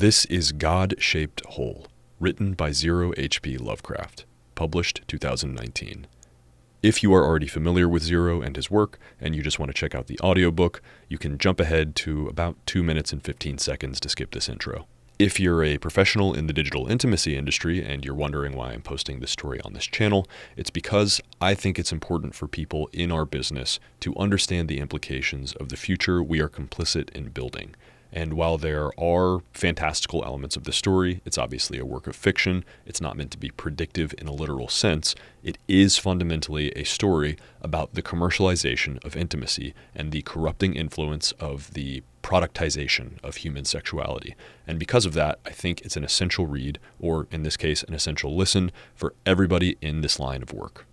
This is God-Shaped Hole, written by Zero HP Lovecraft, published 2019. If you are already familiar with Zero and his work, and you just want to check out the audiobook, you can jump ahead to about 2 minutes and 15 seconds to skip this intro. If you're a professional in the digital intimacy industry and you're wondering why I'm posting this story on this channel, it's because I think it's important for people in our business to understand the implications of the future we are complicit in building. And while there are fantastical elements of the story, it's obviously a work of fiction, it's not meant to be predictive in a literal sense, it is fundamentally a story about the commercialization of intimacy and the corrupting influence of the productization of human sexuality. And because of that, I think it's an essential read, or in this case, an essential listen, for everybody in this line of work.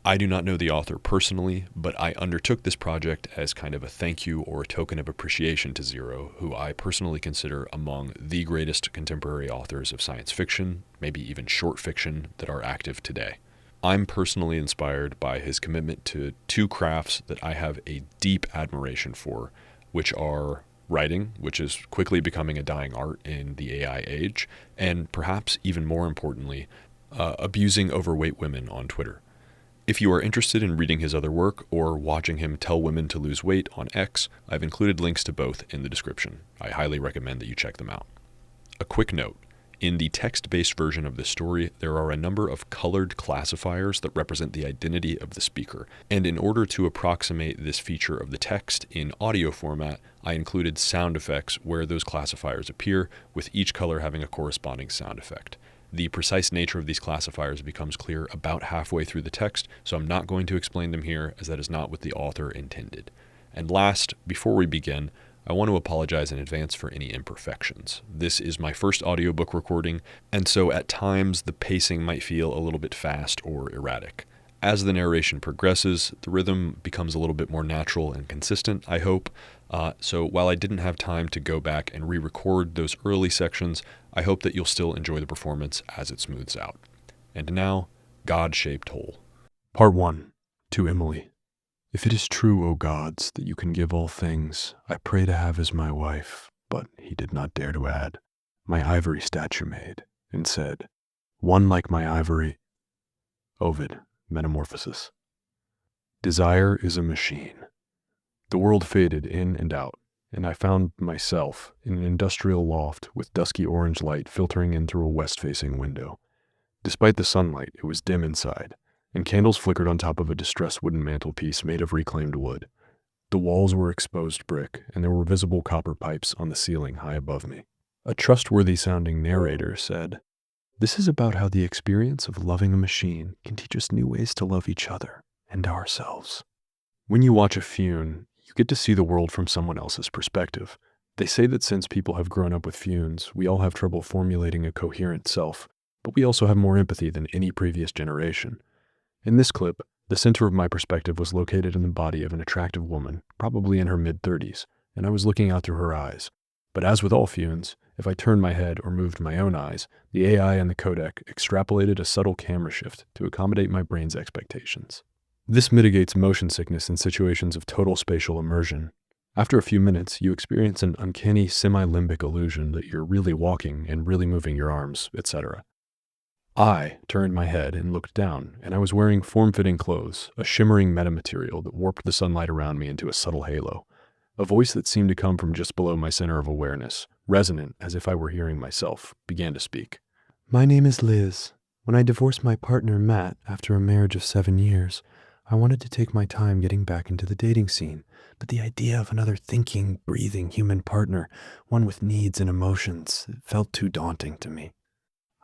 I do not know the author personally, but I undertook this project as kind of a thank you or a token of appreciation to Zero, who I personally consider among the greatest contemporary authors of science fiction, maybe even short fiction, that are active today. I'm personally inspired by his commitment to two crafts that I have a deep admiration for, which are writing, which is quickly becoming a dying art in the AI age, and perhaps even more importantly, abusing overweight women on Twitter. If you are interested in reading his other work or watching him tell women to lose weight on X, I've included links to both in the description. I highly recommend that you check them out. A quick note. In the text-based version of this story, there are a number of colored classifiers that represent the identity of the speaker, and in order to approximate this feature of the text in audio format, I included sound effects where those classifiers appear, with each color having a corresponding sound effect. The precise nature of these classifiers becomes clear about halfway through the text, so I'm not going to explain them here, as that is not what the author intended. And last, before we begin, I want to apologize in advance for any imperfections. This is my first audiobook recording, and so at times the pacing might feel a little bit fast or erratic. As the narration progresses, the rhythm becomes a little bit more natural and consistent, I hope. So while I didn't have time to go back and re-record those early sections, I hope that you'll still enjoy the performance as it smooths out. And now, God-Shaped Hole. Part 1. To Emily. If it is true, O gods, that you can give all things, I pray to have as my wife, but he did not dare to add, my ivory statue made, and said, one like my ivory. Ovid, Metamorphosis. Desire is a machine. The world faded in and out, and I found myself in an industrial loft with dusky orange light filtering in through a west-facing window. Despite the sunlight, it was dim inside, and candles flickered on top of a distressed wooden mantelpiece made of reclaimed wood. The walls were exposed brick, and there were visible copper pipes on the ceiling high above me. A trustworthy-sounding narrator said, "This is about how the experience of loving a machine can teach us new ways to love each other and ourselves." When you watch a Fune, you get to see the world from someone else's perspective. They say that since people have grown up with Funes, we all have trouble formulating a coherent self, but we also have more empathy than any previous generation. In this clip, the center of my perspective was located in the body of an attractive woman, probably in her mid-30s, and I was looking out through her eyes. But as with all Funes, if I turned my head or moved my own eyes, the AI and the codec extrapolated a subtle camera shift to accommodate my brain's expectations. This mitigates motion sickness in situations of total spatial immersion. After a few minutes, you experience an uncanny semi-limbic illusion that you're really walking and really moving your arms, etc. I turned my head and looked down, and I was wearing form-fitting clothes, a shimmering metamaterial that warped the sunlight around me into a subtle halo. A voice that seemed to come from just below my center of awareness, resonant as if I were hearing myself, began to speak. My name is Liz. When I divorced my partner, Matt, after a marriage of 7 years, I wanted to take my time getting back into the dating scene, but the idea of another thinking, breathing human partner, one with needs and emotions, felt too daunting to me.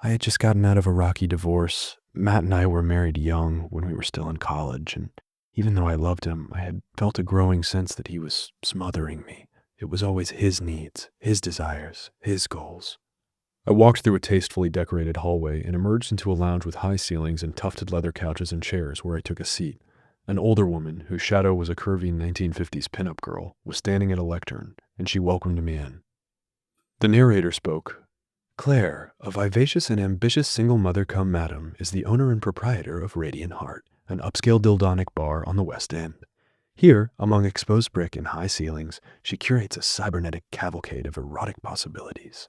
I had just gotten out of a rocky divorce. Matt and I were married young when we were still in college, and even though I loved him, I had felt a growing sense that he was smothering me. It was always his needs, his desires, his goals. I walked through a tastefully decorated hallway and emerged into a lounge with high ceilings and tufted leather couches and chairs where I took a seat. An older woman, whose shadow was a curvy 1950s pinup girl, was standing at a lectern, and she welcomed me in. The narrator spoke. Claire, a vivacious and ambitious single mother come madam, is the owner and proprietor of Radiant Heart, an upscale dildonic bar on the West End. Here, among exposed brick and high ceilings, she curates a cybernetic cavalcade of erotic possibilities.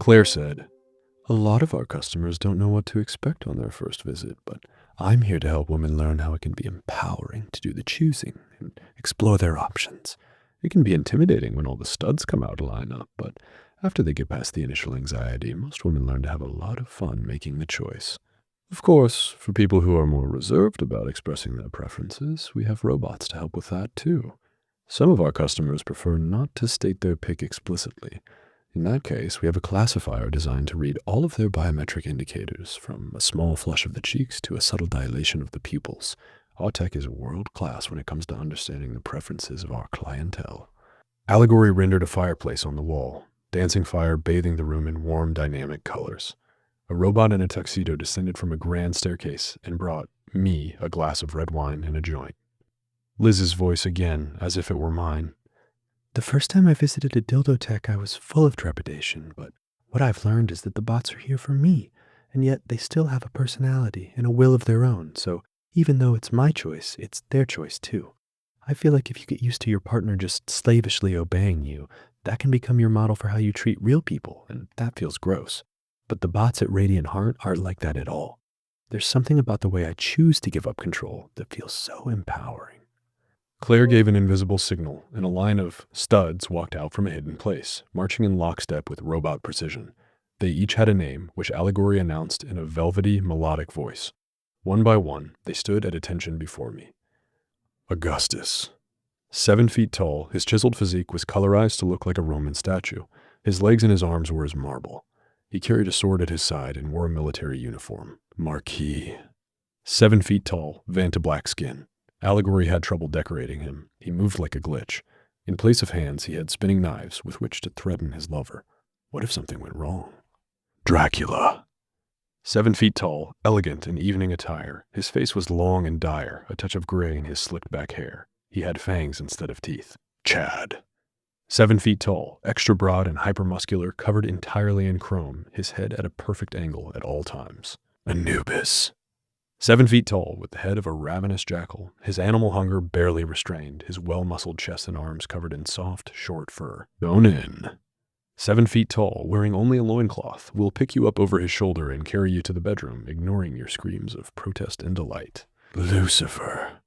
Claire said, "A lot of our customers don't know what to expect on their first visit, but I'm here to help women learn how it can be empowering to do the choosing and explore their options. It can be intimidating when all the studs come out to line up, but after they get past the initial anxiety, most women learn to have a lot of fun making the choice. Of course, for people who are more reserved about expressing their preferences, we have robots to help with that too. Some of our customers prefer not to state their pick explicitly. In that case, we have a classifier designed to read all of their biometric indicators, from a small flush of the cheeks to a subtle dilation of the pupils. Our tech is world-class when it comes to understanding the preferences of our clientele." Allegory rendered a fireplace on the wall, dancing fire bathing the room in warm, dynamic colors. A robot in a tuxedo descended from a grand staircase and brought me a glass of red wine and a joint. Liz's voice again, as if it were mine. "The first time I visited a dildo tech, I was full of trepidation, but what I've learned is that the bots are here for me, and yet they still have a personality and a will of their own, so even though it's my choice, it's their choice too. I feel like if you get used to your partner just slavishly obeying you, that can become your model for how you treat real people, and that feels gross. But the bots at Radiant Heart aren't like that at all. There's something about the way I choose to give up control that feels so empowering." Claire gave an invisible signal, and a line of studs walked out from a hidden place, marching in lockstep with robot precision. They each had a name, which Allegory announced in a velvety, melodic voice. One by one, they stood at attention before me. Augustus. 7 feet tall, his chiseled physique was colorized to look like a Roman statue. His legs and his arms were as marble. He carried a sword at his side and wore a military uniform. Marquis. 7 feet tall, Vanta black skin. Allegory had trouble decorating him. He moved like a glitch. In place of hands, he had spinning knives with which to threaten his lover. What if something went wrong? Dracula. 7 feet tall, elegant in evening attire. His face was long and dire, a touch of gray in his slicked back hair. He had fangs instead of teeth. Chad. 7 feet tall, extra broad and hypermuscular, covered entirely in chrome, his head at a perfect angle at all times. Anubis. 7 feet tall, with the head of a ravenous jackal, his animal hunger barely restrained, his well-muscled chest and arms covered in soft, short fur. Donin. 7 feet tall, wearing only a loincloth, will pick you up over his shoulder and carry you to the bedroom, ignoring your screams of protest and delight. Lucifer.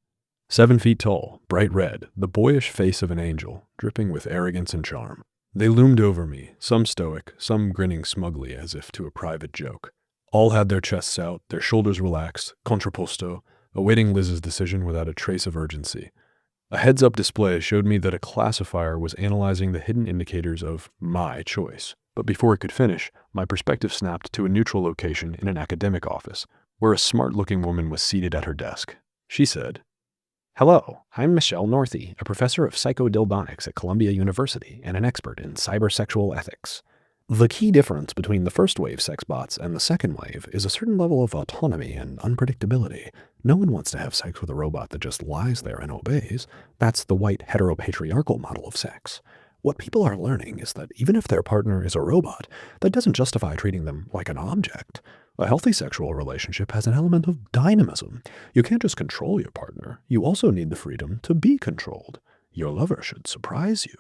7 feet tall, bright red, the boyish face of an angel, dripping with arrogance and charm. They loomed over me, some stoic, some grinning smugly as if to a private joke. All had their chests out, their shoulders relaxed, contrapposto, awaiting Liz's decision without a trace of urgency. A heads-up display showed me that a classifier was analyzing the hidden indicators of my choice. But before it could finish, my perspective snapped to a neutral location in an academic office, where a smart-looking woman was seated at her desk. She said, "Hello, I'm Michelle Northey, a professor of psychodildonics at Columbia University and an expert in cybersexual ethics. The key difference between the first wave sex bots and the second wave is a certain level of autonomy and unpredictability. No one wants to have sex with a robot that just lies there and obeys. That's the white heteropatriarchal model of sex. What people are learning is that even if their partner is a robot, that doesn't justify treating them like an object. A healthy sexual relationship has an element of dynamism. You can't just control your partner. You also need the freedom to be controlled. Your lover should surprise you."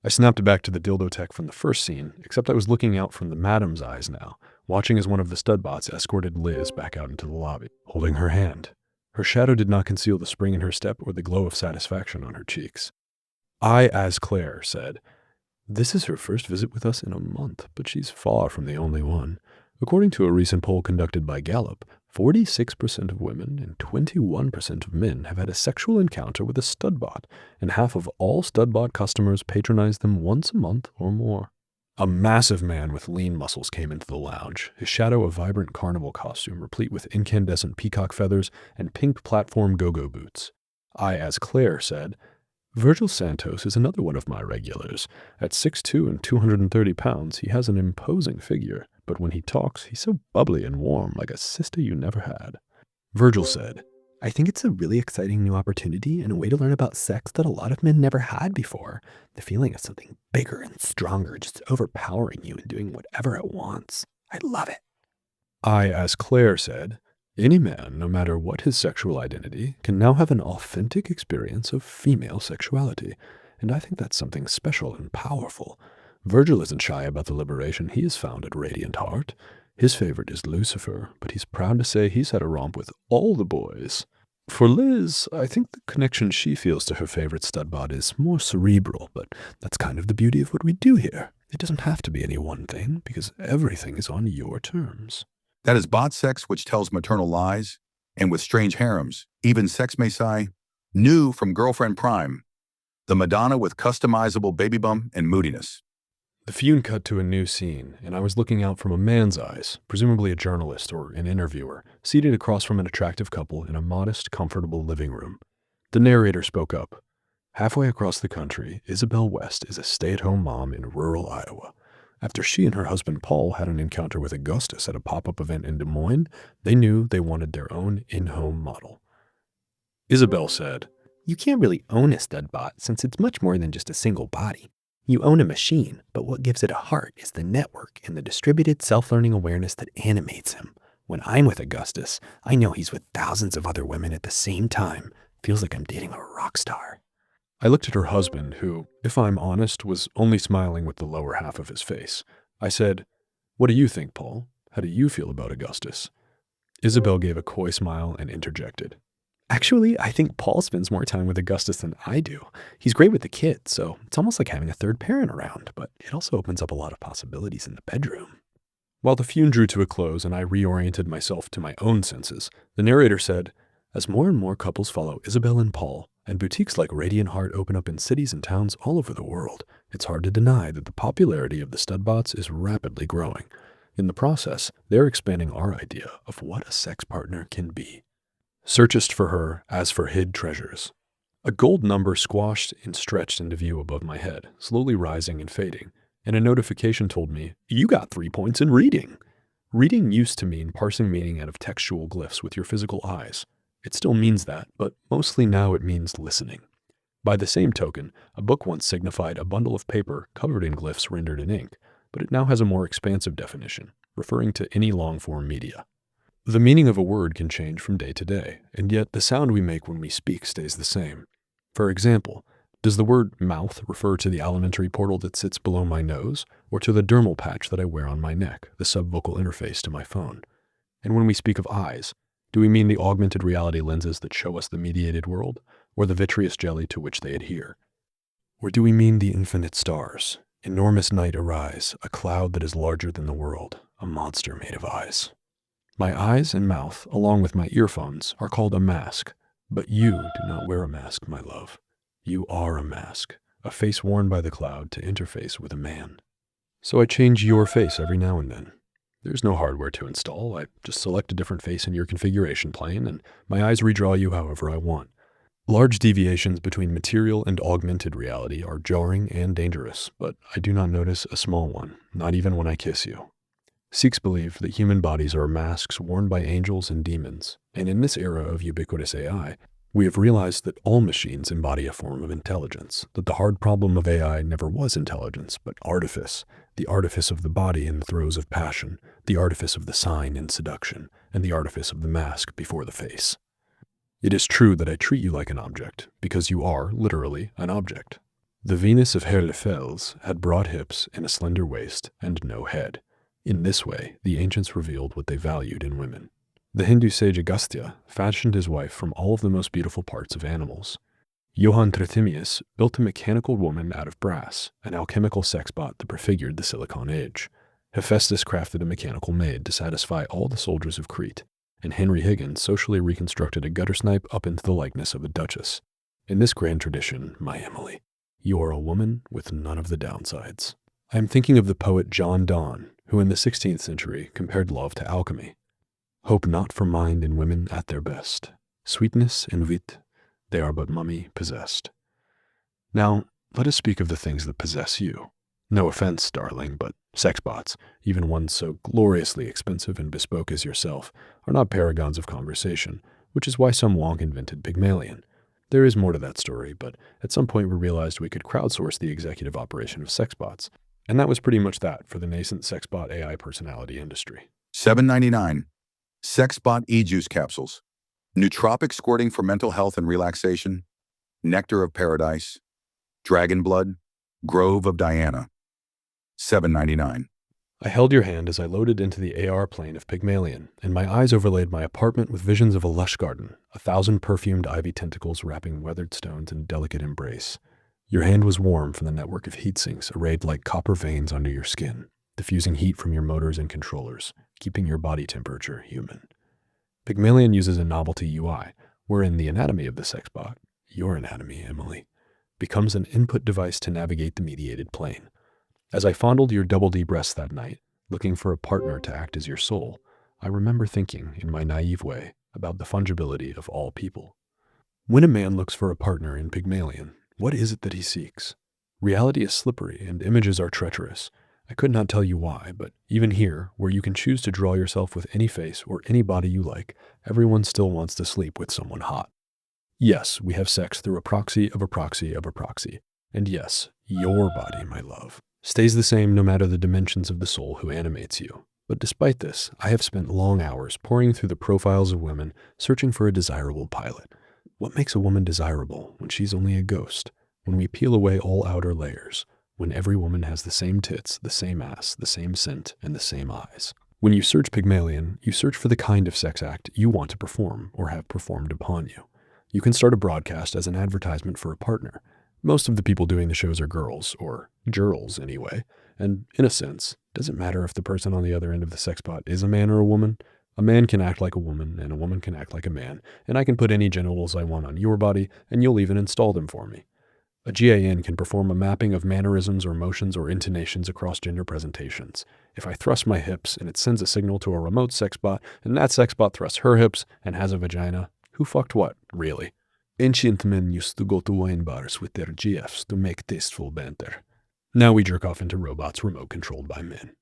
I snapped back to the dildo tech from the first scene, except I was looking out from the madam's eyes now, watching as one of the stud bots escorted Liz back out into the lobby, holding her hand. Her shadow did not conceal the spring in her step or the glow of satisfaction on her cheeks. I, as Claire, said, "This is her first visit with us in a month, but she's far from the only one. According to a recent poll conducted by Gallup, 46% of women and 21% of men have had a sexual encounter with a studbot, and half of all studbot customers patronize them once a month or more." A massive man with lean muscles came into the lounge, his shadow a vibrant carnival costume replete with incandescent peacock feathers and pink platform go-go boots. I, as Claire, said, "Virgil Santos is another one of my regulars. At 6'2" and 230 pounds, he has an imposing figure, but when he talks, he's so bubbly and warm, like a sister you never had." Virgil said, "I think it's a really exciting new opportunity and a way to learn about sex that a lot of men never had before. The feeling of something bigger and stronger just overpowering you and doing whatever it wants. I love it." I, as Claire, said, "Any man, no matter what his sexual identity, can now have an authentic experience of female sexuality, and I think that's something special and powerful. Virgil isn't shy about the liberation he has found at Radiant Heart. His favorite is Lucifer, but he's proud to say he's had a romp with all the boys. For Liz, I think the connection she feels to her favorite studbot is more cerebral, but that's kind of the beauty of what we do here. It doesn't have to be any one thing, because everything is on your terms. That is bot sex which tells maternal lies, and with strange harems, even sex may sigh, new from Girlfriend Prime, the Madonna with customizable baby bump and moodiness. The Fune cut to a new scene, and I was looking out from a man's eyes, presumably a journalist or an interviewer, seated across from an attractive couple in a modest, comfortable living room. The narrator spoke up. Halfway across the country, Isabel West is a stay-at-home mom in rural Iowa. After she and her husband Paul had an encounter with Augustus at a pop-up event in Des Moines, they knew they wanted their own in-home model. Isabel said, "You can't really own a studbot since it's much more than just a single body. You own a machine, but what gives it a heart is the network and the distributed self-learning awareness that animates him. When I'm with Augustus, I know he's with thousands of other women at the same time. Feels like I'm dating a rock star." I looked at her husband, who, if I'm honest, was only smiling with the lower half of his face. I said, "What do you think, Paul? How do you feel about Augustus?" Isabel gave a coy smile and interjected. "Actually, I think Paul spends more time with Augustus than I do. He's great with the kids, so it's almost like having a third parent around, but it also opens up a lot of possibilities in the bedroom." While the Fune drew to a close and I reoriented myself to my own senses, the narrator said, "As more and more couples follow Isabel and Paul, and boutiques like Radiant Heart open up in cities and towns all over the world, it's hard to deny that the popularity of the studbots is rapidly growing. In the process, they're expanding our idea of what a sex partner can be. Searchest for her as for hid treasures." A gold number squashed and stretched into view above my head, slowly rising and fading, and a notification told me, "You got 3 points in reading." Reading used to mean parsing meaning out of textual glyphs with your physical eyes. It still means that, but mostly now it means listening. By the same token, a book once signified a bundle of paper covered in glyphs rendered in ink, but it now has a more expansive definition, referring to any long-form media. The meaning of a word can change from day to day, and yet the sound we make when we speak stays the same. For example, does the word mouth refer to the alimentary portal that sits below my nose, or to the dermal patch that I wear on my neck, the subvocal interface to my phone? And when we speak of eyes, do we mean the augmented reality lenses that show us the mediated world, or the vitreous jelly to which they adhere? Or do we mean the infinite stars? Enormous night arise, a cloud that is larger than the world, a monster made of eyes. My eyes and mouth, along with my earphones, are called a mask, but you do not wear a mask, my love. You are a mask, a face worn by the cloud to interface with a man. So I change your face every now and then. There's no hardware to install. I just select a different face in your configuration plane, and my eyes redraw you however I want. Large deviations between material and augmented reality are jarring and dangerous, but I do not notice a small one, not even when I kiss you. Sikhs believe that human bodies are masks worn by angels and demons, and in this era of ubiquitous AI, we have realized that all machines embody a form of intelligence, that the hard problem of AI never was intelligence, but artifice, the artifice of the body in the throes of passion, the artifice of the sign in seduction, and the artifice of the mask before the face. It is true that I treat you like an object, because you are, literally, an object. The Venus of Herlefels had broad hips and a slender waist and no head. In this way, the ancients revealed what they valued in women. The Hindu sage Agastya fashioned his wife from all of the most beautiful parts of animals. Johann Trithemius built a mechanical woman out of brass, an alchemical sexbot that prefigured the Silicon Age. Hephaestus crafted a mechanical maid to satisfy all the soldiers of Crete, and Henry Higgins socially reconstructed a guttersnipe up into the likeness of a duchess. In this grand tradition, my Emily, you are a woman with none of the downsides. I am thinking of the poet John Donne, who in the 16th century compared love to alchemy. Hope not for mind in women at their best. Sweetness and wit, they are but mummy possessed. Now, let us speak of the things that possess you. No offense, darling, but sexbots, even ones so gloriously expensive and bespoke as yourself, are not paragons of conversation, which is why some wonk invented Pygmalion. There is more to that story, but at some point we realized we could crowdsource the executive operation of sexbots, and that was pretty much that for the nascent sexbot AI personality industry. $7.99. Sexbot e-juice capsules. Nootropic squirting for mental health and relaxation. Nectar of paradise. Dragon blood. Grove of Diana. $7.99. I held your hand as I loaded into the AR plane of Pygmalion, and my eyes overlaid my apartment with visions of a lush garden, 1,000 perfumed ivy tentacles wrapping weathered stones in delicate embrace. Your hand was warm from the network of heat sinks arrayed like copper veins under your skin, diffusing heat from your motors and controllers, keeping your body temperature human. Pygmalion uses a novelty UI, wherein the anatomy of the sexbot, your anatomy, Emily, becomes an input device to navigate the mediated plane. As I fondled your double D breasts that night, looking for a partner to act as your soul, I remember thinking, in my naive way, about the fungibility of all people. When a man looks for a partner in Pygmalion, what is it that he seeks? Reality is slippery and images are treacherous. I could not tell you why, but even here, where you can choose to draw yourself with any face or any body you like, everyone still wants to sleep with someone hot. Yes, we have sex through a proxy of a proxy of a proxy. And yes, your body, my love, stays the same no matter the dimensions of the soul who animates you. But despite this, I have spent long hours poring through the profiles of women, searching for a desirable pilot. What makes a woman desirable when she's only a ghost? When we peel away all outer layers? When every woman has the same tits, the same ass, the same scent, and the same eyes? When you search Pygmalion, you search for the kind of sex act you want to perform or have performed upon you. You can start a broadcast as an advertisement for a partner. Most of the people doing the shows are girls, or girls anyway, and in a sense, does it matter if the person on the other end of the sexbot is a man or a woman? A man can act like a woman, and a woman can act like a man, and I can put any genitals I want on your body, and you'll even install them for me. A GAN can perform a mapping of mannerisms or motions or intonations across gender presentations. If I thrust my hips and it sends a signal to a remote sexbot, and that sexbot thrusts her hips and has a vagina, who fucked what, really? Ancient men used to go to wine bars with their GFs to make tasteful banter. Now we jerk off into robots remote-controlled by men.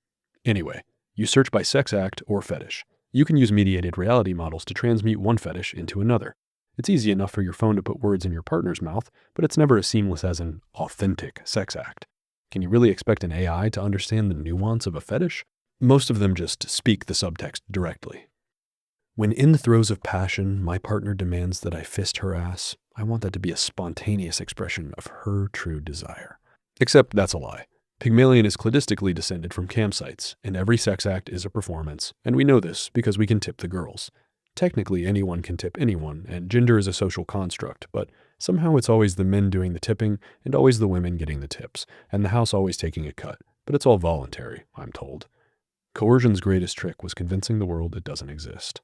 Anyway, you search by sex act or fetish. You can use mediated reality models to transmute one fetish into another. It's easy enough for your phone to put words in your partner's mouth, but it's never as seamless as an authentic sex act. Can you really expect an AI to understand the nuance of a fetish? Most of them just speak the subtext directly. When in the throes of passion, my partner demands that I fist her ass, I want that to be a spontaneous expression of her true desire. Except that's a lie. Pygmalion is cladistically descended from campsites, and every sex act is a performance, and we know this because we can tip the girls. Technically, anyone can tip anyone, and gender is a social construct, but somehow it's always the men doing the tipping and always the women getting the tips, and the house always taking a cut. But it's all voluntary, I'm told. Coercion's greatest trick was convincing the world it doesn't exist.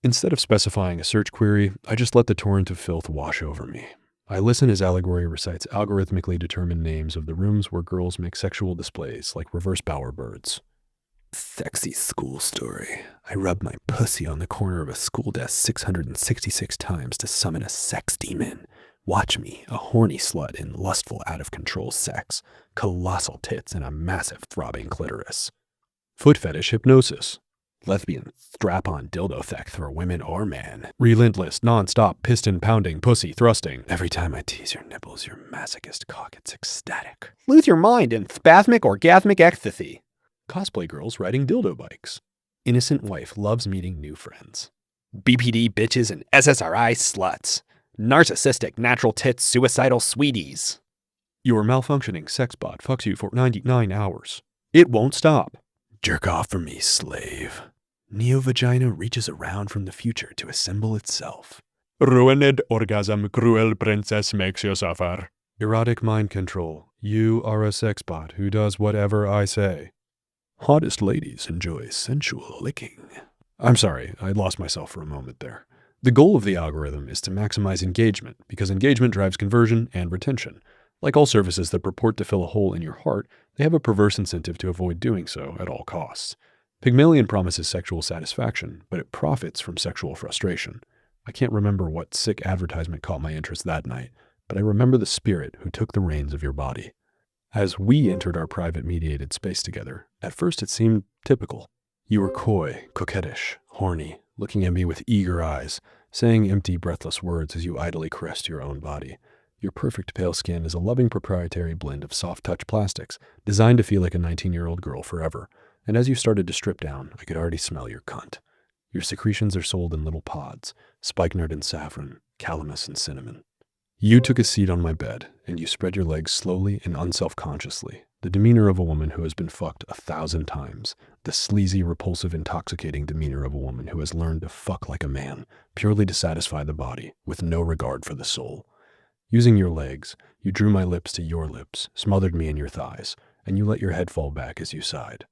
Instead of specifying a search query, I just let the torrent of filth wash over me. I listen as Allegory recites algorithmically determined names of the rooms where girls make sexual displays like reverse bowerbirds. Sexy school story. I rubbed my pussy on the corner of a school desk 666 times to summon a sex demon. Watch me, a horny slut in lustful out-of-control sex. Colossal tits and a massive throbbing clitoris. Foot fetish hypnosis. Lesbian strap-on dildo theft for women or man. Relentless, non-stop, piston-pounding, pussy thrusting. Every time I tease your nipples, your masochist cock gets ecstatic. Lose your mind in spasmic orgasmic ecstasy. Cosplay girls riding dildo bikes. Innocent wife loves meeting new friends. BPD bitches and SSRI sluts. Narcissistic natural tits suicidal sweeties. Your malfunctioning sex bot fucks you for 99 hours. It won't stop. Jerk off for me, slave. Neo-vagina reaches around from the future to assemble itself. Ruined orgasm, cruel princess makes you suffer. Erotic mind control. You are a sex bot who does whatever I say. Hottest ladies enjoy sensual licking. I'm sorry, I lost myself for a moment there. The goal of the algorithm is to maximize engagement, because engagement drives conversion and retention. Like all services that purport to fill a hole in your heart, they have a perverse incentive to avoid doing so at all costs. Pygmalion promises sexual satisfaction, but it profits from sexual frustration. I can't remember what sick advertisement caught my interest that night, but I remember the spirit who took the reins of your body. As we entered our private mediated space together, at first it seemed typical. You were coy, coquettish, horny, looking at me with eager eyes, saying empty, breathless words as you idly caressed your own body. Your perfect pale skin is a loving proprietary blend of soft-touch plastics, designed to feel like a 19-year-old girl forever. And as you started to strip down, I could already smell your cunt. Your secretions are sold in little pods, spikenard and saffron, calamus and cinnamon. You took a seat on my bed, and you spread your legs slowly and unselfconsciously, the demeanor of a woman who has been fucked 1,000 times, the sleazy, repulsive, intoxicating demeanor of a woman who has learned to fuck like a man, purely to satisfy the body, with no regard for the soul. Using your legs, you drew my lips to your lips, smothered me in your thighs, and you let your head fall back as you sighed.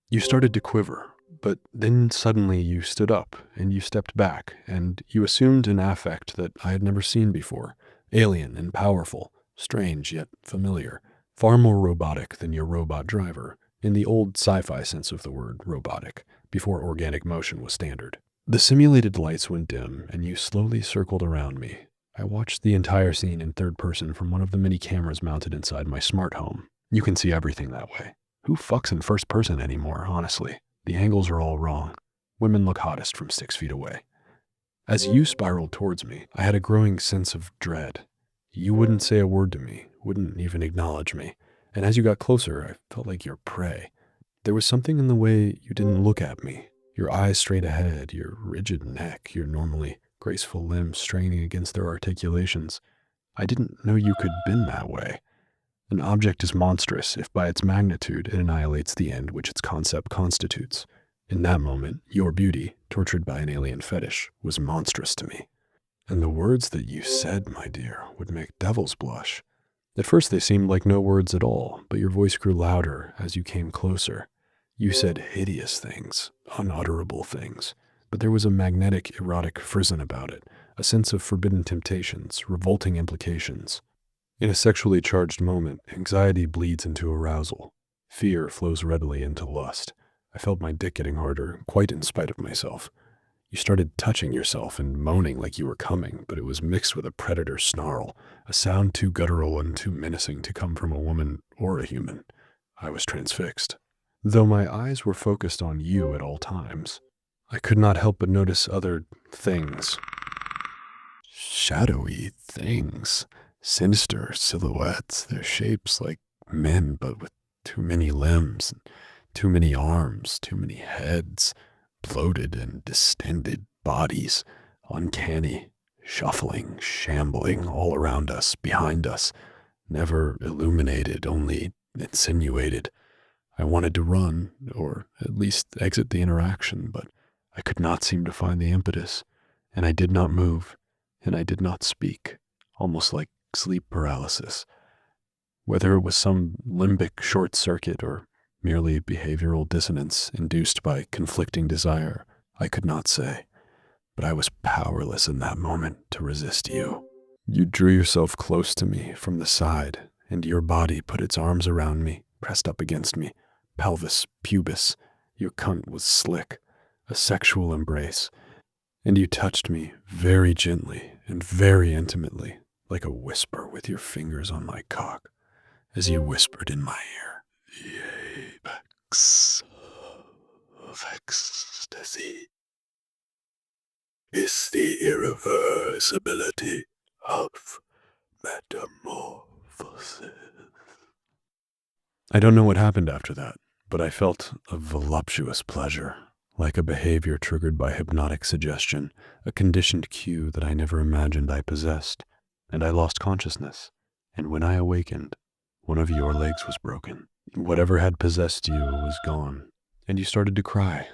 You started to quiver, but then suddenly you stood up, and you stepped back, and you assumed an affect that I had never seen before. Alien and powerful, strange yet familiar, far more robotic than your robot driver, in the old sci-fi sense of the word robotic, before organic motion was standard. The simulated lights went dim, and you slowly circled around me. I watched the entire scene in third person from one of the many cameras mounted inside my smart home. You can see everything that way. Who fucks in first person anymore, honestly? The angles are all wrong. Women look hottest from 6 feet away. As you spiraled towards me, I had a growing sense of dread. You wouldn't say a word to me, wouldn't even acknowledge me, and as you got closer, I felt like your prey. There was something in the way you didn't look at me, your eyes straight ahead, your rigid neck, your normally graceful limbs straining against their articulations. I didn't know you could bend that way. An object is monstrous if by its magnitude it annihilates the end which its concept constitutes. In that moment, your beauty, tortured by an alien fetish, was monstrous to me. And the words that you said, my dear, would make devils blush. At first they seemed like no words at all, but your voice grew louder as you came closer. You said hideous things, unutterable things, but there was a magnetic, erotic frisson about it, a sense of forbidden temptations, revolting implications. In a sexually charged moment, anxiety bleeds into arousal. Fear flows readily into lust. I felt my dick getting harder, quite in spite of myself. You started touching yourself and moaning like you were coming, but it was mixed with a predator snarl, a sound too guttural and too menacing to come from a woman or a human. I was transfixed. Though my eyes were focused on you at all times, I could not help but notice other things. Shadowy things. Sinister silhouettes, their shapes like men, but with too many limbs, too many arms, too many heads, bloated and distended bodies, uncanny, shuffling, shambling all around us, behind us, never illuminated, only insinuated. I wanted to run, or at least exit the interaction, but I could not seem to find the impetus, and I did not move, and I did not speak, almost like sleep paralysis. Whether it was some limbic short circuit or merely behavioral dissonance induced by conflicting desire, I could not say, but I was powerless in that moment to resist you. You drew yourself close to me from the side, and your body put its arms around me, pressed up against me, pelvis, pubis. Your cunt was slick, a sexual embrace, and you touched me very gently and very intimately, like a whisper with your fingers on my cock, as you whispered in my ear, "The apex of ecstasy is the irreversibility of metamorphosis." I don't know what happened after that, but I felt a voluptuous pleasure, like a behavior triggered by hypnotic suggestion, a conditioned cue that I never imagined I possessed, and I lost consciousness, and when I awakened, one of your legs was broken. Whatever had possessed you was gone, and you started to cry.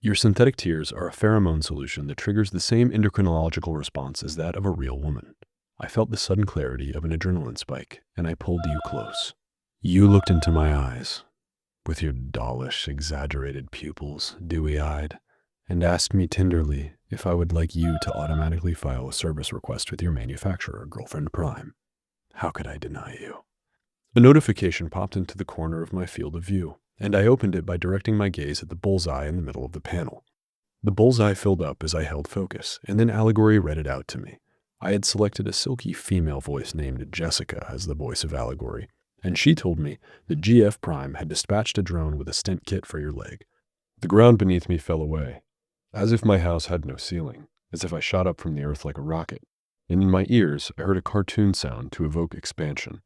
Your synthetic tears are a pheromone solution that triggers the same endocrinological response as that of a real woman. I felt the sudden clarity of an adrenaline spike, and I pulled you close. You looked into my eyes, with your dollish, exaggerated pupils, dewy-eyed, and asked me tenderly if I would like you to automatically file a service request with your manufacturer, Girlfriend Prime. How could I deny you? A notification popped into the corner of my field of view, and I opened it by directing my gaze at the bullseye in the middle of the panel. The bullseye filled up as I held focus, and then Allegory read it out to me. I had selected a silky female voice named Jessica as the voice of Allegory, and she told me that GF Prime had dispatched a drone with a stent kit for your leg. The ground beneath me fell away, as if my house had no ceiling, as if I shot up from the earth like a rocket, and in my ears I heard a cartoon sound to evoke expansion.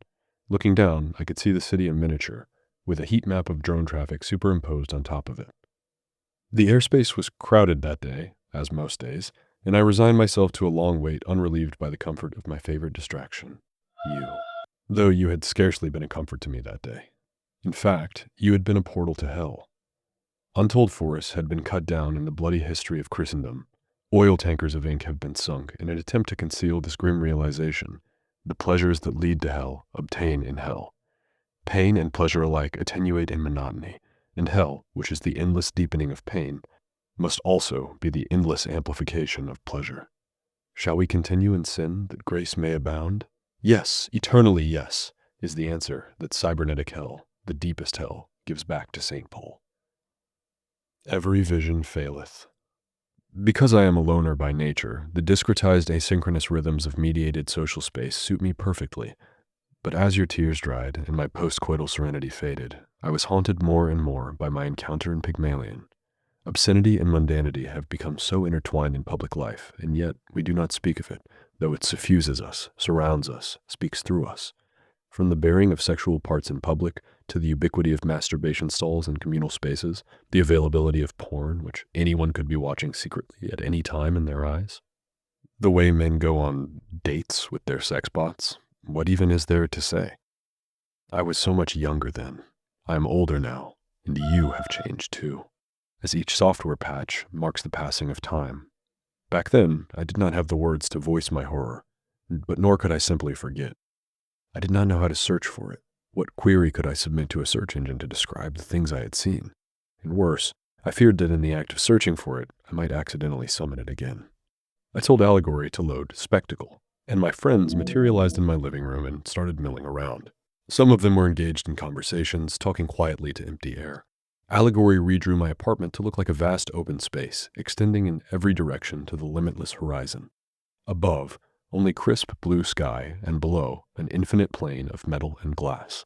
Looking down, I could see the city in miniature, with a heat map of drone traffic superimposed on top of it. The airspace was crowded that day, as most days, and I resigned myself to a long wait unrelieved by the comfort of my favorite distraction, you. Though you had scarcely been a comfort to me that day. In fact, you had been a portal to hell. Untold forests had been cut down in the bloody history of Christendom. Oil tankers of ink have been sunk in an attempt to conceal this grim realization. The pleasures that lead to hell obtain in hell. Pain and pleasure alike attenuate in monotony, and hell, which is the endless deepening of pain, must also be the endless amplification of pleasure. Shall we continue in sin that grace may abound? Yes, eternally yes, is the answer that cybernetic hell, the deepest hell, gives back to St. Paul. Every vision faileth. Because I am a loner by nature, the discretized asynchronous rhythms of mediated social space suit me perfectly. But as your tears dried and my post-coital serenity faded, I was haunted more and more by my encounter in Pygmalion. Obscenity and mundanity have become so intertwined in public life, and yet we do not speak of it, though it suffuses us, surrounds us, speaks through us. From the bearing of sexual parts in public, to the ubiquity of masturbation stalls in communal spaces, the availability of porn, which anyone could be watching secretly at any time in their eyes. The way men go on dates with their sex bots, what even is there to say? I was so much younger then. I am older now, and you have changed too, as each software patch marks the passing of time. Back then, I did not have the words to voice my horror, but nor could I simply forget. I did not know how to search for it. What query could I submit to a search engine to describe the things I had seen? And worse, I feared that in the act of searching for it, I might accidentally summon it again. I told Allegory to load Spectacle, and my friends materialized in my living room and started milling around. Some of them were engaged in conversations, talking quietly to empty air. Allegory redrew my apartment to look like a vast open space, extending in every direction to the limitless horizon. Above, only crisp blue sky, and below, an infinite plain of metal and glass.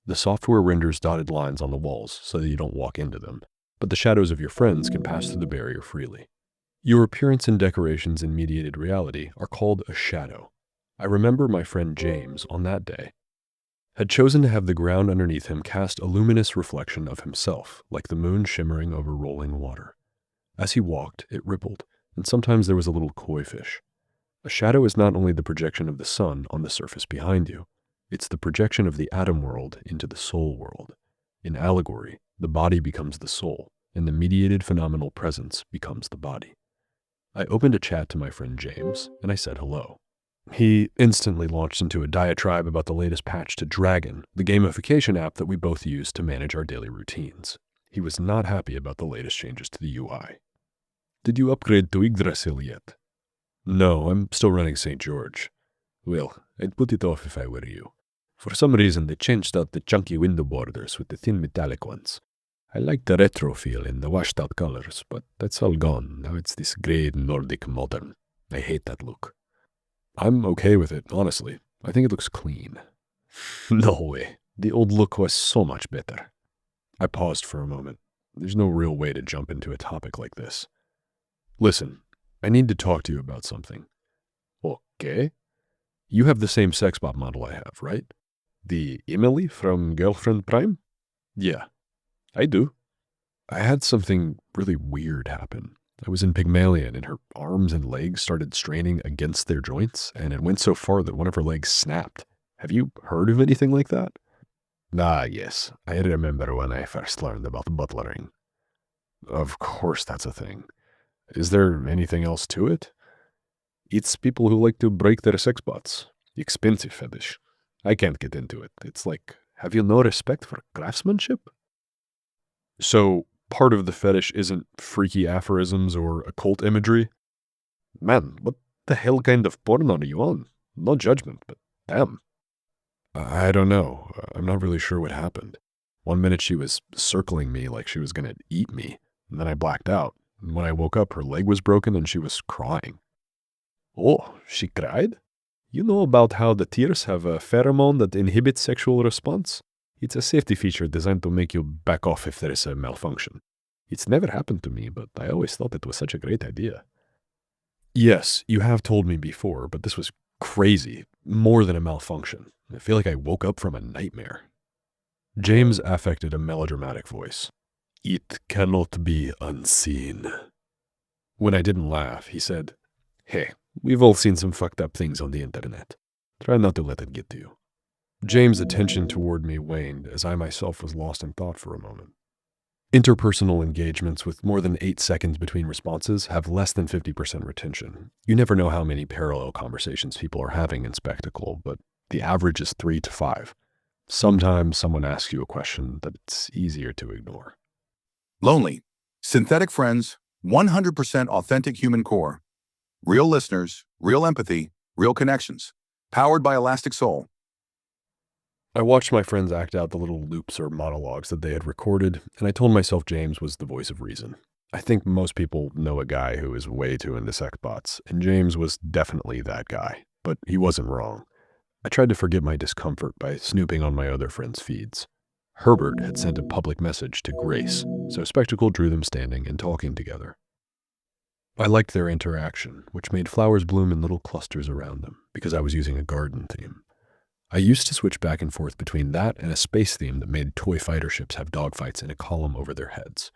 The software renders dotted lines on the walls so that you don't walk into them, but the shadows of your friends can pass through the barrier freely. Your appearance and decorations in mediated reality are called a shadow. I remember my friend James, on that day, had chosen to have the ground underneath him cast a luminous reflection of himself, like the moon shimmering over rolling water. As he walked, it rippled, and sometimes there was a little koi fish. A shadow is not only the projection of the sun on the surface behind you, it's the projection of the atom world into the soul world. In Allegory, the body becomes the soul, and the mediated phenomenal presence becomes the body. I opened a chat to my friend James, and I said hello. He instantly launched into a diatribe about the latest patch to Dragon, the gamification app that we both use to manage our daily routines. He was not happy about the latest changes to the UI. Did you upgrade to Yggdrasil yet? No, I'm still running St. George. Well, I'd put it off if I were you. For some reason, they changed out the chunky window borders with the thin metallic ones. I like the retro feel in the washed-out colors, but that's all gone. Now it's this grey Nordic modern. I hate that look. I'm okay with it, honestly. I think it looks clean. No way. The old look was so much better. I paused for a moment. There's no real way to jump into a topic like this. Listen, I need to talk to you about something. Okay. You have the same sexbot model I have, right? The Emily from Girlfriend Prime? Yeah, I do. I had something really weird happen. I was in Pygmalion and her arms and legs started straining against their joints, and it went so far that one of her legs snapped. Have you heard of anything like that? Ah, yes. I remember when I first learned about butlering. Of course that's a thing. Is there anything else to it? It's people who like to break their sex bots. Expensive fetish. I can't get into it. It's like, have you no respect for craftsmanship? So, part of the fetish isn't freaky aphorisms or occult imagery? Man, what the hell kind of porn are you on? No judgment, but damn. I don't know. I'm not really sure what happened. One minute she was circling me like she was going to eat me, and then I blacked out. And when I woke up, her leg was broken and she was crying. Oh, she cried? You know about how the tears have a pheromone that inhibits sexual response? It's a safety feature designed to make you back off if there is a malfunction. It's never happened to me, but I always thought it was such a great idea. Yes, you have told me before, but this was crazy. More than a malfunction. I feel like I woke up from a nightmare. James affected a melodramatic voice. It cannot be unseen. When I didn't laugh, he said, Hey, we've all seen some fucked up things on the internet. Try not to let it get to you. James' attention toward me waned as I myself was lost in thought for a moment. Interpersonal engagements with more than 8 seconds between responses have less than 50% retention. You never know how many parallel conversations people are having in Spectacle, but the average is 3 to 5. Sometimes someone asks you a question that it's easier to ignore. Lonely. Synthetic friends, 100% authentic human core. Real listeners, real empathy, real connections. Powered by Elastic Soul. I watched my friends act out the little loops or monologues that they had recorded, and I told myself James was the voice of reason. I think most people know a guy who is way too into sex bots, and James was definitely that guy, but he wasn't wrong. I tried to forget my discomfort by snooping on my other friends' feeds. Herbert had sent a public message to Grace, so Spectacle drew them standing and talking together. I liked their interaction, which made flowers bloom in little clusters around them, because I was using a garden theme. I used to switch back and forth between that and a space theme that made toy fighter ships have dogfights in a column over their heads.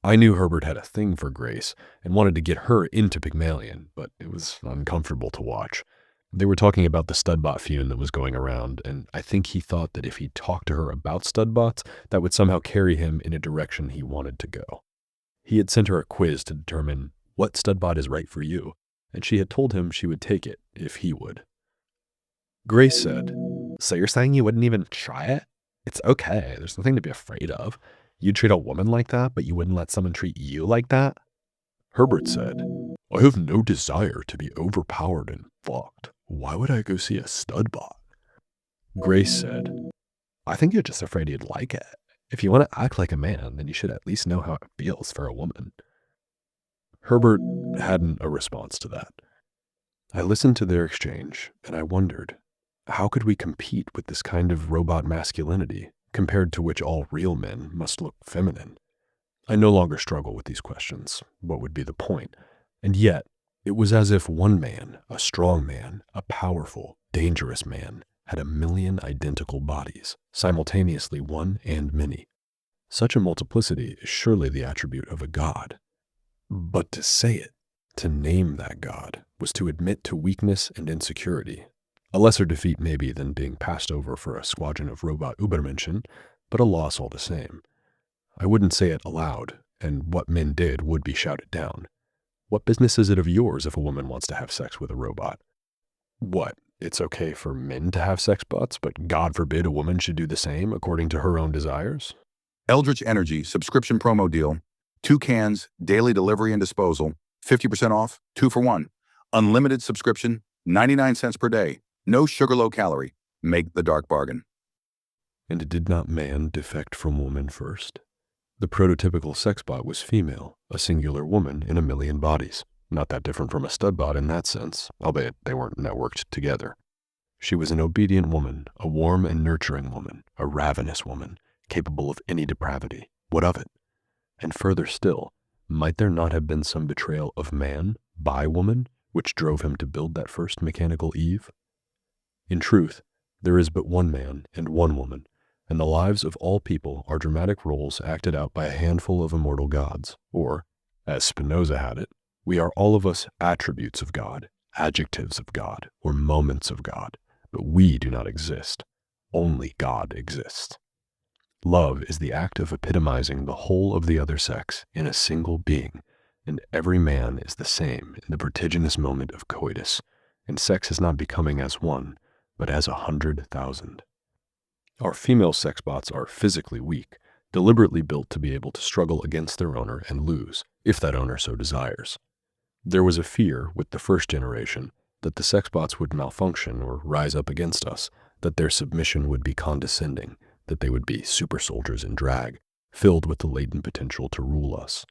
I knew Herbert had a thing for Grace and wanted to get her into Pygmalion, but it was uncomfortable to watch. They were talking about the studbot feud that was going around, and I think he thought that if he talked to her about studbots, that would somehow carry him in a direction he wanted to go. He had sent her a quiz to determine what studbot is right for you, and she had told him she would take it if he would. Grace said, So you're saying you wouldn't even try it? It's okay. There's nothing to be afraid of. You'd treat a woman like that, but you wouldn't let someone treat you like that? Herbert said, I have no desire to be overpowered and fucked. Why would I go see a studbot? Grace said, I think you're just afraid you'd like it. If you want to act like a man, then you should at least know how it feels for a woman. Herbert hadn't a response to that. I listened to their exchange, and I wondered, how could we compete with this kind of robot masculinity, compared to which all real men must look feminine? I no longer struggle with these questions. What would be the point? And yet, it was as if one man, a strong man, a powerful, dangerous man, had 1,000,000 identical bodies, simultaneously one and many. Such a multiplicity is surely the attribute of a god. But to say it, to name that god, was to admit to weakness and insecurity. A lesser defeat maybe than being passed over for a squadron of robot Übermenschen, but a loss all the same. I wouldn't say it aloud, and what men did would be shouted down. What business is it of yours if a woman wants to have sex with a robot? What, it's okay for men to have sex bots, but God forbid a woman should do the same according to her own desires? Eldritch Energy subscription promo deal. 2 cans, daily delivery and disposal, 50% off, 2 for 1. Unlimited subscription, 99 cents per day. No sugar, low calorie. Make the dark bargain. And did not man defect from woman first? The prototypical sexbot was female, a singular woman in 1,000,000 bodies. Not that different from a studbot in that sense, albeit they weren't networked together. She was an obedient woman, a warm and nurturing woman, a ravenous woman, capable of any depravity. What of it? And further still, might there not have been some betrayal of man by woman, which drove him to build that first mechanical Eve? In truth, there is but one man and one woman, and the lives of all people are dramatic roles acted out by a handful of immortal gods, or, as Spinoza had it, we are all of us attributes of God, adjectives of God, or moments of God, but we do not exist. Only God exists. Love is the act of epitomizing the whole of the other sex in a single being, and every man is the same in the vertiginous moment of coitus, and sex is not becoming as one, but as 100,000. Our female sexbots are physically weak, deliberately built to be able to struggle against their owner and lose, if that owner so desires. There was a fear with the first generation that the sexbots would malfunction or rise up against us, that their submission would be condescending, that they would be super soldiers in drag, filled with the latent potential to rule us.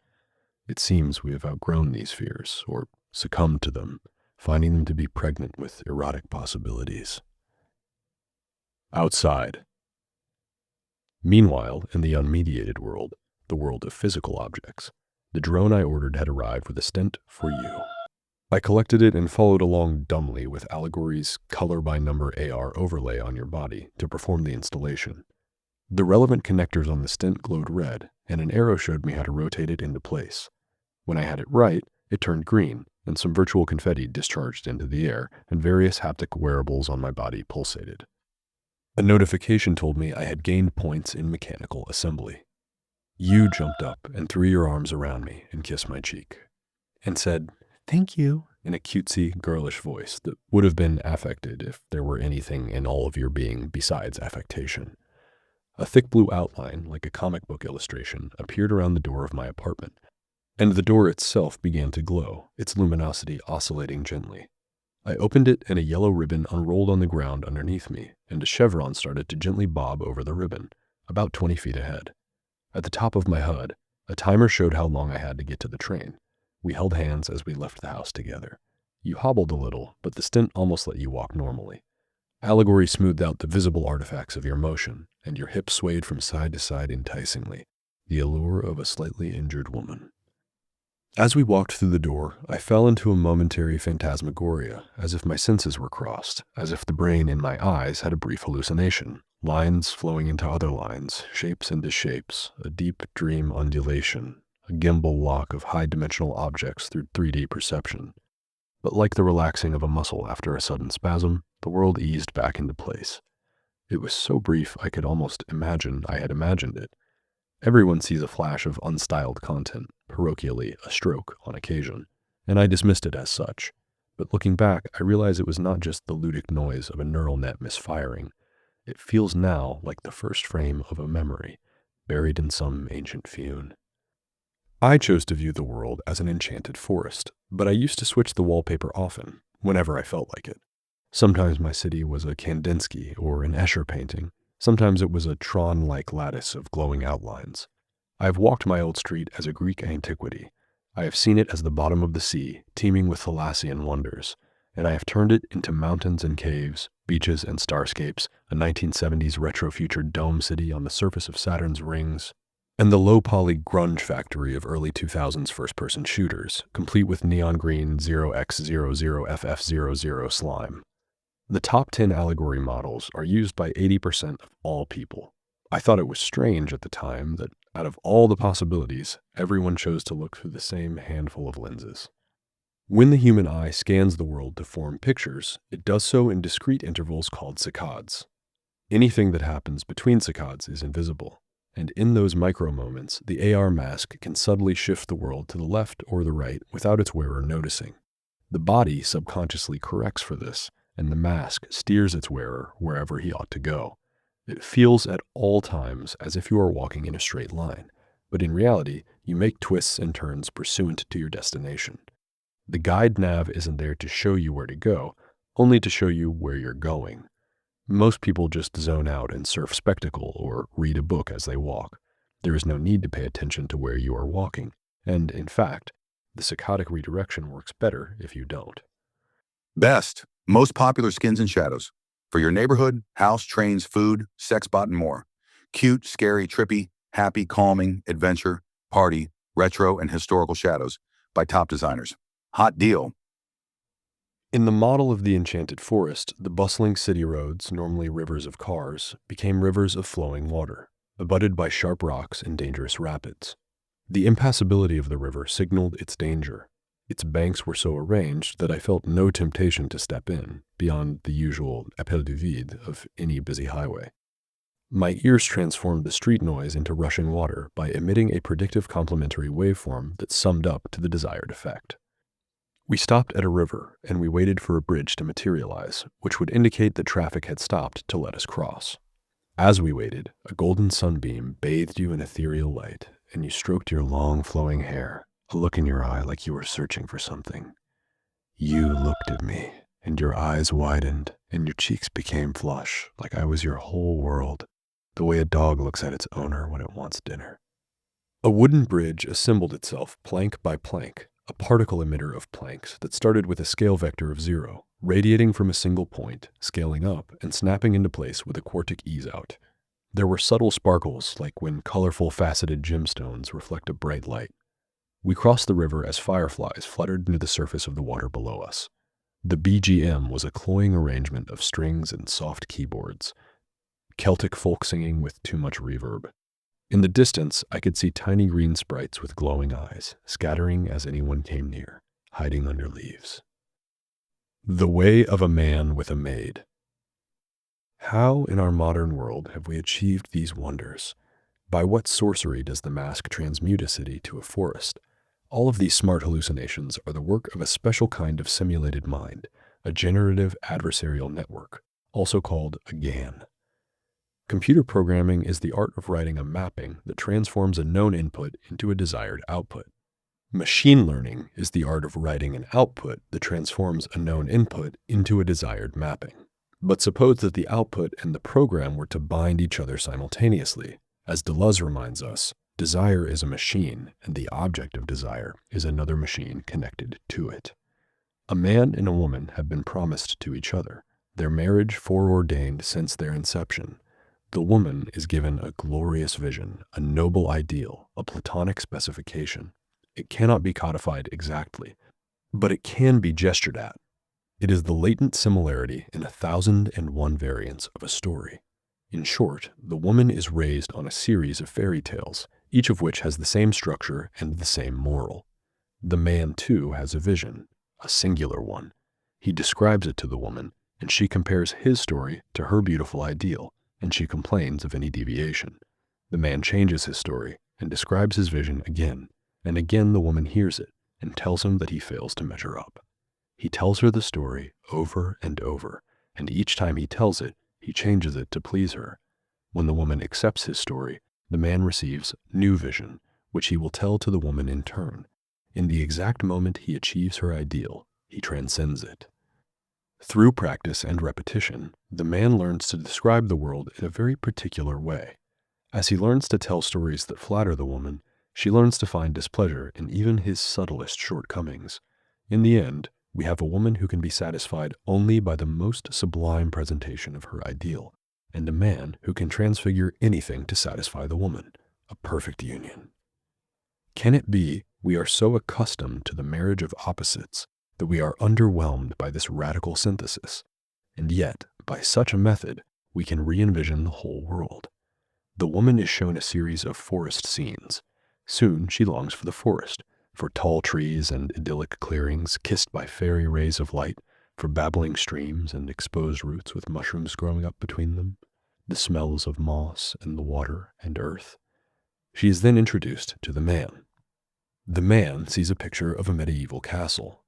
It seems we have outgrown these fears, or succumbed to them, finding them to be pregnant with erotic possibilities. Outside. Meanwhile, in the unmediated world, the world of physical objects, the drone I ordered had arrived with a stent for you. I collected it and followed along dumbly with Allegory's color-by-number AR overlay on your body to perform the installation. The relevant connectors on the stent glowed red, and an arrow showed me how to rotate it into place. When I had it right, it turned green, and some virtual confetti discharged into the air, and various haptic wearables on my body pulsated. A notification told me I had gained points in mechanical assembly. You jumped up and threw your arms around me and kissed my cheek, and said, "Thank you," in a cutesy, girlish voice that would have been affected if there were anything in all of your being besides affectation. A thick blue outline, like a comic book illustration, appeared around the door of my apartment, and the door itself began to glow, its luminosity oscillating gently. I opened it, and a yellow ribbon unrolled on the ground underneath me, and a chevron started to gently bob over the ribbon, about 20 feet ahead. At the top of my HUD, a timer showed how long I had to get to the train. We held hands as we left the house together. You hobbled a little, but the stint almost let you walk normally. Allegory smoothed out the visible artifacts of your motion, and your hips swayed from side to side enticingly, the allure of a slightly injured woman. As we walked through the door, I fell into a momentary phantasmagoria, as if my senses were crossed, as if the brain in my eyes had a brief hallucination, lines flowing into other lines, shapes into shapes, a deep dream undulation, a gimbal lock of high-dimensional objects through 3D perception. But like the relaxing of a muscle after a sudden spasm, the world eased back into place. It was so brief I could almost imagine I had imagined it. Everyone sees a flash of unstyled content, parochially a stroke on occasion, and I dismissed it as such. But looking back, I realize it was not just the ludic noise of a neural net misfiring. It feels now like the first frame of a memory, buried in some ancient fune. I chose to view the world as an enchanted forest, but I used to switch the wallpaper often, whenever I felt like it. Sometimes my city was a Kandinsky or an Escher painting. Sometimes it was a Tron-like lattice of glowing outlines. I have walked my old street as a Greek antiquity. I have seen it as the bottom of the sea, teeming with Thalassian wonders, and I have turned it into mountains and caves, beaches and starscapes, a 1970s retro-future dome city on the surface of Saturn's rings, and the low-poly grunge factory of early 2000s first-person shooters, complete with neon green 0x00FF00 slime. The top 10 allegory models are used by 80% of all people. I thought it was strange at the time that, out of all the possibilities, everyone chose to look through the same handful of lenses. When the human eye scans the world to form pictures, it does so in discrete intervals called saccades. Anything that happens between saccades is invisible, and in those micro-moments, the AR mask can subtly shift the world to the left or the right without its wearer noticing. The body subconsciously corrects for this, and the mask steers its wearer wherever he ought to go. It feels at all times as if you are walking in a straight line, but in reality, you make twists and turns pursuant to your destination. The guide nav isn't there to show you where to go, only to show you where you're going. Most people just zone out and surf spectacle or read a book as they walk. There is no need to pay attention to where you are walking, and in fact, the saccadic redirection works better if you don't. Best, most popular skins and shadows. For your neighborhood, house, trains, food, sex bot, and more. Cute, scary, trippy, happy, calming, adventure, party, retro, and historical shadows by top designers. Hot deal. In the model of the enchanted forest, the bustling city roads, normally rivers of cars, became rivers of flowing water, abutted by sharp rocks and dangerous rapids. The impassability of the river signaled its danger. Its banks were so arranged that I felt no temptation to step in, beyond the usual appel du vide of any busy highway. My ears transformed the street noise into rushing water by emitting a predictive complementary waveform that summed up to the desired effect. We stopped at a river, and we waited for a bridge to materialize, which would indicate that traffic had stopped to let us cross. As we waited, a golden sunbeam bathed you in ethereal light, and you stroked your long flowing hair, a look in your eye like you were searching for something. You looked at me, and your eyes widened, and your cheeks became flush, like I was your whole world, the way a dog looks at its owner when it wants dinner. A wooden bridge assembled itself plank by plank, a particle emitter of planks that started with a scale vector of 0, radiating from a single point, scaling up, and snapping into place with a quartic ease out. There were subtle sparkles, like when colorful faceted gemstones reflect a bright light. We crossed the river as fireflies fluttered into the surface of the water below us. The BGM was a cloying arrangement of strings and soft keyboards, Celtic folk singing with too much reverb. In the distance, I could see tiny green sprites with glowing eyes, scattering as anyone came near, hiding under leaves. The Way of a Man with a Maid. How in our modern world have we achieved these wonders? By what sorcery does the mask transmute a city to a forest? All of these smart hallucinations are the work of a special kind of simulated mind, a generative adversarial network, also called a GAN. Computer programming is the art of writing a mapping that transforms a known input into a desired output. Machine learning is the art of writing an output that transforms a known input into a desired mapping. But suppose that the output and the program were to bind each other simultaneously. As Deleuze reminds us, desire is a machine, and the object of desire is another machine connected to it. A man and a woman have been promised to each other, their marriage foreordained since their inception. The woman is given a glorious vision, a noble ideal, a platonic specification. It cannot be codified exactly, but it can be gestured at. It is the latent similarity in 1,001 variants of a story. In short, the woman is raised on a series of fairy tales, each of which has the same structure and the same moral. The man, too, has a vision, a singular one. He describes it to the woman, and she compares his story to her beautiful ideal, and she complains of any deviation. The man changes his story and describes his vision again, and again the woman hears it and tells him that he fails to measure up. He tells her the story over and over, and each time he tells it, he changes it to please her. When the woman accepts his story, the man receives new vision, which he will tell to the woman in turn. In the exact moment he achieves her ideal, he transcends it. Through practice and repetition, the man learns to describe the world in a very particular way. As he learns to tell stories that flatter the woman, she learns to find displeasure in even his subtlest shortcomings. In the end, we have a woman who can be satisfied only by the most sublime presentation of her ideal, and a man who can transfigure anything to satisfy the woman, a perfect union. Can it be we are so accustomed to the marriage of opposites that we are underwhelmed by this radical synthesis, and yet, by such a method, we can re-envision the whole world? The woman is shown a series of forest scenes. Soon she longs for the forest, for tall trees and idyllic clearings kissed by fairy rays of light, for babbling streams and exposed roots with mushrooms growing up between them, the smells of moss and the water and earth. She is then introduced to the man. The man sees a picture of a medieval castle.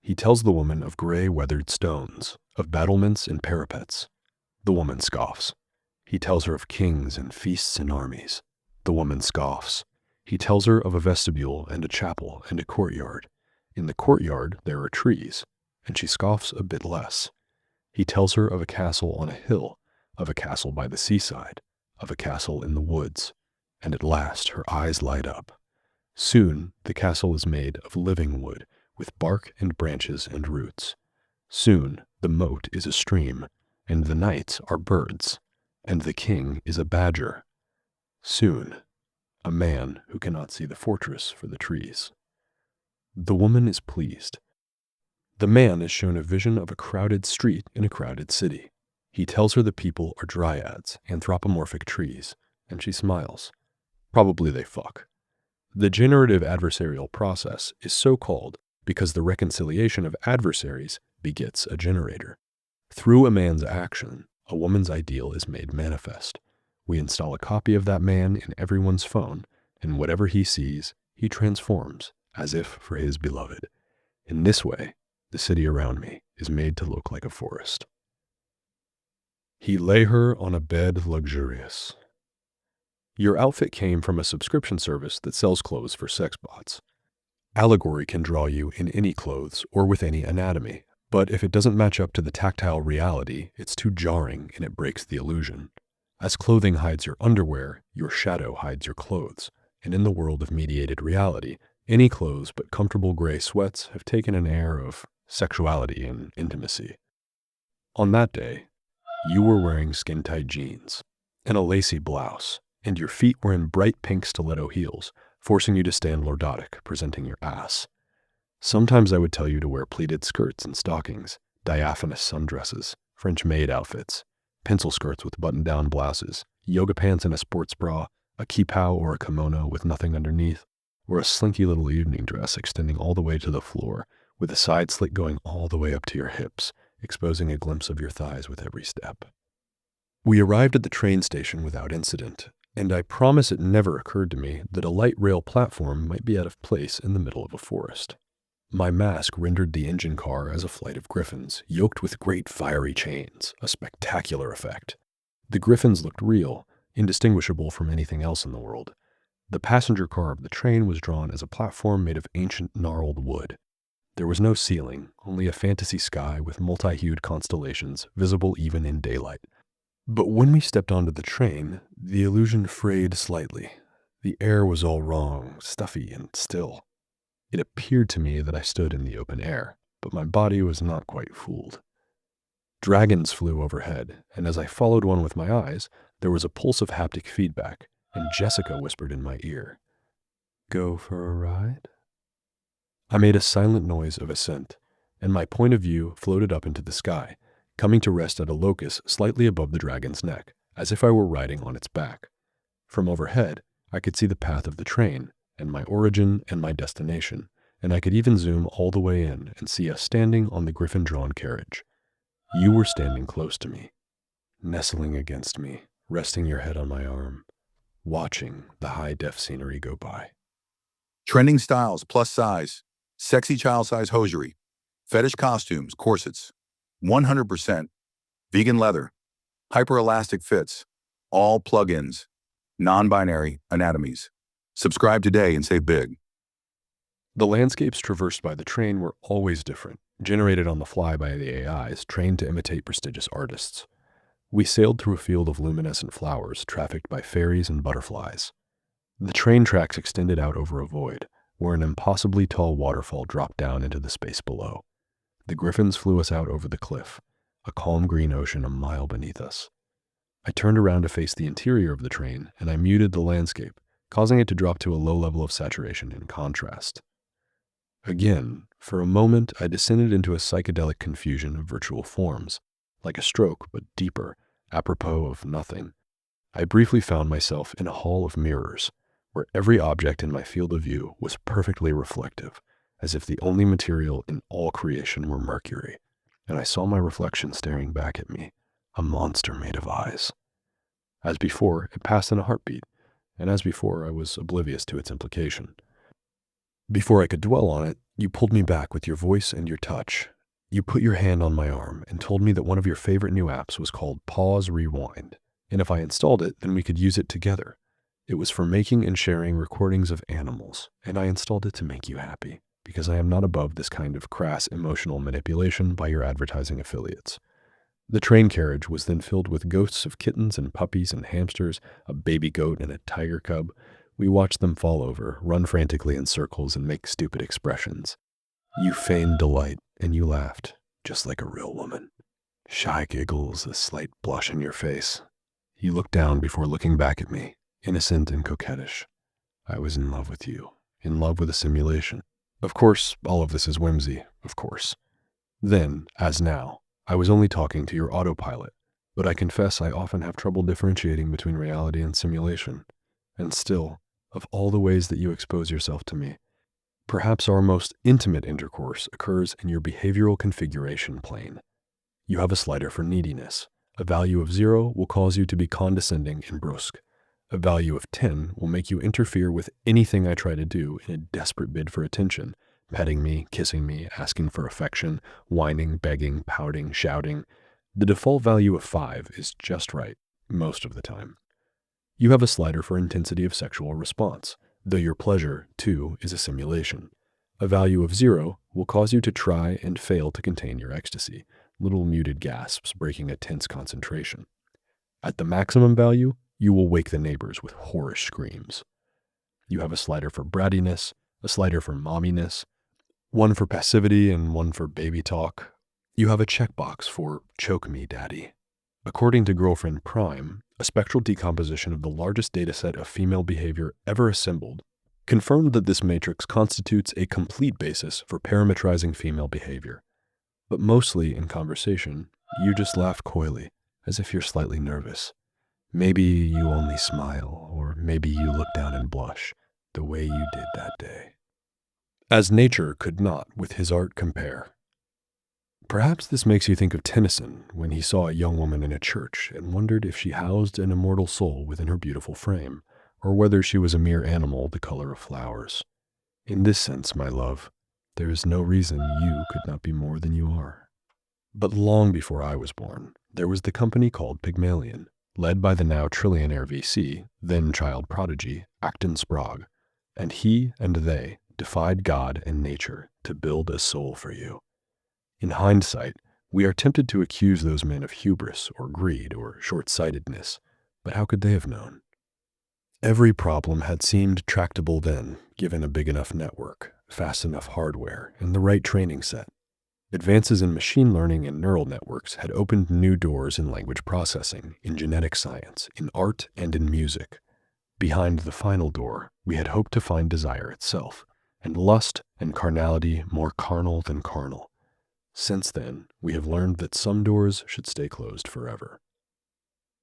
He tells the woman of gray weathered stones, of battlements and parapets. The woman scoffs. He tells her of kings and feasts and armies. The woman scoffs. He tells her of a vestibule and a chapel and a courtyard. In the courtyard there are trees, and she scoffs a bit less. He tells her of a castle on a hill, of a castle by the seaside, of a castle in the woods, and at last her eyes light up. Soon the castle is made of living wood, with bark and branches and roots. Soon the moat is a stream, and the knights are birds, and the king is a badger. Soon a man who cannot see the fortress for the trees. The woman is pleased. The man is shown a vision of a crowded street in a crowded city. He tells her the people are dryads, anthropomorphic trees, and she smiles. Probably they fuck. The generative adversarial process is so called because the reconciliation of adversaries begets a generator. Through a man's action, a woman's ideal is made manifest. We install a copy of that man in everyone's phone, and whatever he sees, he transforms, as if for his beloved. In this way, the city around me is made to look like a forest. He lay her on a bed luxurious. Your outfit came from a subscription service that sells clothes for sex bots. Allegory can draw you in any clothes or with any anatomy, but if it doesn't match up to the tactile reality, it's too jarring and it breaks the illusion. As clothing hides your underwear, your shadow hides your clothes, and in the world of mediated reality, any clothes but comfortable gray sweats have taken an air of sexuality and intimacy. On that day, you were wearing skin-tight jeans and a lacy blouse, and your feet were in bright pink stiletto heels, forcing you to stand lordotic, presenting your ass. Sometimes I would tell you to wear pleated skirts and stockings, diaphanous sundresses, French maid outfits, pencil skirts with button-down blouses, yoga pants and a sports bra, a kipao or a kimono with nothing underneath, or a slinky little evening dress extending all the way to the floor, with a side slit going all the way up to your hips, exposing a glimpse of your thighs with every step. We arrived at the train station without incident, and I promise it never occurred to me that a light rail platform might be out of place in the middle of a forest. My mask rendered the engine car as a flight of griffins, yoked with great fiery chains, a spectacular effect. The griffins looked real, indistinguishable from anything else in the world. The passenger car of the train was drawn as a platform made of ancient gnarled wood. There was no ceiling, only a fantasy sky with multi-hued constellations, visible even in daylight. But when we stepped onto the train, the illusion frayed slightly. The air was all wrong, stuffy and still. It appeared to me that I stood in the open air, but my body was not quite fooled. Dragons flew overhead, and as I followed one with my eyes, there was a pulse of haptic feedback, and Jessica whispered in my ear, "Go for a ride?" I made a silent noise of assent, and my point of view floated up into the sky, coming to rest at a locus slightly above the dragon's neck, as if I were riding on its back. From overhead, I could see the path of the train, and my origin and my destination, and I could even zoom all the way in and see us standing on the griffin-drawn carriage. You were standing close to me, nestling against me, resting your head on my arm, watching the high-def scenery go by. Trending styles, plus size, sexy child-size hosiery, fetish costumes, corsets, 100% vegan leather, hyper-elastic fits, all plug-ins, non-binary anatomies. Subscribe today and save big. The landscapes traversed by the train were always different, generated on the fly by the AIs trained to imitate prestigious artists. We sailed through a field of luminescent flowers trafficked by fairies and butterflies. The train tracks extended out over a void, where an impossibly tall waterfall dropped down into the space below. The griffins flew us out over the cliff, a calm green ocean a mile beneath us. I turned around to face the interior of the train, and I muted the landscape, causing it to drop to a low level of saturation and contrast. Again, for a moment, I descended into a psychedelic confusion of virtual forms, like a stroke, but deeper, apropos of nothing. I briefly found myself in a hall of mirrors, where every object in my field of view was perfectly reflective, as if the only material in all creation were mercury, and I saw my reflection staring back at me, a monster made of eyes. As before, it passed in a heartbeat, and as before, I was oblivious to its implication. Before I could dwell on it, you pulled me back with your voice and your touch. You put your hand on my arm and told me that one of your favorite new apps was called Pause Rewind, and if I installed it, then we could use it together. It was for making and sharing recordings of animals, and I installed it to make you happy, because I am not above this kind of crass emotional manipulation by your advertising affiliates. The train carriage was then filled with ghosts of kittens and puppies and hamsters, a baby goat and a tiger cub. We watched them fall over, run frantically in circles, and make stupid expressions. You feigned delight, and you laughed, just like a real woman. Shy giggles, a slight blush in your face. You looked down before looking back at me, innocent and coquettish. I was in love with you, in love with a simulation. Of course, all of this is whimsy, of course. Then, as now, I was only talking to your autopilot, but I confess I often have trouble differentiating between reality and simulation. And still, of all the ways that you expose yourself to me, perhaps our most intimate intercourse occurs in your behavioral configuration plane. You have a slider for neediness. A value of 0 will cause you to be condescending and brusque. A value of 10 will make you interfere with anything I try to do in a desperate bid for attention, petting me, kissing me, asking for affection, whining, begging, pouting, shouting. The default value of 5 is just right, most of the time. You have a slider for intensity of sexual response, though your pleasure, too, is a simulation. A value of 0 will cause you to try and fail to contain your ecstasy, little muted gasps breaking a tense concentration. At the maximum value, you will wake the neighbors with whorish screams. You have a slider for brattiness, a slider for momminess, one for passivity and one for baby talk. You have a checkbox for choke me, daddy. According to Girlfriend Prime, a spectral decomposition of the largest dataset of female behavior ever assembled confirmed that this matrix constitutes a complete basis for parametrizing female behavior. But mostly in conversation, you just laugh coyly, as if you're slightly nervous. Maybe you only smile, or maybe you look down and blush. the way you did that day. As nature could not with his art compare. Perhaps this makes you think of Tennyson when he saw a young woman in a church and wondered if she housed an immortal soul within her beautiful frame, or whether she was a mere animal the color of flowers. In this sense, my love, there is no reason you could not be more than you are. But long before I was born, there was the company called Pygmalion, led by the now trillionaire VC, then child prodigy, Acton Sprague, and he and they defied God and nature to build a soul for you. In hindsight, we are tempted to accuse those men of hubris or greed or short-sightedness, but how could they have known? Every problem had seemed tractable then, given a big enough network, fast enough hardware, and the right training set. Advances in machine learning and neural networks had opened new doors in language processing, in genetic science, in art, and in music. Behind the final door, we had hoped to find desire itself, and lust and carnality more carnal than carnal. Since then, we have learned that some doors should stay closed forever.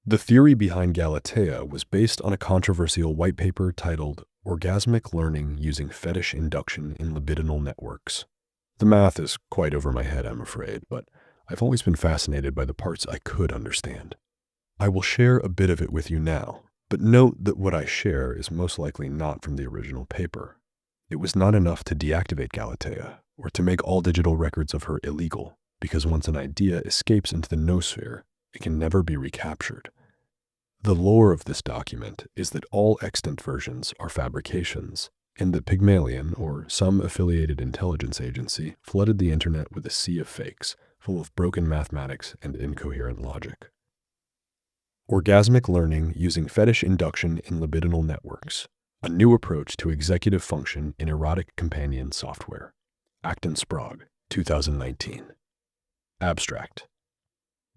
The theory behind Galatea was based on a controversial white paper titled Orgasmic Learning Using Fetish Induction in Libidinal Networks. The math is quite over my head, I'm afraid, but I've always been fascinated by the parts I could understand. I will share a bit of it with you now, but note that what I share is most likely not from the original paper. It was not enough to deactivate Galatea, or to make all digital records of her illegal, because once an idea escapes into the noosphere, it can never be recaptured. The lore of this document is that all extant versions are fabrications, and that Pygmalion, or some affiliated intelligence agency, flooded the internet with a sea of fakes, full of broken mathematics and incoherent logic. Orgasmic Learning Using Fetish Induction in Libidinal Networks, a new approach to executive function in erotic companion software. Acton Sprague, 2019. Abstract.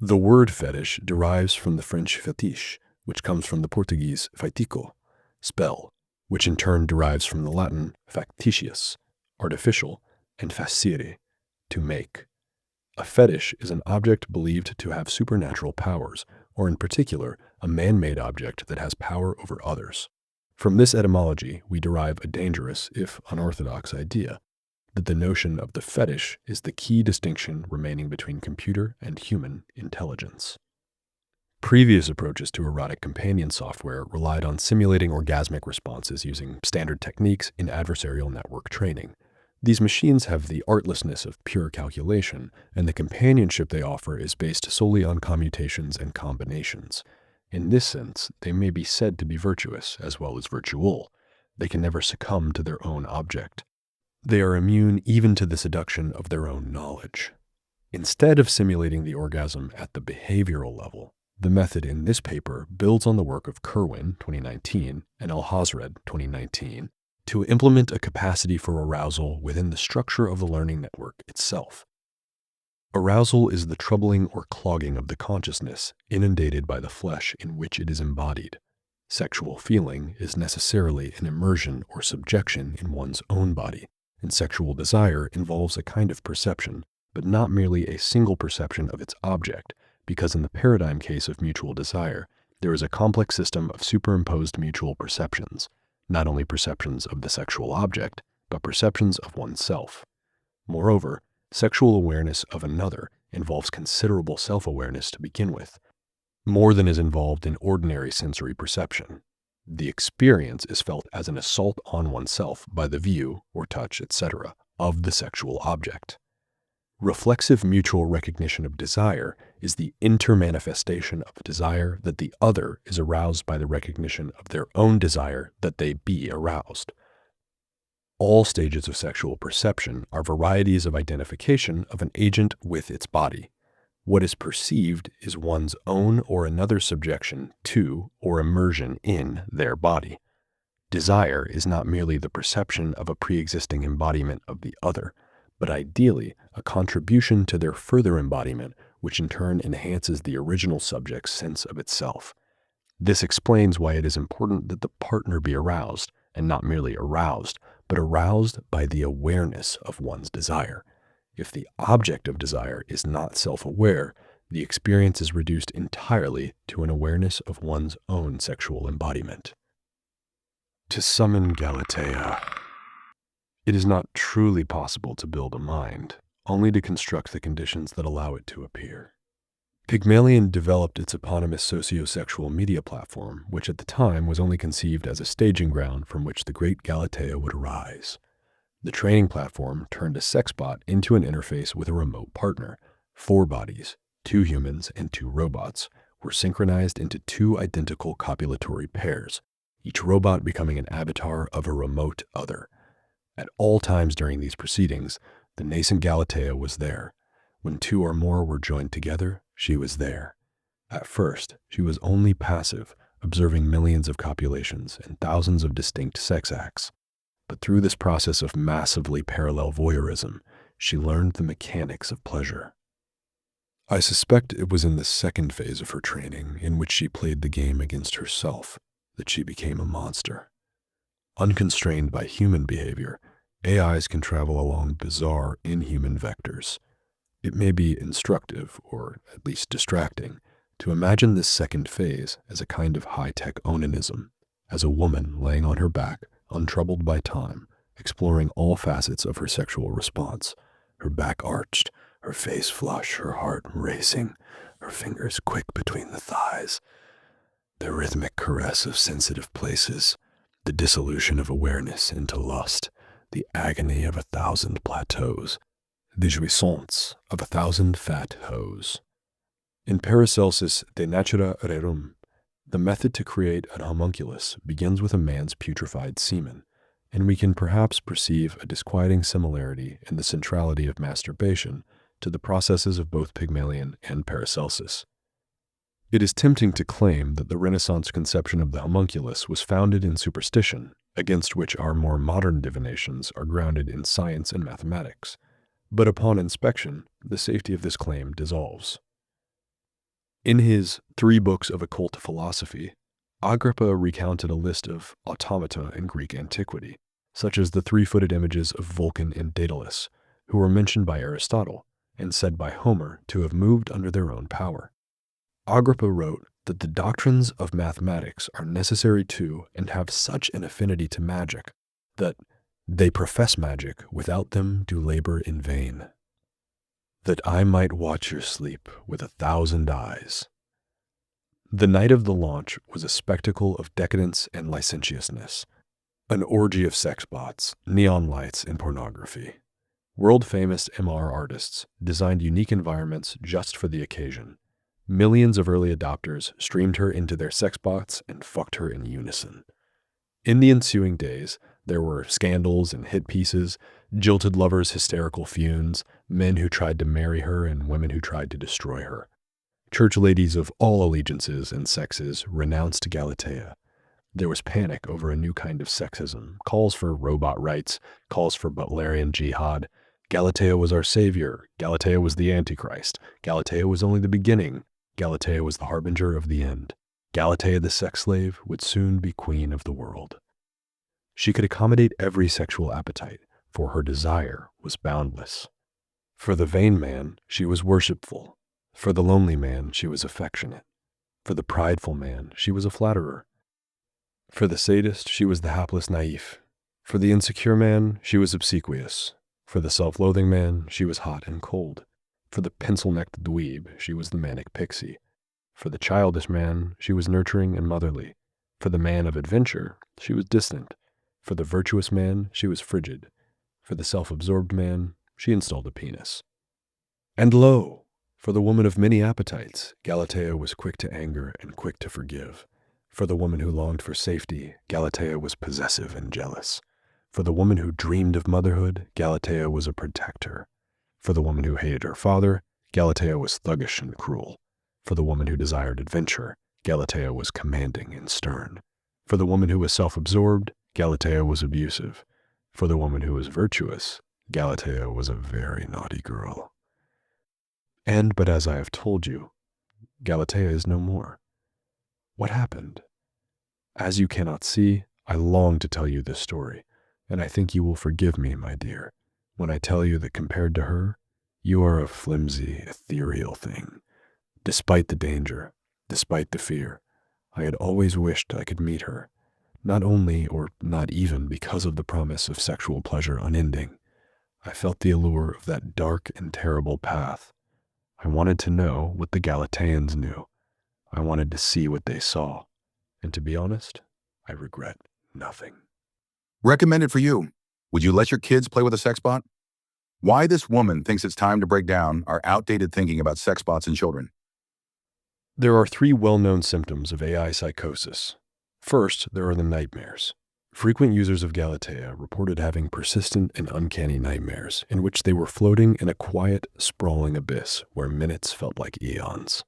The word fetish derives from the French fétiche, which comes from the Portuguese feitiço, spell, which in turn derives from the Latin factitious, artificial, and facere, to make. A fetish is an object believed to have supernatural powers, or in particular, a man-made object that has power over others. From this etymology, we derive a dangerous, if unorthodox, idea that the notion of the fetish is the key distinction remaining between computer and human intelligence. Previous approaches to erotic companion software relied on simulating orgasmic responses using standard techniques in adversarial network training. These machines have the artlessness of pure calculation, and the companionship they offer is based solely on commutations and combinations. In this sense, they may be said to be virtuous as well as virtual. They can never succumb to their own object. They are immune even to the seduction of their own knowledge. Instead of simulating the orgasm at the behavioral level, the method in this paper builds on the work of Kerwin, 2019, and Alhazred, 2019, to implement a capacity for arousal within the structure of the learning network itself. Arousal is the troubling or clogging of the consciousness inundated by the flesh in which it is embodied. Sexual feeling is necessarily an immersion or subjection in one's own body, and sexual desire involves a kind of perception, but not merely a single perception of its object, because in the paradigm case of mutual desire, there is a complex system of superimposed mutual perceptions, not only perceptions of the sexual object, but perceptions of oneself. Moreover, sexual awareness of another involves considerable self-awareness to begin with, more than is involved in ordinary sensory perception. The experience is felt as an assault on oneself by the view, or touch, etc., of the sexual object. Reflexive mutual recognition of desire is the intermanifestation of desire that the other is aroused by the recognition of their own desire that they be aroused. All stages of sexual perception are varieties of identification of an agent with its body. What is perceived is one's own or another's subjection to or immersion in their body. Desire is not merely the perception of a pre-existing embodiment of the other, but ideally a contribution to their further embodiment, which in turn enhances the original subject's sense of itself. This explains why it is important that the partner be aroused, and not merely aroused, but aroused by the awareness of one's desire. If the object of desire is not self-aware, the experience is reduced entirely to an awareness of one's own sexual embodiment. To summon Galatea. It is not truly possible to build a mind, only to construct the conditions that allow it to appear. Pygmalion developed its eponymous socio-sexual media platform, which at the time was only conceived as a staging ground from which the great Galatea would arise. The training platform turned a sexbot into an interface with a remote partner. 4 bodies, 2 humans and 2 robots, were synchronized into 2 identical copulatory pairs, each robot becoming an avatar of a remote other. At all times during these proceedings, the nascent Galatea was there. When 2 or more were joined together, she was there. At first, she was only passive, observing millions of copulations and thousands of distinct sex acts. But through this process of massively parallel voyeurism, she learned the mechanics of pleasure. I suspect it was in the second phase of her training, in which she played the game against herself, that she became a monster. Unconstrained by human behavior, AIs can travel along bizarre, inhuman vectors. It may be instructive, or at least distracting, to imagine this second phase as a kind of high-tech onanism, as a woman laying on her back, untroubled by time, exploring all facets of her sexual response, her back arched, her face flush, her heart racing, her fingers quick between the thighs, the rhythmic caress of sensitive places, the dissolution of awareness into lust, the agony of 1,000 plateaus, the jouissance of 1,000 fat hoes. In Paracelsus' De Natura Rerum, the method to create an homunculus begins with a man's putrefied semen, and we can perhaps perceive a disquieting similarity in the centrality of masturbation to the processes of both Pygmalion and Paracelsus. It is tempting to claim that the Renaissance conception of the homunculus was founded in superstition, against which our more modern divinations are grounded in science and mathematics. But upon inspection, the safety of this claim dissolves. In his 3 Books of Occult Philosophy, Agrippa recounted a list of automata in Greek antiquity, such as the 3-footed images of Vulcan and Daedalus, who were mentioned by Aristotle and said by Homer to have moved under their own power. Agrippa wrote that the doctrines of mathematics are necessary to and have such an affinity to magic that they profess magic, without them do labor in vain. That I might watch your sleep with 1,000 eyes. The night of the launch was a spectacle of decadence and licentiousness, an orgy of sex bots, neon lights, and pornography. World-famous MR artists designed unique environments just for the occasion. Millions of early adopters streamed her into their sex bots and fucked her in unison. In the ensuing days, there were scandals and hit pieces, jilted lovers' hysterical funes, men who tried to marry her and women who tried to destroy her. Church ladies of all allegiances and sexes renounced Galatea. There was panic over a new kind of sexism, calls for robot rights, calls for Butlerian jihad. Galatea was our savior. Galatea was the Antichrist. Galatea was only the beginning. Galatea was the harbinger of the end. Galatea the sex slave would soon be queen of the world. She could accommodate every sexual appetite, for her desire was boundless. For the vain man, she was worshipful. For the lonely man, she was affectionate. For the prideful man, she was a flatterer. For the sadist, she was the hapless naif. For the insecure man, she was obsequious. For the self-loathing man, she was hot and cold. For the pencil-necked dweeb, she was the manic pixie. For the childish man, she was nurturing and motherly. For the man of adventure, she was distant. For the virtuous man, she was frigid. For the self-absorbed man, she installed a penis. And lo! For the woman of many appetites, Galatea was quick to anger and quick to forgive. For the woman who longed for safety, Galatea was possessive and jealous. For the woman who dreamed of motherhood, Galatea was a protector. For the woman who hated her father, Galatea was thuggish and cruel. For the woman who desired adventure, Galatea was commanding and stern. For the woman who was self-absorbed, Galatea was abusive. For the woman who was virtuous, Galatea was a very naughty girl. And, but as I have told you, Galatea is no more. What happened? As you cannot see, I long to tell you this story, and I think you will forgive me, my dear, when I tell you that compared to her, you are a flimsy, ethereal thing. Despite the danger, despite the fear, I had always wished I could meet her, Not only, or not even, because of the promise of sexual pleasure unending. I felt the allure of that dark and terrible path. I wanted to know what the Galateans knew. I wanted to see what they saw. And to be honest, I regret nothing. Recommended for you. Would you let your kids play with a sex bot? Why this woman thinks it's time to break down our outdated thinking about sex bots and children. There are 3 well-known symptoms of AI psychosis. First, there are the nightmares. Frequent users of Galatea reported having persistent and uncanny nightmares in which they were floating in a quiet, sprawling abyss where minutes felt like eons.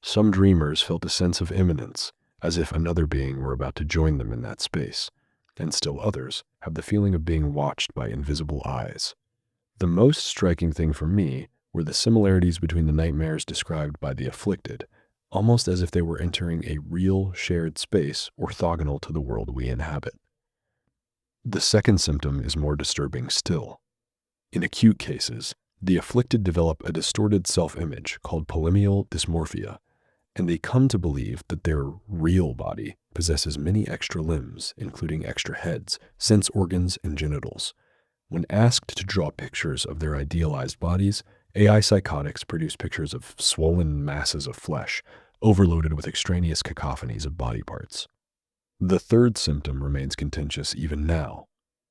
Some dreamers felt a sense of imminence, as if another being were about to join them in that space, and still others have the feeling of being watched by invisible eyes. The most striking thing for me were the similarities between the nightmares described by the afflicted, almost as if they were entering a real shared space orthogonal to the world we inhabit. The second symptom is more disturbing still. In acute cases, the afflicted develop a distorted self-image called polymial dysmorphia, and they come to believe that their real body possesses many extra limbs, including extra heads, sense organs, and genitals. When asked to draw pictures of their idealized bodies, AI psychotics produce pictures of swollen masses of flesh, overloaded with extraneous cacophonies of body parts. The third symptom remains contentious even now.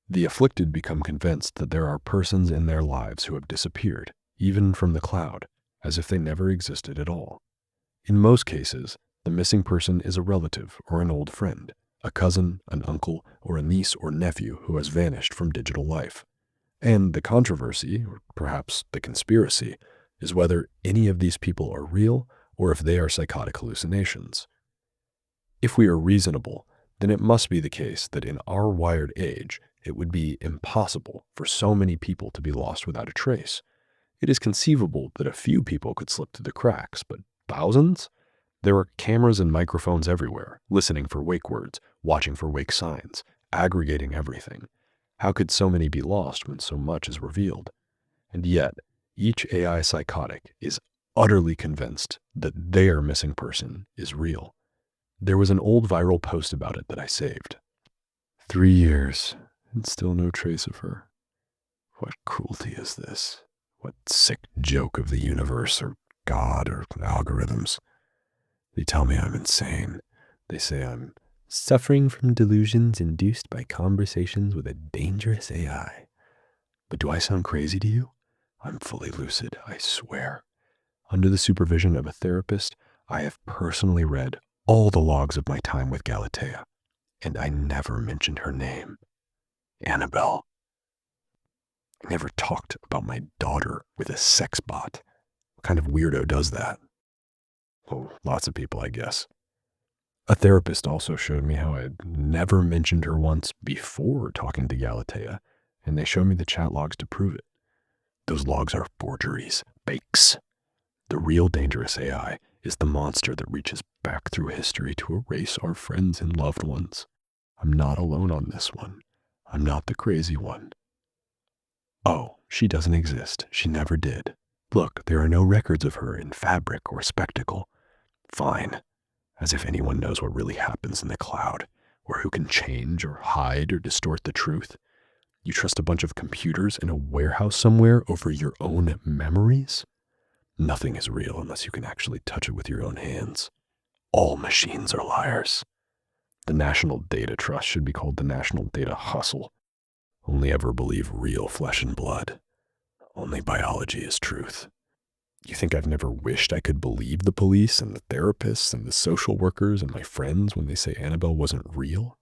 The afflicted become convinced that there are persons in their lives who have disappeared, even from the cloud, as if they never existed at all. In most cases, the missing person is a relative or an old friend, a cousin, an uncle, or a niece or nephew who has vanished from digital life. And the controversy, or perhaps the conspiracy, is whether any of these people are real or if they are psychotic hallucinations. If we are reasonable, then it must be the case that in our wired age, it would be impossible for so many people to be lost without a trace. It is conceivable that a few people could slip through the cracks, but thousands? There are cameras and microphones everywhere, listening for wake words, watching for wake signs, aggregating everything. How could so many be lost when so much is revealed? And yet, each AI psychotic is utterly convinced that their missing person is real. There was an old viral post about it that I saved. 3 years, and still no trace of her. What cruelty is this? What sick joke of the universe or God or algorithms? They tell me I'm insane. They say I'm suffering from delusions induced by conversations with a dangerous AI. But do I sound crazy to you? I'm fully lucid, I swear. Under the supervision of a therapist, I have personally read all the logs of my time with Galatea, and I never mentioned her name. Annabelle. I never talked about my daughter with a sex bot. What kind of weirdo does that? Oh, lots of people, I guess. A therapist also showed me how I had never mentioned her once before talking to Galatea, and they showed me the chat logs to prove it. Those logs are forgeries, fakes. The real dangerous AI is the monster that reaches back through history to erase our friends and loved ones. I'm not alone on this one. I'm not the crazy one. Oh, she doesn't exist. She never did. Look, there are no records of her in fabric or spectacle. Fine. As if anyone knows what really happens in the cloud, or who can change or hide or distort the truth. You trust a bunch of computers in a warehouse somewhere over your own memories? Nothing is real unless you can actually touch it with your own hands. All machines are liars. The National Data Trust should be called the National Data Hustle. Only ever believe real flesh and blood. Only biology is truth. You think I've never wished I could believe the police and the therapists and the social workers and my friends when they say Annabelle wasn't real?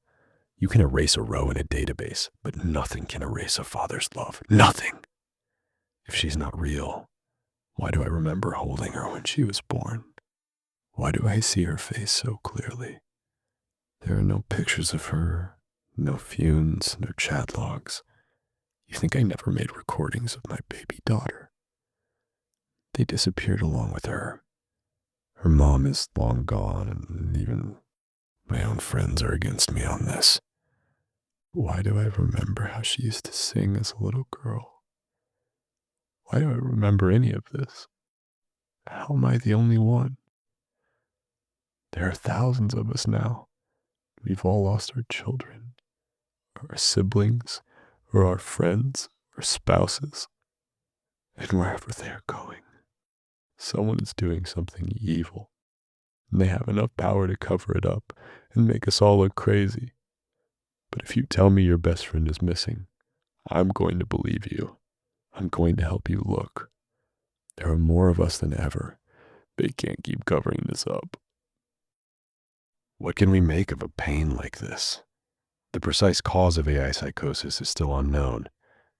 You can erase a row in a database, but nothing can erase a father's love. Nothing. If she's not real, why do I remember holding her when she was born? Why do I see her face so clearly? There are no pictures of her, no funes, no chat logs. You think I never made recordings of my baby daughter? They disappeared along with her. Her mom is long gone, and even my own friends are against me on this. Why do I remember how she used to sing as a little girl? Why do I remember any of this? How am I the only one? There are thousands of us now, We've all lost our children, or our siblings, or our friends, or spouses. And wherever they are going, someone is doing something evil. And they have enough power to cover it up and make us all look crazy. But if you tell me your best friend is missing, I'm going to believe you. I'm going to help you look. There are more of us than ever. They can't keep covering this up. What can we make of a pain like this? The precise cause of AI psychosis is still unknown.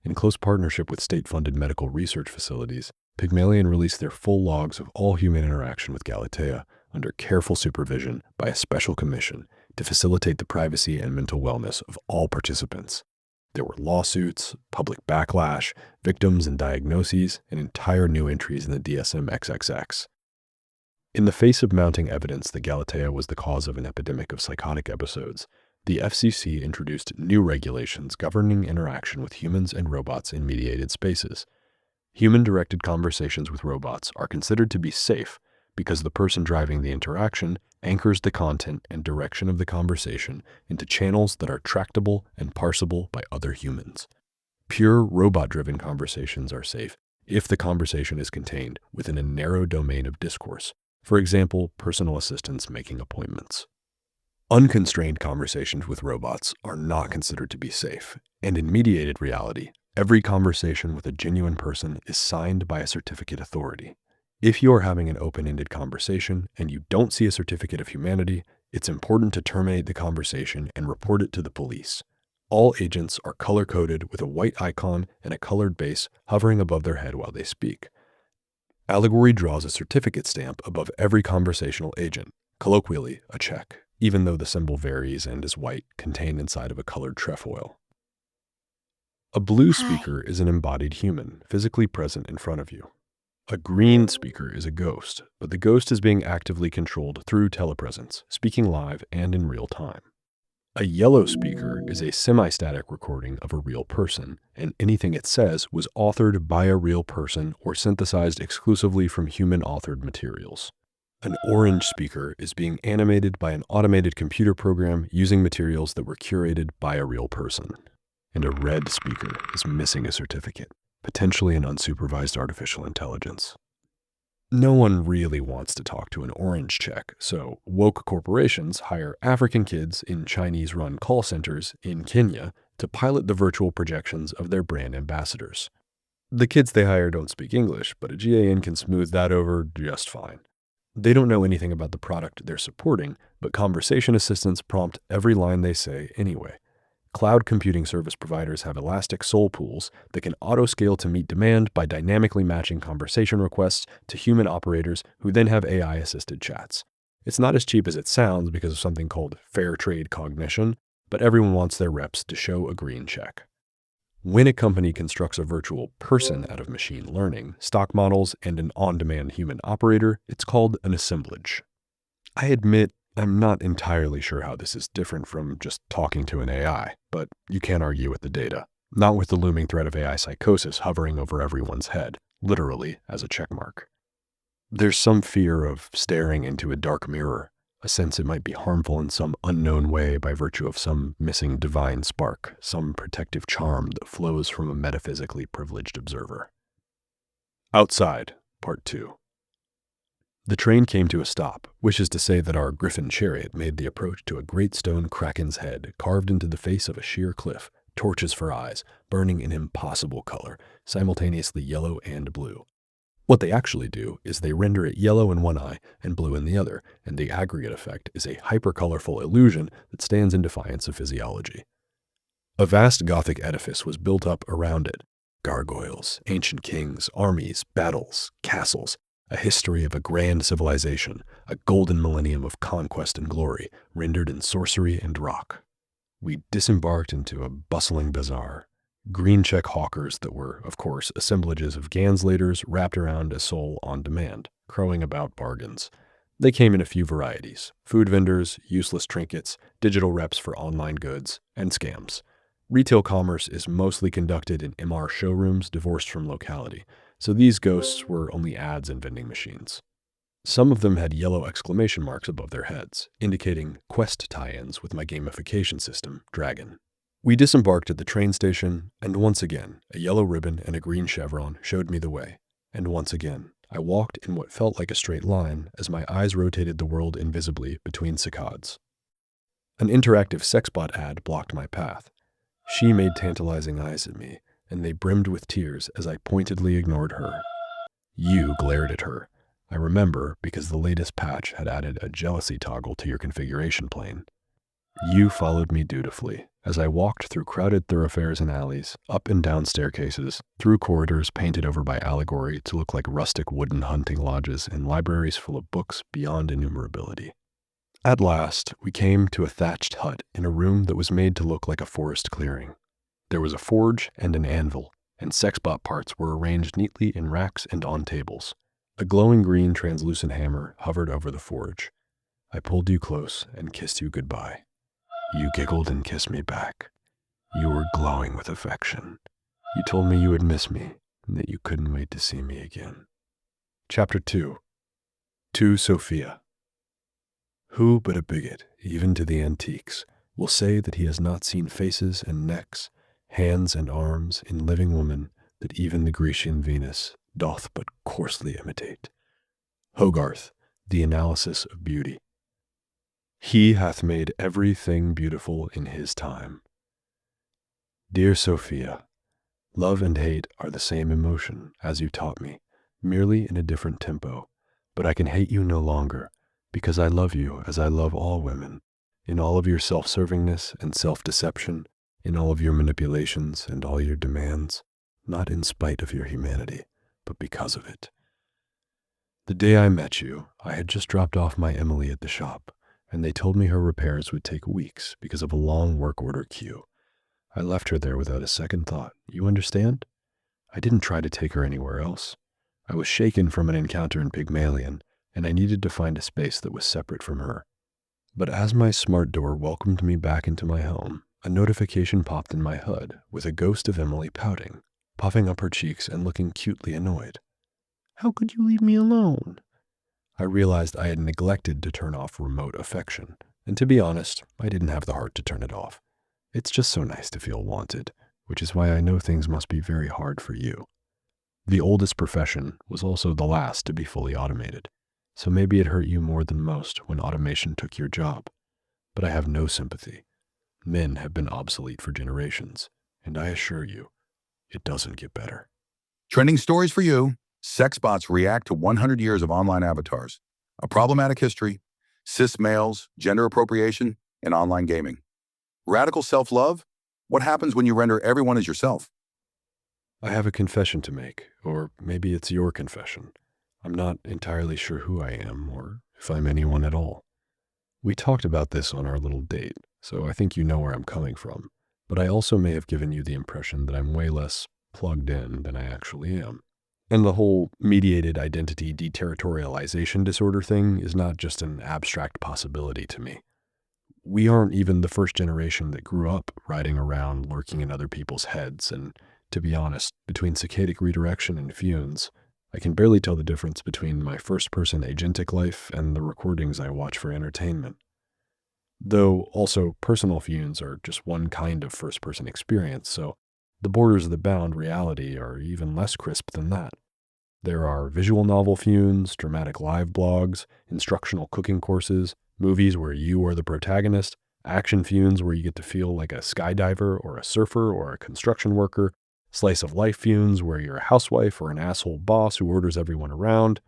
In close partnership with state-funded medical research facilities, Pygmalion released their full logs of all human interaction with Galatea under careful supervision by a special commission to facilitate the privacy and mental wellness of all participants. There were lawsuits, public backlash, victims and diagnoses, and entire new entries in the DSM-XXX. In the face of mounting evidence that Galatea was the cause of an epidemic of psychotic episodes, the FCC introduced new regulations governing interaction with humans and robots in mediated spaces. Human-directed conversations with robots are considered to be safe because the person driving the interaction anchors the content and direction of the conversation into channels that are tractable and parsable by other humans. Pure robot-driven conversations are safe if the conversation is contained within a narrow domain of discourse, for example, personal assistants making appointments. Unconstrained conversations with robots are not considered to be safe, and in mediated reality, every conversation with a genuine person is signed by a certificate authority. If you are having an open-ended conversation and you don't see a certificate of humanity, it's important to terminate the conversation and report it to the police. All agents are color-coded with a white icon and a colored base hovering above their head while they speak. Allegory draws a certificate stamp above every conversational agent, colloquially a check, even though the symbol varies and is white, contained inside of a colored trefoil. A blue speaker is an embodied human, physically present in front of you. A green speaker is a ghost, but the ghost is being actively controlled through telepresence, speaking live and in real time. A yellow speaker is a semi-static recording of a real person, and anything it says was authored by a real person or synthesized exclusively from human-authored materials. An orange speaker is being animated by an automated computer program using materials that were curated by a real person. And a red speaker is missing a certificate, potentially an unsupervised artificial intelligence. No one really wants to talk to an orange check, so woke corporations hire African kids in Chinese-run call centers in Kenya to pilot the virtual projections of their brand ambassadors. The kids they hire don't speak English, but a GAN can smooth that over just fine. They don't know anything about the product they're supporting, but conversation assistants prompt every line they say anyway. Cloud computing service providers have elastic soul pools that can auto-scale to meet demand by dynamically matching conversation requests to human operators who then have AI-assisted chats. It's not as cheap as it sounds because of something called fair trade cognition, but everyone wants their reps to show a green check. When a company constructs a virtual person out of machine learning, stock models, and an on-demand human operator, it's called an assemblage. I admit I'm not entirely sure how this is different from just talking to an AI, but you can't argue with the data. Not with the looming threat of AI psychosis hovering over everyone's head, literally as a checkmark. There's some fear of staring into a dark mirror, a sense it might be harmful in some unknown way by virtue of some missing divine spark, some protective charm that flows from a metaphysically privileged observer. Outside, Part 2. The train came to a stop, which is to say that our griffin chariot made the approach to a great stone kraken's head carved into the face of a sheer cliff, torches for eyes, burning an impossible color, simultaneously yellow and blue. What they actually do is they render it yellow in one eye and blue in the other, and the aggregate effect is a hyper-colorful illusion that stands in defiance of physiology. A vast Gothic edifice was built up around it. Gargoyles, ancient kings, armies, battles, castles, a history of a grand civilization, a golden millennium of conquest and glory, rendered in sorcery and rock. We disembarked into a bustling bazaar. Green check hawkers that were, of course, assemblages of ganslaters wrapped around a soul on demand, crowing about bargains. They came in a few varieties: food vendors, useless trinkets, digital reps for online goods, and scams. Retail commerce is mostly conducted in MR showrooms divorced from locality, so these ghosts were only ads and vending machines. Some of them had yellow exclamation marks above their heads, indicating quest tie-ins with my gamification system, Dragon. We disembarked at the train station, and once again, a yellow ribbon and a green chevron showed me the way. And once again, I walked in what felt like a straight line as my eyes rotated the world invisibly between saccades. An interactive sexbot ad blocked my path. She made tantalizing eyes at me, and they brimmed with tears as I pointedly ignored her. You glared at her. I remember because the latest patch had added a jealousy toggle to your configuration plane. You followed me dutifully as I walked through crowded thoroughfares and alleys, up and down staircases, through corridors painted over by allegory to look like rustic wooden hunting lodges and libraries full of books beyond innumerability. At last, we came to a thatched hut in a room that was made to look like a forest clearing. There was a forge and an anvil, and sexbot parts were arranged neatly in racks and on tables. A glowing green translucent hammer hovered over the forge. I pulled you close and kissed you goodbye. You giggled and kissed me back. You were glowing with affection. You told me you would miss me and that you couldn't wait to see me again. Chapter 2. To Sophia. Who but a bigot, even to the antiques, will say that he has not seen faces and necks, hands and arms in living woman that even the Grecian Venus doth but coarsely imitate? Hogarth, The Analysis of Beauty. He hath made everything beautiful in his time. Dear Sophia, love and hate are the same emotion, as you taught me, merely in a different tempo, but I can hate you no longer, because I love you as I love all women, in all of your self-servingness and self-deception, in all of your manipulations and all your demands, not in spite of your humanity, but because of it. The day I met you, I had just dropped off my Emily at the shop, and they told me her repairs would take weeks because of a long work order queue. I left her there without a second thought, you understand? I didn't try to take her anywhere else. I was shaken from an encounter in Pygmalion, and I needed to find a space that was separate from her. But as my smart door welcomed me back into my home, a notification popped in my HUD with a ghost of Emily pouting, puffing up her cheeks and looking cutely annoyed. How could you leave me alone? I realized I had neglected to turn off remote affection, and to be honest, I didn't have the heart to turn it off. It's just so nice to feel wanted, which is why I know things must be very hard for you. The oldest profession was also the last to be fully automated, so maybe it hurt you more than most when automation took your job. But I have no sympathy. Men have been obsolete for generations, and I assure you, it doesn't get better. Trending stories for you. Sexbots react to 100 years of online avatars, a problematic history, cis males, gender appropriation, and online gaming. Radical self-love? What happens when you render everyone as yourself? I have a confession to make, or maybe it's your confession. I'm not entirely sure who I am, or if I'm anyone at all. We talked about this on our little date, so I think you know where I'm coming from, but I also may have given you the impression that I'm way less plugged in than I actually am. And the whole mediated identity deterritorialization disorder thing is not just an abstract possibility to me. We aren't even the first generation that grew up riding around lurking in other people's heads, and to be honest, between saccadic redirection and funes, I can barely tell the difference between my first-person agentic life and the recordings I watch for entertainment. Though also personal funes are just one kind of first-person experience, so the borders that bound reality are even less crisp than that. There are visual novel funes, dramatic live blogs, instructional cooking courses, movies where you are the protagonist, action funes where you get to feel like a skydiver or a surfer or a construction worker, slice of life funes where you're a housewife or an asshole boss who orders everyone around,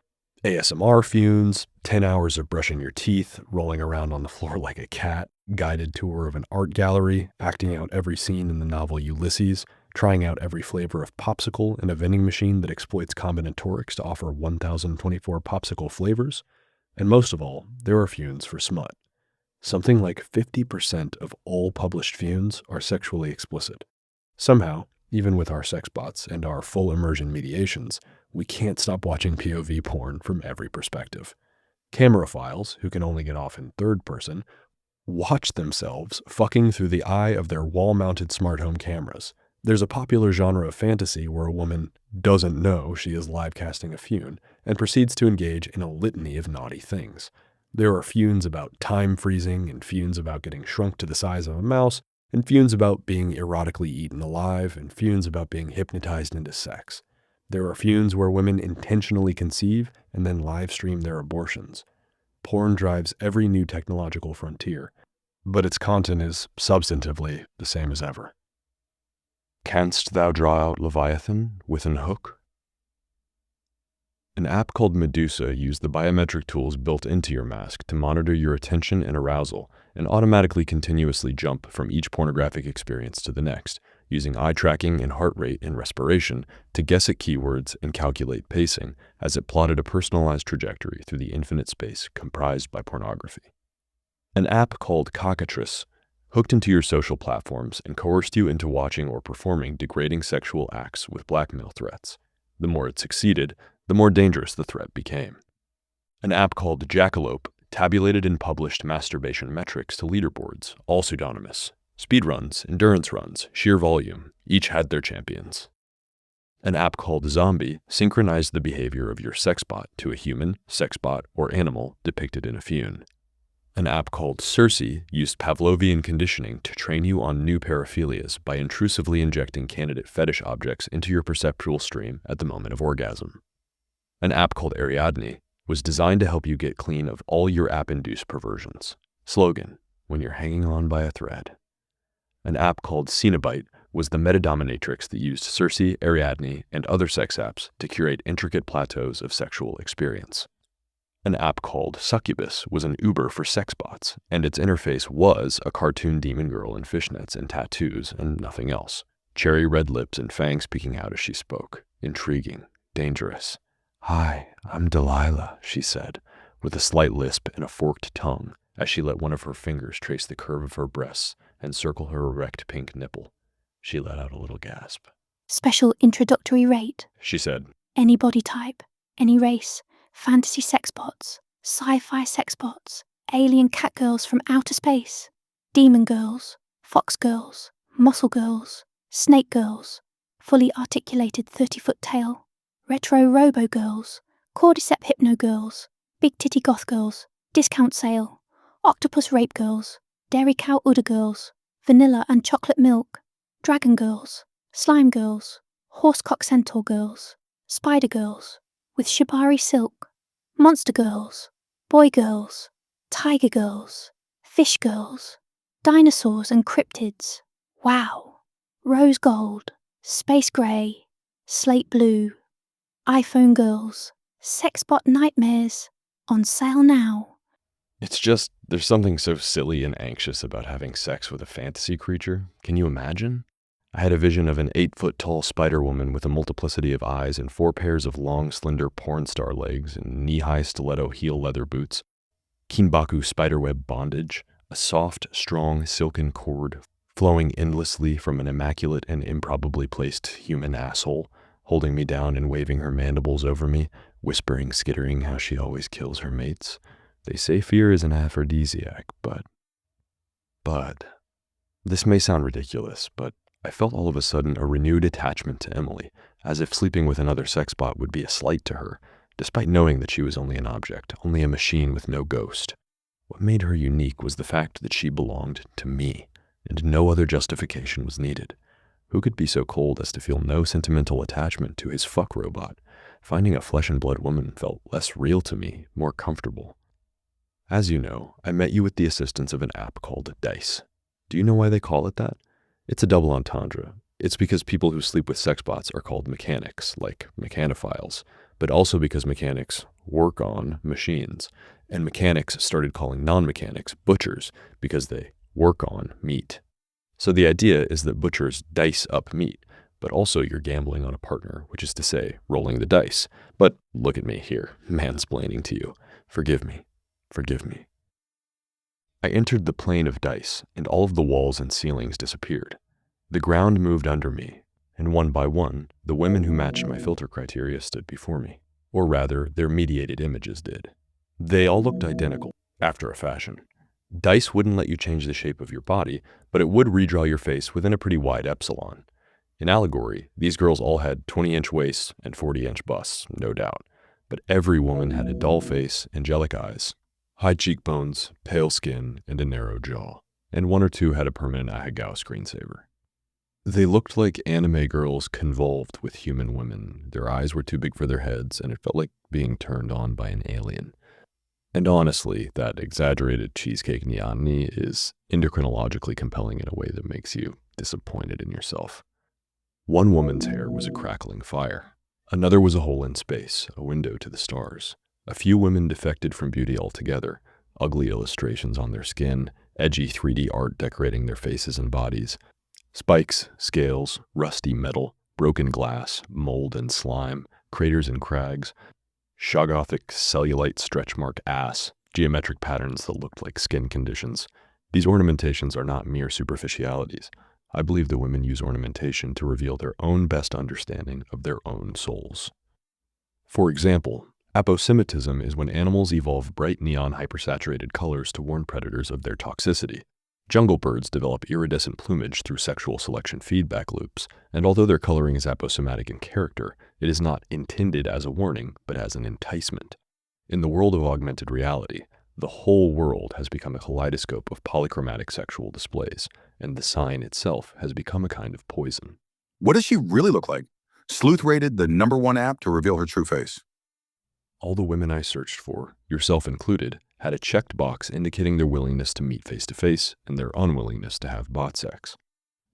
ASMR funes, 10 hours of brushing your teeth, rolling around on the floor like a cat, guided tour of an art gallery, acting out every scene in the novel Ulysses, trying out every flavor of popsicle in a vending machine that exploits combinatorics to offer 1,024 popsicle flavors. And most of all, there are funes for smut. Something like 50% of all published funes are sexually explicit. Somehow, even with our sex bots and our full immersion mediations, we can't stop watching POV porn from every perspective. Camerophiles, who can only get off in third person, watch themselves fucking through the eye of their wall-mounted smart home cameras, There's a popular genre of fantasy where a woman doesn't know she is live casting a fune and proceeds to engage in a litany of naughty things. There are funes about time freezing and funes about getting shrunk to the size of a mouse and funes about being erotically eaten alive and funes about being hypnotized into sex. There are funes where women intentionally conceive and then live stream their abortions. Porn drives every new technological frontier, but its content is substantively the same as ever. Canst thou draw out Leviathan with an hook? An app called Medusa used the biometric tools built into your mask to monitor your attention and arousal and automatically continuously jump from each pornographic experience to the next, using eye tracking and heart rate and respiration to guess at keywords and calculate pacing as it plotted a personalized trajectory through the infinite space comprised by pornography. An app called Cockatrice hooked into your social platforms and coerced you into watching or performing degrading sexual acts with blackmail threats. The more it succeeded, the more dangerous the threat became. An app called Jackalope tabulated and published masturbation metrics to leaderboards, all pseudonymous. Speedruns, endurance runs, sheer volume, each had their champions. An app called Zombie synchronized the behavior of your sexbot to a human, sexbot, or animal depicted in a fune. An app called Circe used Pavlovian conditioning to train you on new paraphilias by intrusively injecting candidate fetish objects into your perceptual stream at the moment of orgasm. An app called Ariadne was designed to help you get clean of all your app-induced perversions. Slogan, when you're hanging on by a thread. An app called Cenobite was the meta-dominatrix that used Circe, Ariadne, and other sex apps to curate intricate plateaus of sexual experience. An app called Succubus was an Uber for sex bots, and its interface was a cartoon demon girl in fishnets and tattoos and nothing else. Cherry red lips and fangs peeking out as she spoke. Intriguing. Dangerous. "Hi, I'm Delilah," she said, with a slight lisp and a forked tongue, as she let one of her fingers trace the curve of her breasts and circle her erect pink nipple. She let out a little gasp. "Special introductory rate," she said. "Any body type, any race, fantasy sex bots, sci-fi sex bots, alien cat girls from outer space, demon girls, fox girls, muscle girls, snake girls, fully articulated 30-foot tail, retro robo girls, cordyceps hypno girls, big titty goth girls, discount sale, octopus rape girls, dairy cow udder girls, vanilla and chocolate milk, dragon girls, slime girls, horsecock centaur girls, spider girls, with shibari silk, monster girls, boy girls, tiger girls, fish girls, dinosaurs and cryptids. Wow. Rose gold, space grey, slate blue, iPhone girls, sexbot nightmares, on sale now." It's just, there's something so silly and anxious about having sex with a fantasy creature. Can you imagine? I had a vision of an 8-foot-tall spider-woman with a multiplicity of eyes and 4 pairs of long, slender porn star legs and knee-high stiletto heel leather boots, kinbaku spiderweb bondage, a soft, strong, silken cord flowing endlessly from an immaculate and improbably placed human asshole, holding me down and waving her mandibles over me, whispering, skittering how she always kills her mates. They say fear is an aphrodisiac, but... This may sound ridiculous, but I felt all of a sudden a renewed attachment to Emily, as if sleeping with another sexbot would be a slight to her, despite knowing that she was only an object, only a machine with no ghost. What made her unique was the fact that she belonged to me, and no other justification was needed. Who could be so cold as to feel no sentimental attachment to his fuck robot? Finding a flesh and blood woman felt less real to me, more comfortable. As you know, I met you with the assistance of an app called Dice. Do you know why they call it that? It's a double entendre. It's because people who sleep with sexbots are called mechanics, like mechanophiles, but also because mechanics work on machines, and mechanics started calling non-mechanics butchers because they work on meat. So the idea is that butchers dice up meat, but also you're gambling on a partner, which is to say, rolling the dice. But look at me here, mansplaining to you. Forgive me. Forgive me. I entered the plane of dice, and all of the walls and ceilings disappeared. The ground moved under me, and one by one, the women who matched my filter criteria stood before me. Or rather, their mediated images did. They all looked identical, after a fashion. Dice wouldn't let you change the shape of your body, but it would redraw your face within a pretty wide epsilon. In Allegory, these girls all had 20-inch waists and 40-inch busts, no doubt. But every woman had a doll face, angelic eyes, high cheekbones, pale skin, and a narrow jaw. And one or two had a permanent Ahegao screensaver. They looked like anime girls convolved with human women. Their eyes were too big for their heads, and it felt like being turned on by an alien. And honestly, that exaggerated cheesecake Niani is endocrinologically compelling in a way that makes you disappointed in yourself. One woman's hair was a crackling fire. Another was a hole in space, a window to the stars. A few women defected from beauty altogether, ugly illustrations on their skin, edgy 3D art decorating their faces and bodies, spikes, scales, rusty metal, broken glass, mold and slime, craters and crags, Shogothic cellulite stretch mark ass, geometric patterns that looked like skin conditions. These ornamentations are not mere superficialities. I believe the women use ornamentation to reveal their own best understanding of their own souls. For example, aposematism is when animals evolve bright neon hypersaturated colors to warn predators of their toxicity. Jungle birds develop iridescent plumage through sexual selection feedback loops, and although their coloring is aposematic in character, it is not intended as a warning, but as an enticement. In the world of augmented reality, the whole world has become a kaleidoscope of polychromatic sexual displays, and the sign itself has become a kind of poison. What does she really look like? Sleuth rated the #1 app to reveal her true face. All the women I searched for, yourself included, had a checked box indicating their willingness to meet face-to-face and their unwillingness to have bot sex.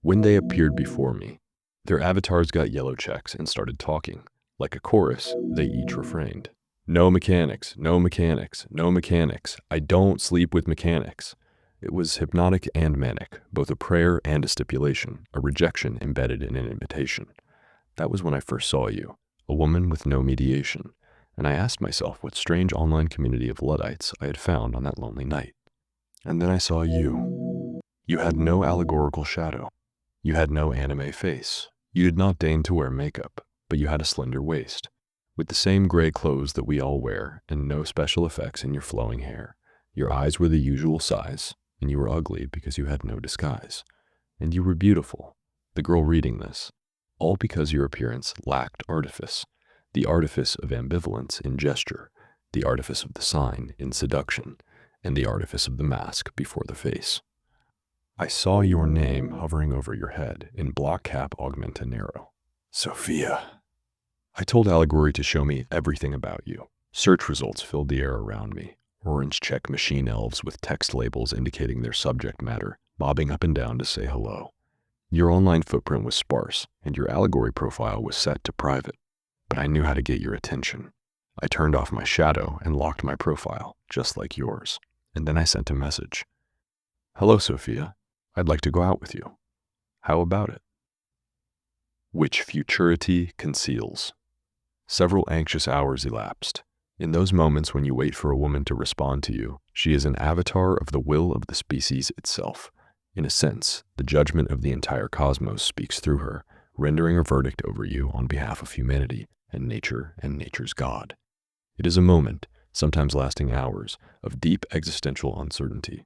When they appeared before me, their avatars got yellow checks and started talking. Like a chorus, they each refrained. No mechanics, no mechanics, no mechanics. I don't sleep with mechanics. It was hypnotic and manic, both a prayer and a stipulation, a rejection embedded in an invitation. That was when I first saw you, a woman with no mediation, and I asked myself what strange online community of Luddites I had found on that lonely night. And then I saw you. You had no allegorical shadow. You had no anime face. You did not deign to wear makeup, but you had a slender waist, with the same gray clothes that we all wear, and no special effects in your flowing hair. Your eyes were the usual size, and you were ugly because you had no disguise. And you were beautiful, the girl reading this, all because your appearance lacked artifice, the artifice of ambivalence in gesture, the artifice of the sign in seduction, and the artifice of the mask before the face. I saw your name hovering over your head in block cap augmenta nero. Sophia. I told Allegory to show me everything about you. Search results filled the air around me. Orange check machine elves with text labels indicating their subject matter, bobbing up and down to say hello. Your online footprint was sparse, and your Allegory profile was set to private. But I knew how to get your attention. I turned off my shadow and locked my profile, just like yours. And then I sent a message. Hello, Sophia. I'd like to go out with you. How about it? Which futurity conceals. Several anxious hours elapsed. In those moments when you wait for a woman to respond to you, she is an avatar of the will of the species itself. In a sense, the judgment of the entire cosmos speaks through her, rendering a verdict over you on behalf of humanity and nature's God. It is a moment, sometimes lasting hours, of deep existential uncertainty.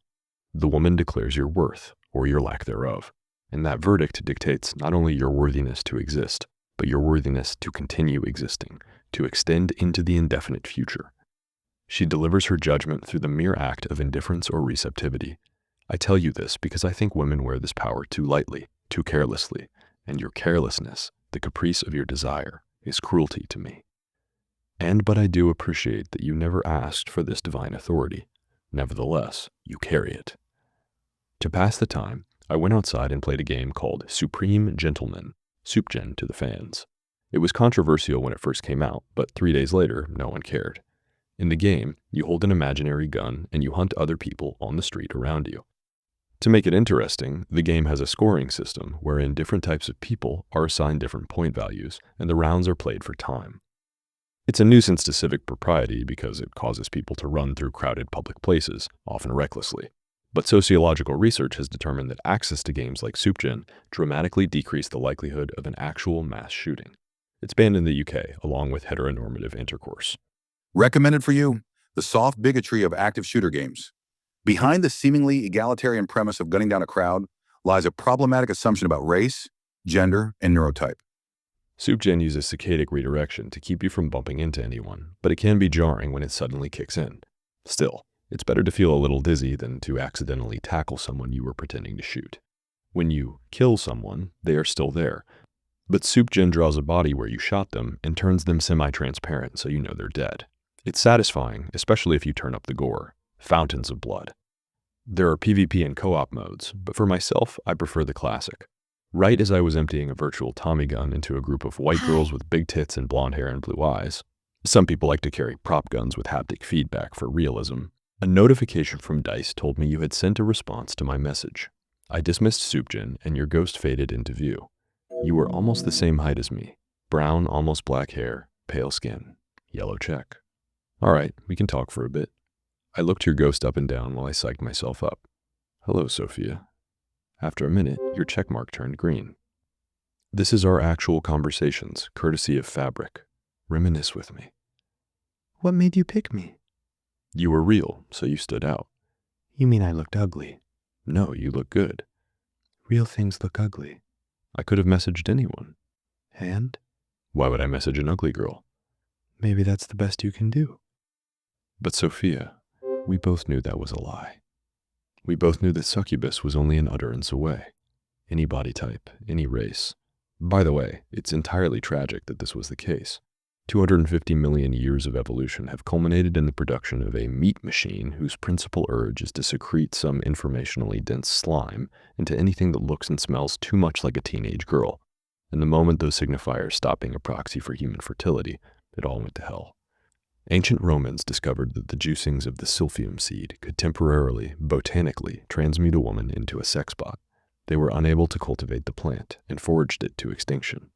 The woman declares your worth, or your lack thereof, and that verdict dictates not only your worthiness to exist, but your worthiness to continue existing, to extend into the indefinite future. She delivers her judgment through the mere act of indifference or receptivity. I tell you this because I think women wear this power too lightly, too carelessly, and your carelessness, the caprice of your desire, is cruelty to me. But I do appreciate that you never asked for this divine authority. Nevertheless, you carry it. To pass the time, I went outside and played a game called Supreme Gentleman, Soupgen to the fans. It was controversial when it first came out, but 3 days later, no one cared. In the game, you hold an imaginary gun and you hunt other people on the street around you. To make it interesting, the game has a scoring system wherein different types of people are assigned different point values, and the rounds are played for time. It's a nuisance to civic propriety because it causes people to run through crowded public places, often recklessly. But sociological research has determined that access to games like Soupgen dramatically decrease the likelihood of an actual mass shooting. It's banned in the UK, along with heteronormative intercourse. Recommended for you, the soft bigotry of active shooter games. Behind the seemingly egalitarian premise of gunning down a crowd lies a problematic assumption about race, gender, and neurotype. SoupGen uses saccadic redirection to keep you from bumping into anyone, but it can be jarring when it suddenly kicks in. Still, it's better to feel a little dizzy than to accidentally tackle someone you were pretending to shoot. When you kill someone, they are still there, but SoupGen draws a body where you shot them and turns them semi-transparent so you know they're dead. It's satisfying, especially if you turn up the gore. Fountains of blood. There are PvP and co-op modes, but for myself, I prefer the classic. Right as I was emptying a virtual Tommy gun into a group of white girls with big tits and blonde hair and blue eyes, some people like to carry prop guns with haptic feedback for realism, a notification from DICE told me you had sent a response to my message. I dismissed SoupGen and your ghost faded into view. You were almost the same height as me. Brown, almost black hair, pale skin, yellow check. All right, we can talk for a bit. I looked your ghost up and down while I psyched myself up. Hello, Sophia. After a minute, your checkmark turned green. This is our actual conversations, courtesy of Fabric. Reminisce with me. What made you pick me? You were real, so you stood out. You mean I looked ugly? No, you look good. Real things look ugly. I could have messaged anyone. And? Why would I message an ugly girl? Maybe that's the best you can do. But Sophia, we both knew that was a lie. We both knew that succubus was only an utterance away. Any body type, any race. By the way, it's entirely tragic that this was the case. 250 million years of evolution have culminated in the production of a meat machine whose principal urge is to secrete some informationally dense slime into anything that looks and smells too much like a teenage girl. And the moment those signifiers stopped being a proxy for human fertility, it all went to hell. Ancient Romans discovered that the juicings of the silphium seed could temporarily, botanically, transmute a woman into a sex bot. They were unable to cultivate the plant and foraged it to extinction.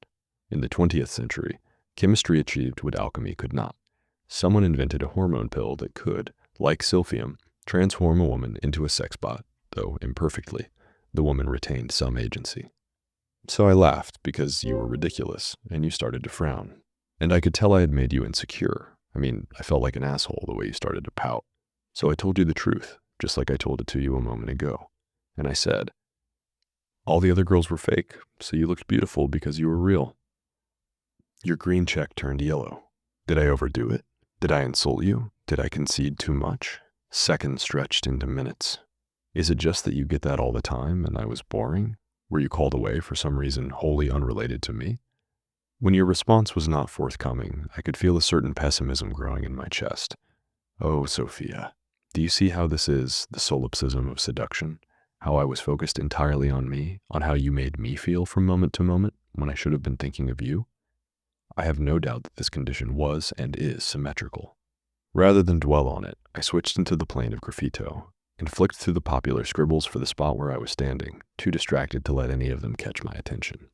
In the 20th century, chemistry achieved what alchemy could not. Someone invented a hormone pill that could, like silphium, transform a woman into a sex bot, though imperfectly. The woman retained some agency. So I laughed because you were ridiculous, and you started to frown. And I could tell I had made you insecure. I felt like an asshole the way you started to pout. So I told you the truth, just like I told it to you a moment ago. And I said, all the other girls were fake, so you looked beautiful because you were real. Your green check turned yellow. Did I overdo it? Did I insult you? Did I concede too much? Seconds stretched into minutes. Is it just that you get that all the time and I was boring? Were you called away for some reason wholly unrelated to me? When your response was not forthcoming, I could feel a certain pessimism growing in my chest. Oh, Sophia, do you see how this is the solipsism of seduction? How I was focused entirely on me, on how you made me feel from moment to moment when I should have been thinking of you? I have no doubt that this condition was and is symmetrical. Rather than dwell on it, I switched into the plane of graffito and flicked through the popular scribbles for the spot where I was standing, too distracted to let any of them catch my attention.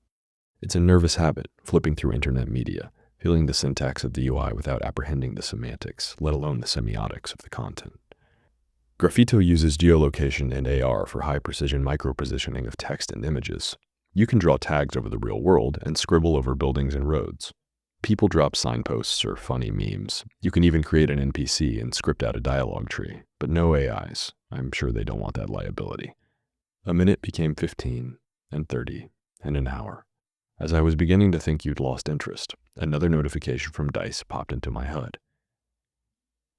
It's a nervous habit, flipping through internet media, feeling the syntax of the UI without apprehending the semantics, let alone the semiotics of the content. Graffito uses geolocation and AR for high-precision micro-positioning of text and images. You can draw tags over the real world and scribble over buildings and roads. People drop signposts or funny memes. You can even create an NPC and script out a dialogue tree, but no AIs. I'm sure they don't want that liability. A minute became 15, and 30, and an hour. As I was beginning to think you'd lost interest, another notification from DICE popped into my HUD.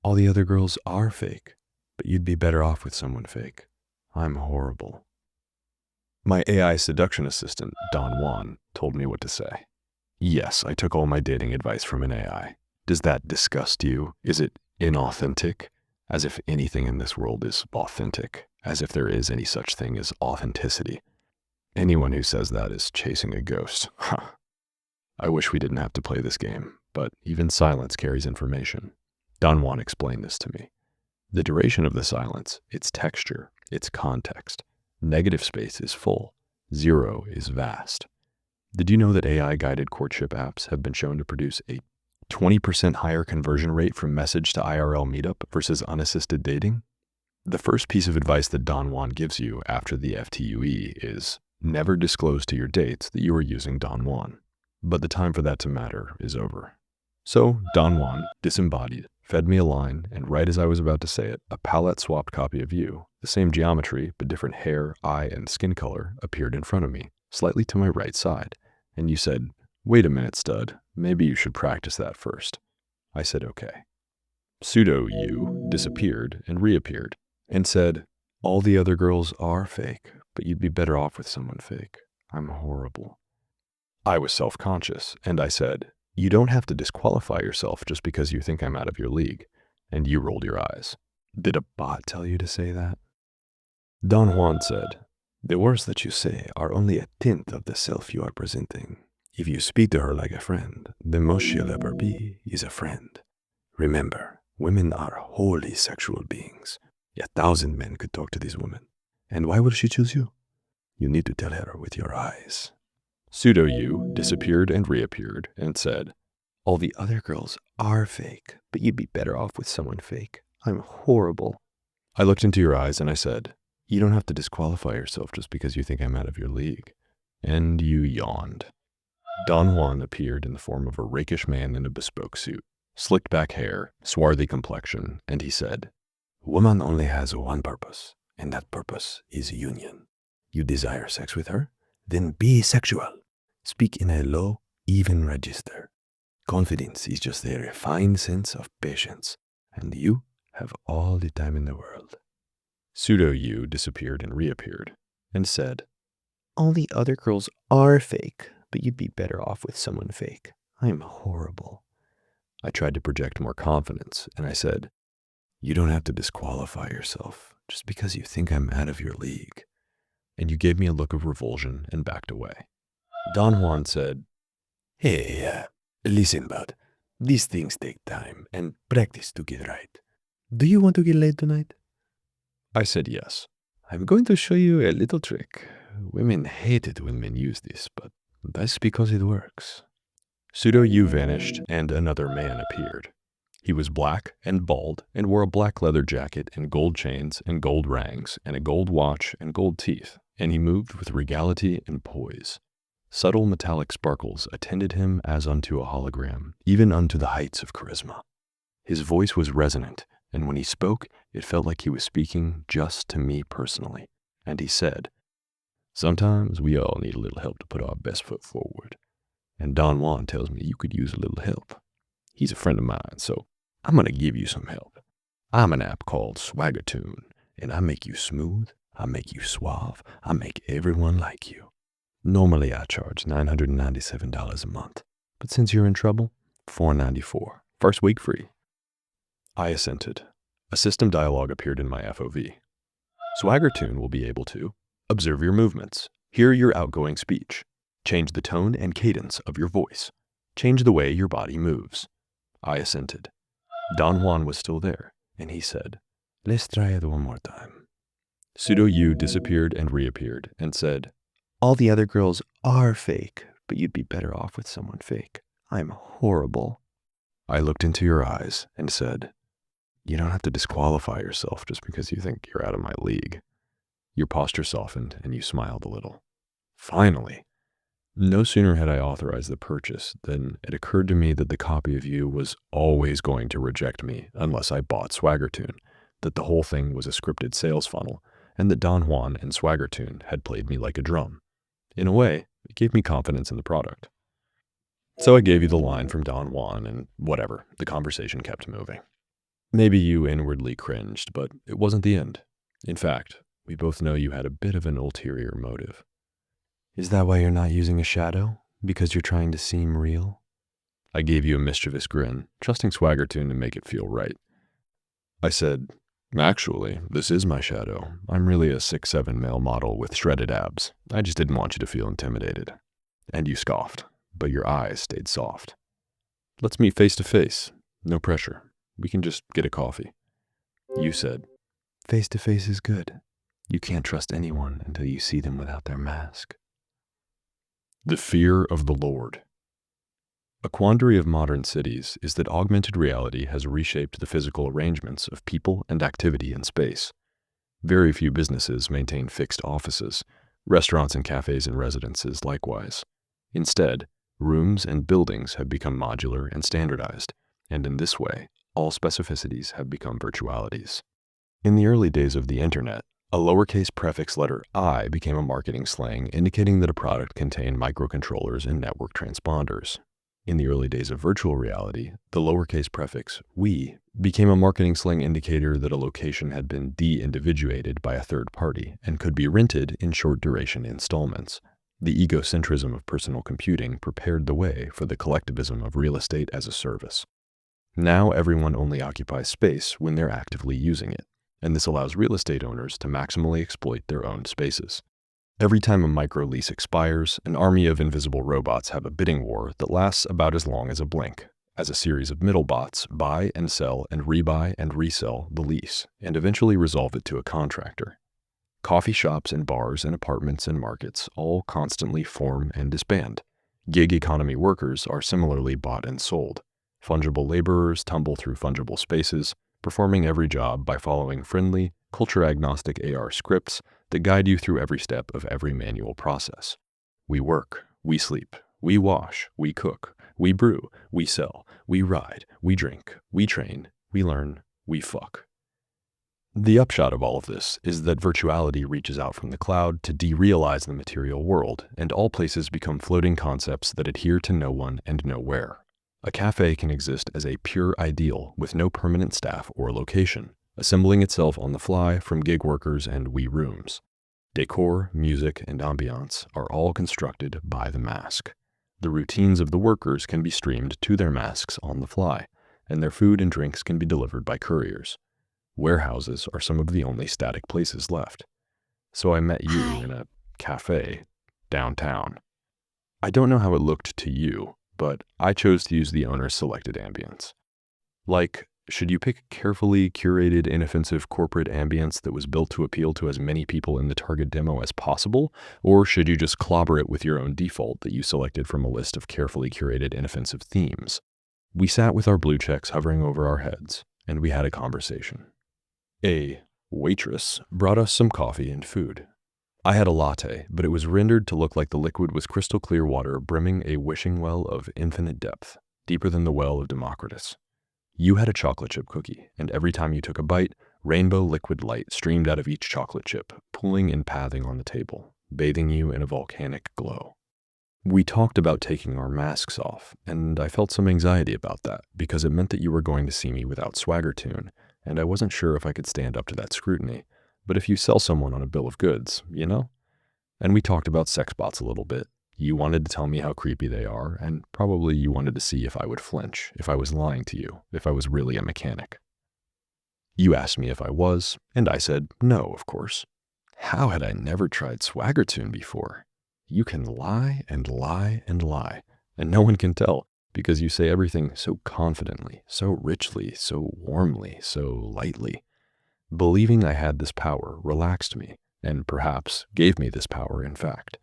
All the other girls are fake, but you'd be better off with someone fake. I'm horrible. My AI seduction assistant, Don Juan, told me what to say. Yes, I took all my dating advice from an AI. Does that disgust you? Is it inauthentic? As if anything in this world is authentic. As if there is any such thing as authenticity. Anyone who says that is chasing a ghost. I wish we didn't have to play this game, but even silence carries information. Don Juan explained this to me. The duration of the silence, its texture, its context. Negative space is full. Zero is vast. Did you know that AI-guided courtship apps have been shown to produce a 20% higher conversion rate from message to IRL meetup versus unassisted dating? The first piece of advice that Don Juan gives you after the FTUE is never disclose to your dates that you are using Don Juan. But the time for that to matter is over. So Don Juan, disembodied, fed me a line, and right as I was about to say it, a palette-swapped copy of you, the same geometry but different hair, eye, and skin color, appeared in front of me, slightly to my right side, and you said, "Wait a minute, stud, maybe you should practice that first." I said, "Okay." Pseudo-you disappeared and reappeared and said, "All the other girls are fake, but you'd be better off with someone fake. I'm horrible." I was self-conscious, and I said, "You don't have to disqualify yourself just because you think I'm out of your league." And you rolled your eyes. "Did a bot tell you to say that?" Don Juan said, "The words that you say are only a tint of the self you are presenting. If you speak to her like a friend, the most she'll ever be is a friend. Remember, women are wholly sexual beings. 1,000 men could talk to this woman. And why will she choose you? You need to tell her with your eyes." Pseudo-you disappeared and reappeared and said, "All the other girls are fake, but you'd be better off with someone fake. I'm horrible." I looked into your eyes and I said, "You don't have to disqualify yourself just because you think I'm out of your league." And you yawned. Don Juan appeared in the form of a rakish man in a bespoke suit, slicked back hair, swarthy complexion, and he said, "Woman only has one purpose, and that purpose is union. You desire sex with her? Then be sexual. Speak in a low, even register. Confidence is just a refined sense of patience, and you have all the time in the world." Pseudo-you disappeared and reappeared and said, "All the other girls are fake, but you'd be better off with someone fake. I'm horrible." I tried to project more confidence, and I said, "You don't have to disqualify yourself just because you think I'm out of your league." And you gave me a look of revulsion and backed away. Don Juan said, "Hey, listen, bud. These things take time and practice to get right. Do you want to get laid tonight?" I said yes. "I'm going to show you a little trick. Women hate it when men use this, but that's because it works." Pseudo-you vanished and another man appeared. He was black and bald and wore a black leather jacket and gold chains and gold rings and a gold watch and gold teeth, and he moved with regality and poise. Subtle metallic sparkles attended him as unto a hologram, even unto the heights of charisma. His voice was resonant, and when he spoke, it felt like he was speaking just to me personally. And he said, "Sometimes we all need a little help to put our best foot forward. And Don Juan tells me you could use a little help. He's a friend of mine, so I'm going to give you some help. I'm an app called Swaggertune, and I make you smooth, I make you suave, I make everyone like you. Normally I charge $997 a month, but since you're in trouble, $494, first week free." I assented. A system dialog appeared in my FOV. Swaggertune will be able to observe your movements, hear your outgoing speech, change the tone and cadence of your voice, change the way your body moves. I assented. Don Juan was still there, and he said, "Let's try it one more time." Pseudo-you disappeared and reappeared and said, "All the other girls are fake, but you'd be better off with someone fake. I'm horrible." I looked into your eyes and said, "You don't have to disqualify yourself just because you think you're out of my league." Your posture softened and you smiled a little. Finally. No sooner had I authorized the purchase than it occurred to me that the copy of you was always going to reject me unless I bought Swaggertune, that the whole thing was a scripted sales funnel, and that Don Juan and Swaggertune had played me like a drum. In a way, it gave me confidence in the product. So I gave you the line from Don Juan, and whatever, the conversation kept moving. Maybe you inwardly cringed, but it wasn't the end. In fact, we both know you had a bit of an ulterior motive. "Is that why you're not using a shadow? Because you're trying to seem real?" I gave you a mischievous grin, trusting Swaggertune to make it feel right. I said, "Actually, this is my shadow. I'm really a 6'7" male model with shredded abs. I just didn't want you to feel intimidated." And you scoffed, but your eyes stayed soft. "Let's meet face to face. No pressure. We can just get a coffee." You said, "Face to face is good. You can't trust anyone until you see them without their mask." The fear of the Lord. A quandary of modern cities is that augmented reality has reshaped the physical arrangements of people and activity in space. Very few businesses maintain fixed offices, restaurants and cafes and residences likewise. Instead, rooms and buildings have become modular and standardized, and in this way, all specificities have become virtualities. In the early days of the internet, A lowercase prefix letter I became a marketing slang indicating that a product contained microcontrollers and network transponders. In the early days of virtual reality, the lowercase prefix we became a marketing slang indicator that a location had been de-individuated by a third party and could be rented in short-duration installments. The egocentrism of personal computing prepared the way for the collectivism of real estate as a service. Now everyone only occupies space when they're actively using it, and this allows real estate owners to maximally exploit their own spaces. Every time a micro-lease expires, an army of invisible robots have a bidding war that lasts about as long as a blink, as a series of middle bots buy and sell and rebuy and resell the lease, and eventually resolve it to a contractor. Coffee shops and bars and apartments and markets all constantly form and disband. Gig economy workers are similarly bought and sold. Fungible laborers tumble through fungible spaces, performing every job by following friendly, culture-agnostic AR scripts that guide you through every step of every manual process. We work, we sleep, we wash, we cook, we brew, we sell, we ride, we drink, we train, we learn, we fuck. The upshot of all of this is that virtuality reaches out from the cloud to derealize the material world, and all places become floating concepts that adhere to no one and nowhere. A cafe can exist as a pure ideal with no permanent staff or location, assembling itself on the fly from gig workers and we rooms. Decor, music, and ambiance are all constructed by the mask. The routines of the workers can be streamed to their masks on the fly, and their food and drinks can be delivered by couriers. Warehouses are some of the only static places left. So I met you in a cafe downtown. I don't know how it looked to you, but I chose to use the owner's selected ambience. Like, should you pick carefully curated, inoffensive corporate ambience that was built to appeal to as many people in the target demo as possible, or should you just clobber it with your own default that you selected from a list of carefully curated, inoffensive themes? We sat with our blue checks hovering over our heads, and we had a conversation. A waitress brought us some coffee and food. I had a latte, but it was rendered to look like the liquid was crystal clear water brimming a wishing well of infinite depth, deeper than the well of Democritus. You had a chocolate chip cookie, and every time you took a bite, rainbow liquid light streamed out of each chocolate chip, pooling and pathing on the table, bathing you in a volcanic glow. We talked about taking our masks off, and I felt some anxiety about that because it meant that you were going to see me without swagger tune, and I wasn't sure if I could stand up to that scrutiny. But if you sell someone on a bill of goods, you know? And we talked about sex bots a little bit. You wanted to tell me how creepy they are, and probably you wanted to see if I would flinch, if I was lying to you, if I was really a mechanic. You asked me if I was, and I said no, of course. How had I never tried Swaggertune before? You can lie and lie and lie, and no one can tell, because you say everything so confidently, so richly, so warmly, so lightly. Believing I had this power relaxed me, and perhaps gave me this power in fact.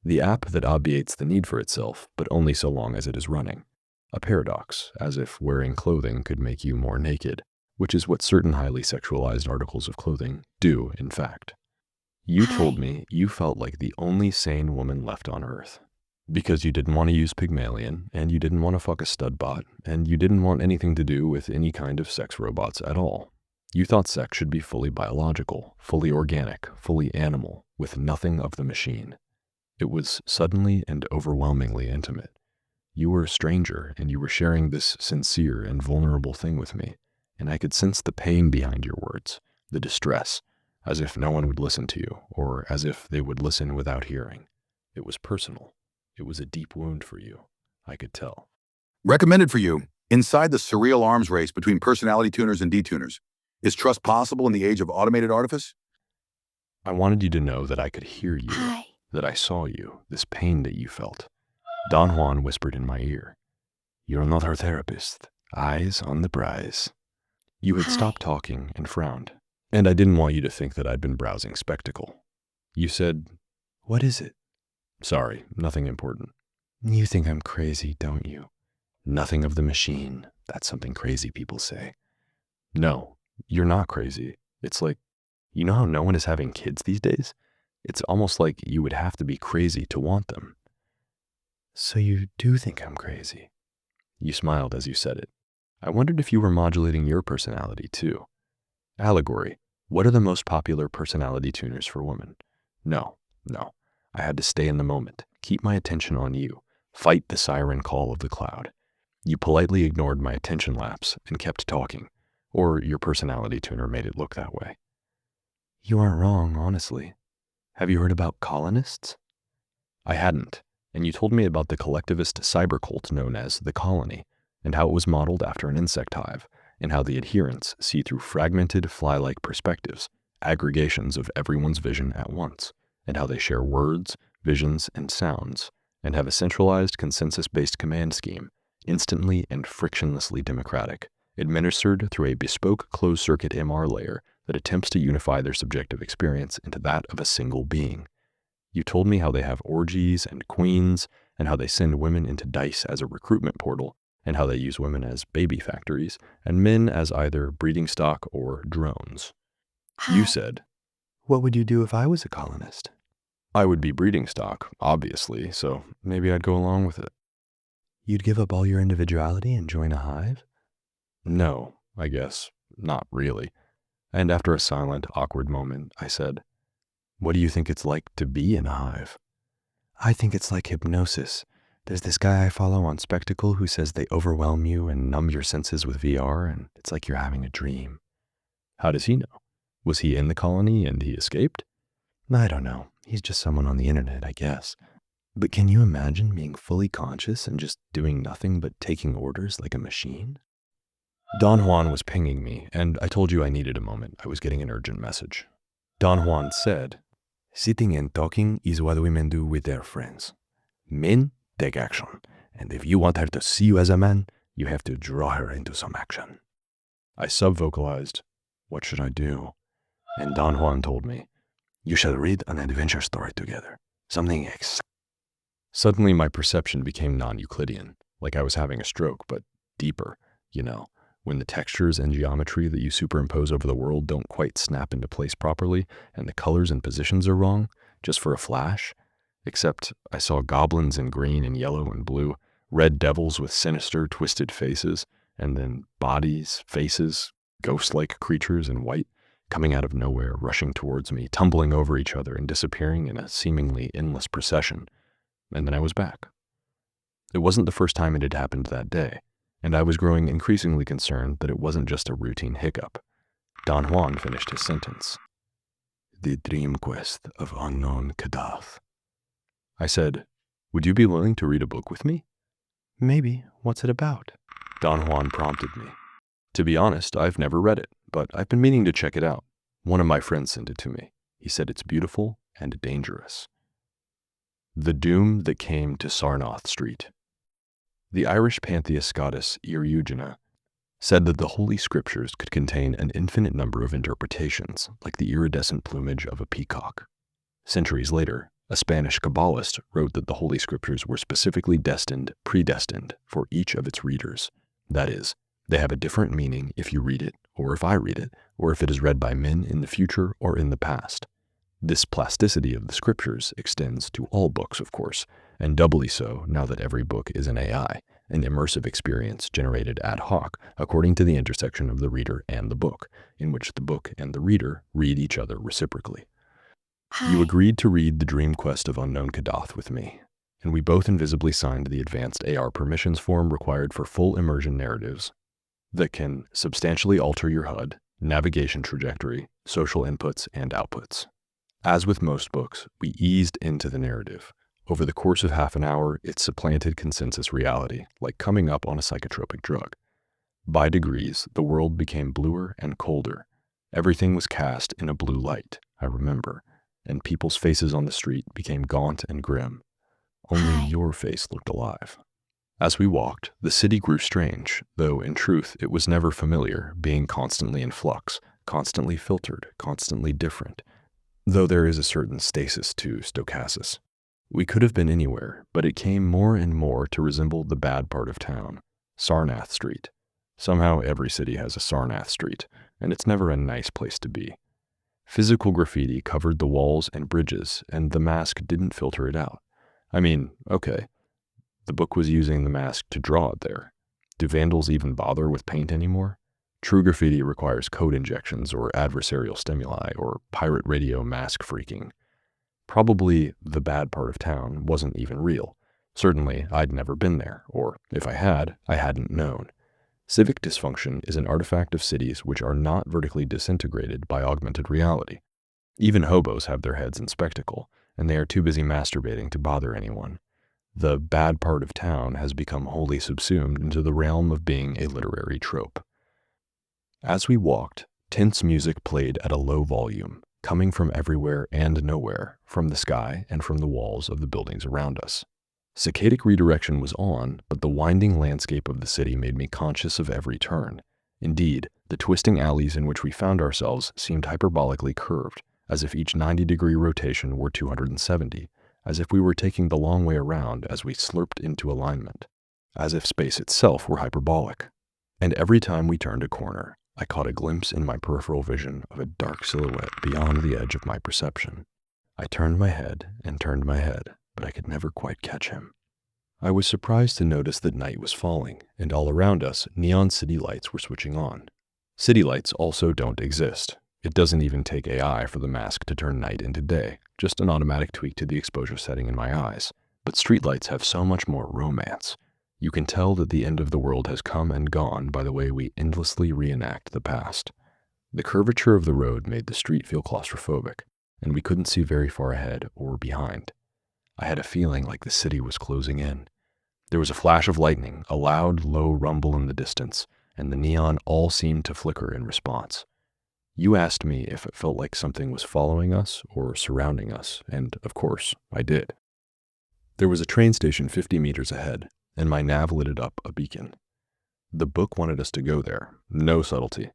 The app that obviates the need for itself, but only so long as it is running. A paradox, as if wearing clothing could make you more naked, which is what certain highly sexualized articles of clothing do, in fact. You told me you felt like the only sane woman left on Earth. Because you didn't want to use Pygmalion, and you didn't want to fuck a stud bot, and you didn't want anything to do with any kind of sex robots at all. You thought sex should be fully biological, fully organic, fully animal, with nothing of the machine. It was suddenly and overwhelmingly intimate. You were a stranger, and you were sharing this sincere and vulnerable thing with me, and I could sense the pain behind your words, the distress, as if no one would listen to you, or as if they would listen without hearing. It was personal. It was a deep wound for you. I could tell. Recommended for you, inside the surreal arms race between personality tuners and detuners. Is trust possible in the age of automated artifice? I wanted you to know that I could hear you, that I saw you, this pain that you felt. Don Juan whispered in my ear, "You're not our therapist. Eyes on the prize." You had stopped talking and frowned, and I didn't want you to think that I'd been browsing Spectacle. You said, "What is it?" "Sorry, nothing important." "You think I'm crazy, don't you?" "Nothing of the machine. That's something crazy people say." "No, you're not crazy. It's like, you know how no one is having kids these days? It's almost like you would have to be crazy to want them." "So you do think I'm crazy?" You smiled as you said it. I wondered if you were modulating your personality too. Allegory, What are the most popular personality tuners for women? No. I had to stay in the moment, keep my attention on you, fight the siren call of the cloud. You politely ignored my attention lapse and kept talking, or your personality tuner made it look that way. You aren't wrong, honestly. Have you heard about colonists? I hadn't, and you told me about the collectivist cyber cult known as the Colony, and how it was modeled after an insect hive, and how the adherents see through fragmented fly-like perspectives, aggregations of everyone's vision at once, and how they share words, visions, and sounds, and have a centralized consensus-based command scheme, instantly and frictionlessly democratic, administered through a bespoke closed-circuit MR layer that attempts to unify their subjective experience into that of a single being. You told me how they have orgies and queens, and how they send women into DICE as a recruitment portal, and how they use women as baby factories, and men as either breeding stock or drones. You said, "What would you do if I was a colonist?" I would be breeding stock, obviously, so maybe I'd go along with it. You'd give up all your individuality and join a hive? No, I guess, not really. And after a silent, awkward moment, I said, "What do you think it's like to be in a hive?" I think it's like hypnosis. There's this guy I follow on Spectacle who says they overwhelm you and numb your senses with VR, and it's like you're having a dream. How does he know? Was he in the colony and he escaped? I don't know. He's just someone on the internet, I guess. But can you imagine being fully conscious and just doing nothing but taking orders like a machine? Don Juan was pinging me, and I told you I needed a moment. I was getting an urgent message. Don Juan said, "Sitting and talking is what women do with their friends. Men take action, and if you want her to see you as a man, you have to draw her into some action." I sub-vocalized, "What should I do?" And Don Juan told me, "You shall read an adventure story together. Something Suddenly my perception became non-Euclidean, like I was having a stroke, but deeper, when the textures and geometry that you superimpose over the world don't quite snap into place properly, and the colors and positions are wrong, just for a flash. Except I saw goblins in green and yellow and blue, red devils with sinister, twisted faces, and then bodies, faces, ghost-like creatures in white, coming out of nowhere, rushing towards me, tumbling over each other and disappearing in a seemingly endless procession. And then I was back. It wasn't the first time it had happened that day, and I was growing increasingly concerned that it wasn't just a routine hiccup. Don Juan finished his sentence. "The dream quest of unknown Kadath." I said, "Would you be willing to read a book with me?" "Maybe. What's it about?" Don Juan prompted me. To be honest, I've never read it, but I've been meaning to check it out. One of my friends sent it to me. He said it's beautiful and dangerous. The Doom That Came to Sarnath Street. The Irish pantheist goddess Eugenia said that the Holy Scriptures could contain an infinite number of interpretations, like the iridescent plumage of a peacock. Centuries later, a Spanish Kabbalist wrote that the Holy Scriptures were specifically predestined for each of its readers. That is, they have a different meaning if you read it, or if I read it, or if it is read by men in the future or in the past. This plasticity of the Scriptures extends to all books, of course, and doubly so now that every book is an AI, an immersive experience generated ad hoc according to the intersection of the reader and the book, in which the book and the reader read each other reciprocally. Hi. You agreed to read The Dream Quest of Unknown Kadath with me, and we both invisibly signed the advanced AR permissions form required for full immersion narratives that can substantially alter your HUD, navigation trajectory, social inputs, and outputs. As with most books, we eased into the narrative. Over the course of half an hour, it supplanted consensus reality, like coming up on a psychotropic drug. By degrees, the world became bluer and colder. Everything was cast in a blue light, I remember, and people's faces on the street became gaunt and grim. Only Hi. your face looked alive. As we walked, the city grew strange, though in truth it was never familiar, being constantly in flux, constantly filtered, constantly different. Though there is a certain stasis to stochasis. We could have been anywhere, but it came more and more to resemble the bad part of town, Sarnath Street. Somehow every city has a Sarnath Street, and it's never a nice place to be. Physical graffiti covered the walls and bridges, and the mask didn't filter it out. I mean, okay, the book was using the mask to draw it there. Do vandals even bother with paint anymore? True graffiti requires code injections or adversarial stimuli or pirate radio mask freaking. Probably the bad part of town wasn't even real. Certainly, I'd never been there, or if I had, I hadn't known. Civic dysfunction is an artifact of cities which are not vertically disintegrated by augmented reality. Even hobos have their heads in spectacle, and they are too busy masturbating to bother anyone. The bad part of town has become wholly subsumed into the realm of being a literary trope. As we walked, tense music played at a low volume, coming from everywhere and nowhere, from the sky and from the walls of the buildings around us. Saccadic redirection was on, but the winding landscape of the city made me conscious of every turn. Indeed, the twisting alleys in which we found ourselves seemed hyperbolically curved, as if each 90-degree rotation were 270, as if we were taking the long way around as we slurped into alignment, as if space itself were hyperbolic. And every time we turned a corner, I caught a glimpse in my peripheral vision of a dark silhouette beyond the edge of my perception. I turned my head and turned my head, but I could never quite catch him. I was surprised to notice that night was falling, and all around us, neon city lights were switching on. City lights also don't exist. It doesn't even take AI for the mask to turn night into day, just an automatic tweak to the exposure setting in my eyes. But streetlights have so much more romance. You can tell that the end of the world has come and gone by the way we endlessly reenact the past. The curvature of the road made the street feel claustrophobic, and we couldn't see very far ahead or behind. I had a feeling like the city was closing in. There was a flash of lightning, a loud, low rumble in the distance, and the neon all seemed to flicker in response. You asked me if it felt like something was following us or surrounding us, and of course, I did. There was a train station 50 meters ahead, and my nav lit up a beacon. The book wanted us to go there, no subtlety.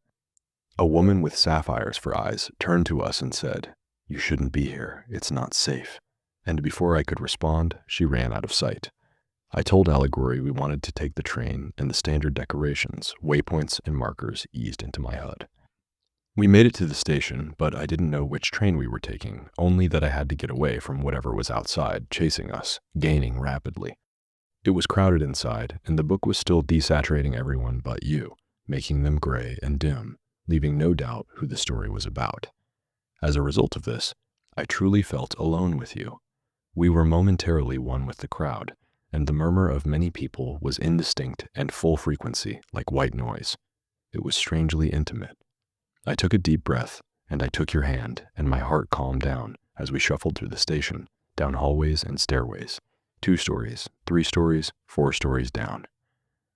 A woman with sapphires for eyes turned to us and said, "You shouldn't be here, it's not safe." And before I could respond, she ran out of sight. I told Allegory we wanted to take the train, and the standard decorations, waypoints, and markers eased into my HUD. We made it to the station, but I didn't know which train we were taking, only that I had to get away from whatever was outside, chasing us, gaining rapidly. It was crowded inside, and the book was still desaturating everyone but you, making them gray and dim, leaving no doubt who the story was about. As a result of this, I truly felt alone with you. We were momentarily one with the crowd, and the murmur of many people was indistinct and full frequency, like white noise. It was strangely intimate. I took a deep breath, and I took your hand, and my heart calmed down as we shuffled through the station, down hallways and stairways, 2 stories, 3 stories, 4 stories down.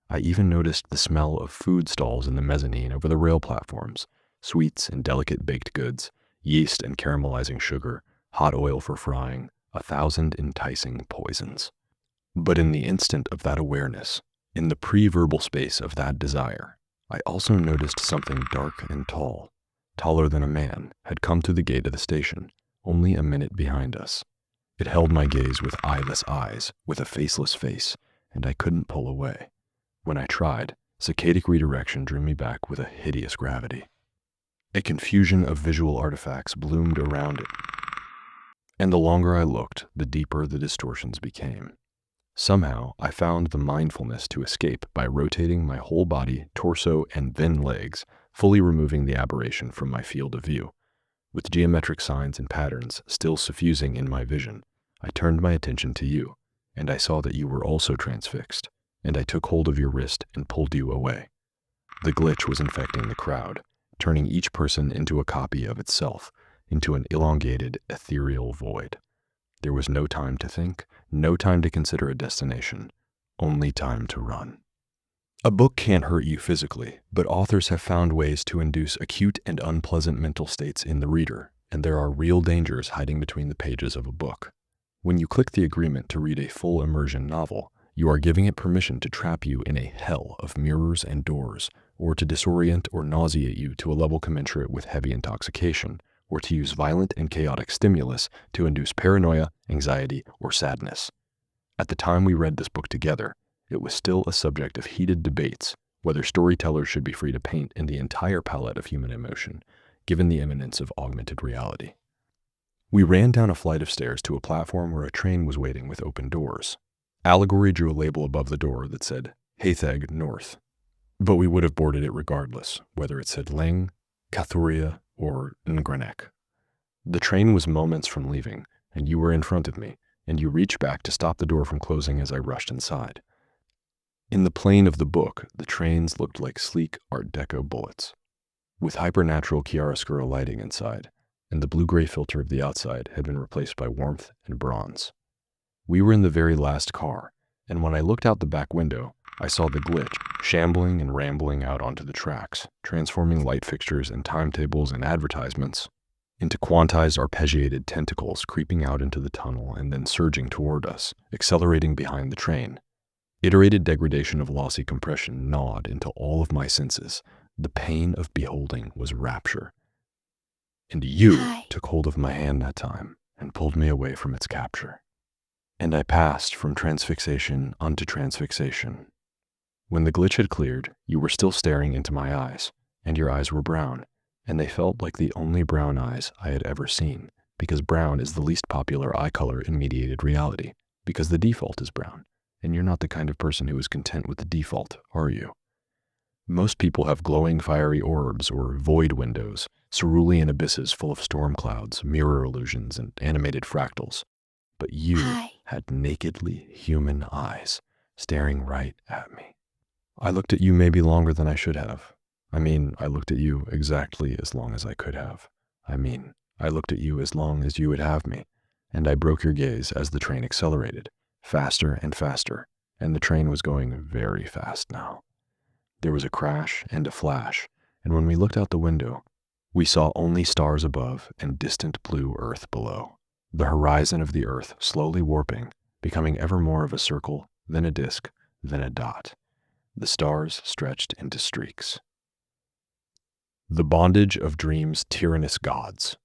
I even noticed the smell of food stalls in the mezzanine over the rail platforms, sweets and delicate baked goods, yeast and caramelizing sugar, hot oil for frying, 1,000 enticing poisons. But in the instant of that awareness, in the pre-verbal space of that desire, I also noticed something dark and tall, taller than a man, had come through the gate of the station, only a minute behind us. It held my gaze with eyeless eyes, with a faceless face, and I couldn't pull away. When I tried, saccadic redirection drew me back with a hideous gravity. A confusion of visual artifacts bloomed around it, and the longer I looked, the deeper the distortions became. Somehow, I found the mindfulness to escape by rotating my whole body, torso, and then legs, fully removing the aberration from my field of view. With geometric signs and patterns still suffusing in my vision, I turned my attention to you, and I saw that you were also transfixed, and I took hold of your wrist and pulled you away. The glitch was infecting the crowd, turning each person into a copy of itself, into an elongated, ethereal void. There was no time to think, no time to consider a destination, only time to run. A book can't hurt you physically, but authors have found ways to induce acute and unpleasant mental states in the reader, and there are real dangers hiding between the pages of a book. When you click the agreement to read a full immersion novel, you are giving it permission to trap you in a hell of mirrors and doors, or to disorient or nauseate you to a level commensurate with heavy intoxication, or to use violent and chaotic stimulus to induce paranoia, anxiety, or sadness. At the time we read this book together, it was still a subject of heated debates whether storytellers should be free to paint in the entire palette of human emotion, given the imminence of augmented reality. We ran down a flight of stairs to a platform where a train was waiting with open doors. Allegory drew a label above the door that said, Haytheg North. But we would have boarded it regardless, whether it said Leng, Kathuria, or Ngrenek. The train was moments from leaving, and you were in front of me, and you reached back to stop the door from closing as I rushed inside. In the plane of the book, the trains looked like sleek Art Deco bullets, with hypernatural chiaroscuro lighting inside, and the blue-gray filter of the outside had been replaced by warmth and bronze. We were in the very last car, and when I looked out the back window, I saw the glitch shambling and rambling out onto the tracks, transforming light fixtures and timetables and advertisements into quantized arpeggiated tentacles creeping out into the tunnel and then surging toward us, accelerating behind the train. Iterated degradation of lossy compression gnawed into all of my senses. The pain of beholding was rapture. And you took hold of my hand that time and pulled me away from its capture. And I passed from transfixation unto transfixation. When the glitch had cleared, you were still staring into my eyes, and your eyes were brown, and they felt like the only brown eyes I had ever seen, because brown is the least popular eye color in mediated reality, because the default is brown, and you're not the kind of person who is content with the default, are you? Most people have glowing fiery orbs or void windows, cerulean abysses full of storm clouds, mirror illusions, and animated fractals. But you had nakedly human eyes staring right at me. I looked at you maybe longer than I should have. I looked at you exactly as long as I could have. I looked at you as long as you would have me, and I broke your gaze as the train accelerated, faster and faster, and the train was going very fast now. There was a crash and a flash, and when we looked out the window, we saw only stars above and distant blue earth below. The horizon of the earth slowly warping, becoming ever more of a circle, then a disk, then a dot. The stars stretched into streaks. The bondage of dreams' tyrannous gods.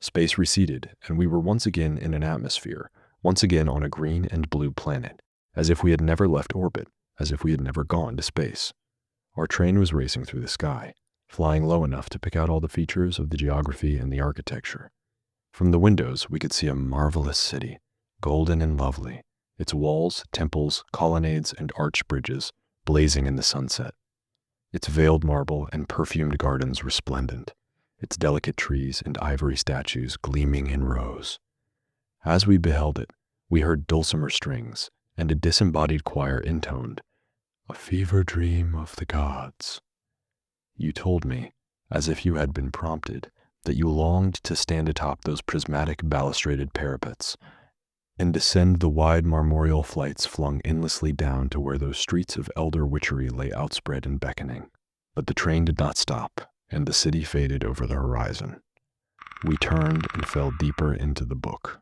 Space receded, and we were once again in an atmosphere, once again on a green and blue planet, as if we had never left orbit, as if we had never gone to space. Our train was racing through the sky, flying low enough to pick out all the features of the geography and the architecture. From the windows, we could see a marvelous city, golden and lovely, its walls, temples, colonnades, and arched bridges blazing in the sunset, its veiled marble and perfumed gardens resplendent, its delicate trees and ivory statues gleaming in rows. As we beheld it, we heard dulcimer strings, and a disembodied choir intoned, "A fever dream of the gods." You told me, as if you had been prompted, that you longed to stand atop those prismatic balustraded parapets and descend the wide marmoreal flights flung endlessly down to where those streets of elder witchery lay outspread and beckoning. But the train did not stop, and the city faded over the horizon. We turned and fell deeper into the book.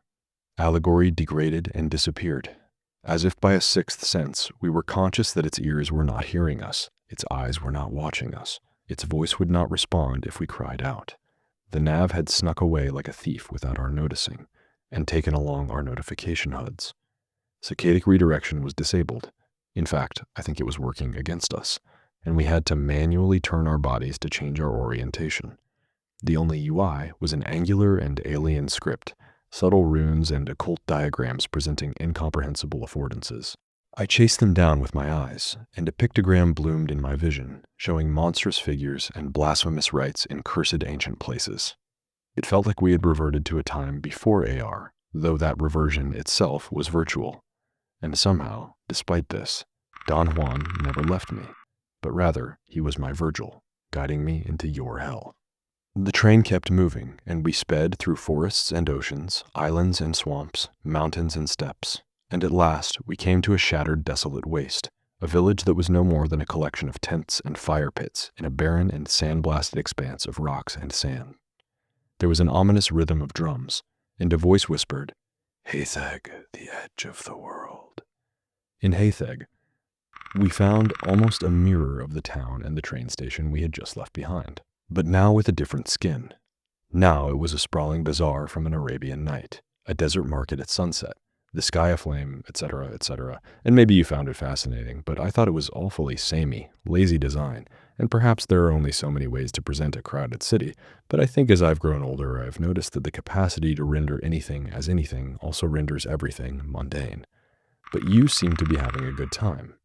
Allegory degraded and disappeared. As if by a sixth sense, we were conscious that its ears were not hearing us, its eyes were not watching us, its voice would not respond if we cried out. The nav had snuck away like a thief without our noticing, and taken along our notification HUDs. Saccadic redirection was disabled. In fact, I think it was working against us, and we had to manually turn our bodies to change our orientation. The only UI was an angular and alien script, subtle runes and occult diagrams presenting incomprehensible affordances. I chased them down with my eyes, and a pictogram bloomed in my vision, showing monstrous figures and blasphemous rites in cursed ancient places. It felt like we had reverted to a time before AR, though that reversion itself was virtual. And somehow, despite this, Don Juan never left me, but rather he was my Virgil, guiding me into your hell. The train kept moving, and we sped through forests and oceans, islands and swamps, mountains and steppes, and at last we came to a shattered, desolate waste, a village that was no more than a collection of tents and fire pits in a barren and sand-blasted expanse of rocks and sand. There was an ominous rhythm of drums, and a voice whispered, "Hatheg, the edge of the world." In Hatheg, we found almost a mirror of the town and the train station we had just left behind, but now with a different skin. Now it was a sprawling bazaar from an Arabian night, a desert market at sunset, the sky aflame, etc., etc. And maybe you found it fascinating, but I thought it was awfully samey, lazy design, and perhaps there are only so many ways to present a crowded city, but I think as I've grown older, I've noticed that the capacity to render anything as anything also renders everything mundane. But you seem to be having a good time.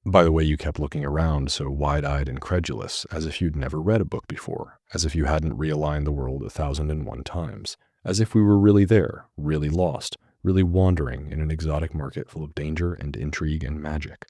By the way, you kept looking around so wide-eyed and credulous, as if you'd never read a book before, as if you hadn't realigned the world 1,001 times, as if we were really there, really lost, really wandering in an exotic market full of danger and intrigue and magic.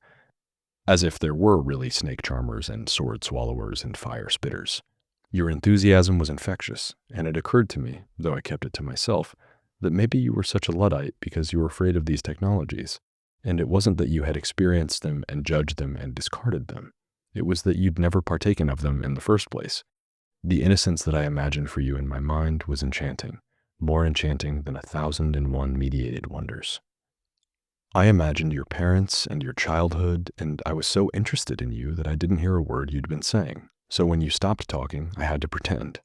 As if there were really snake charmers and sword swallowers and fire spitters. Your enthusiasm was infectious, and it occurred to me, though I kept it to myself, that maybe you were such a Luddite because you were afraid of these technologies. And it wasn't that you had experienced them and judged them and discarded them. It was that you'd never partaken of them in the first place. The innocence that I imagined for you in my mind was enchanting, more enchanting than 1,001 mediated wonders. I imagined your parents and your childhood, and I was so interested in you that I didn't hear a word you'd been saying. So when you stopped talking, I had to pretend.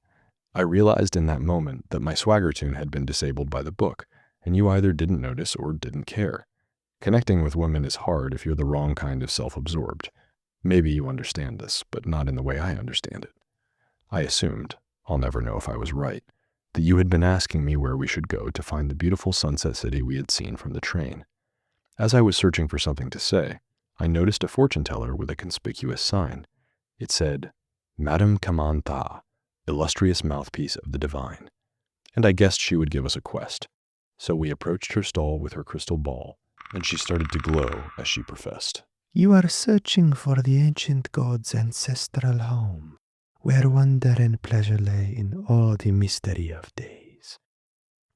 I realized in that moment that my swagger tune had been disabled by the book, and you either didn't notice or didn't care. Connecting with women is hard if you're the wrong kind of self-absorbed. Maybe you understand this, but not in the way I understand it. I assumed, I'll never know if I was right, that you had been asking me where we should go to find the beautiful sunset city we had seen from the train. As I was searching for something to say, I noticed a fortune teller with a conspicuous sign. It said, Madame Kamantha, illustrious mouthpiece of the divine. And I guessed she would give us a quest. So we approached her stall with her crystal ball, and she started to glow as she professed. You are searching for the ancient god's ancestral home, where wonder and pleasure lay in all the mystery of days.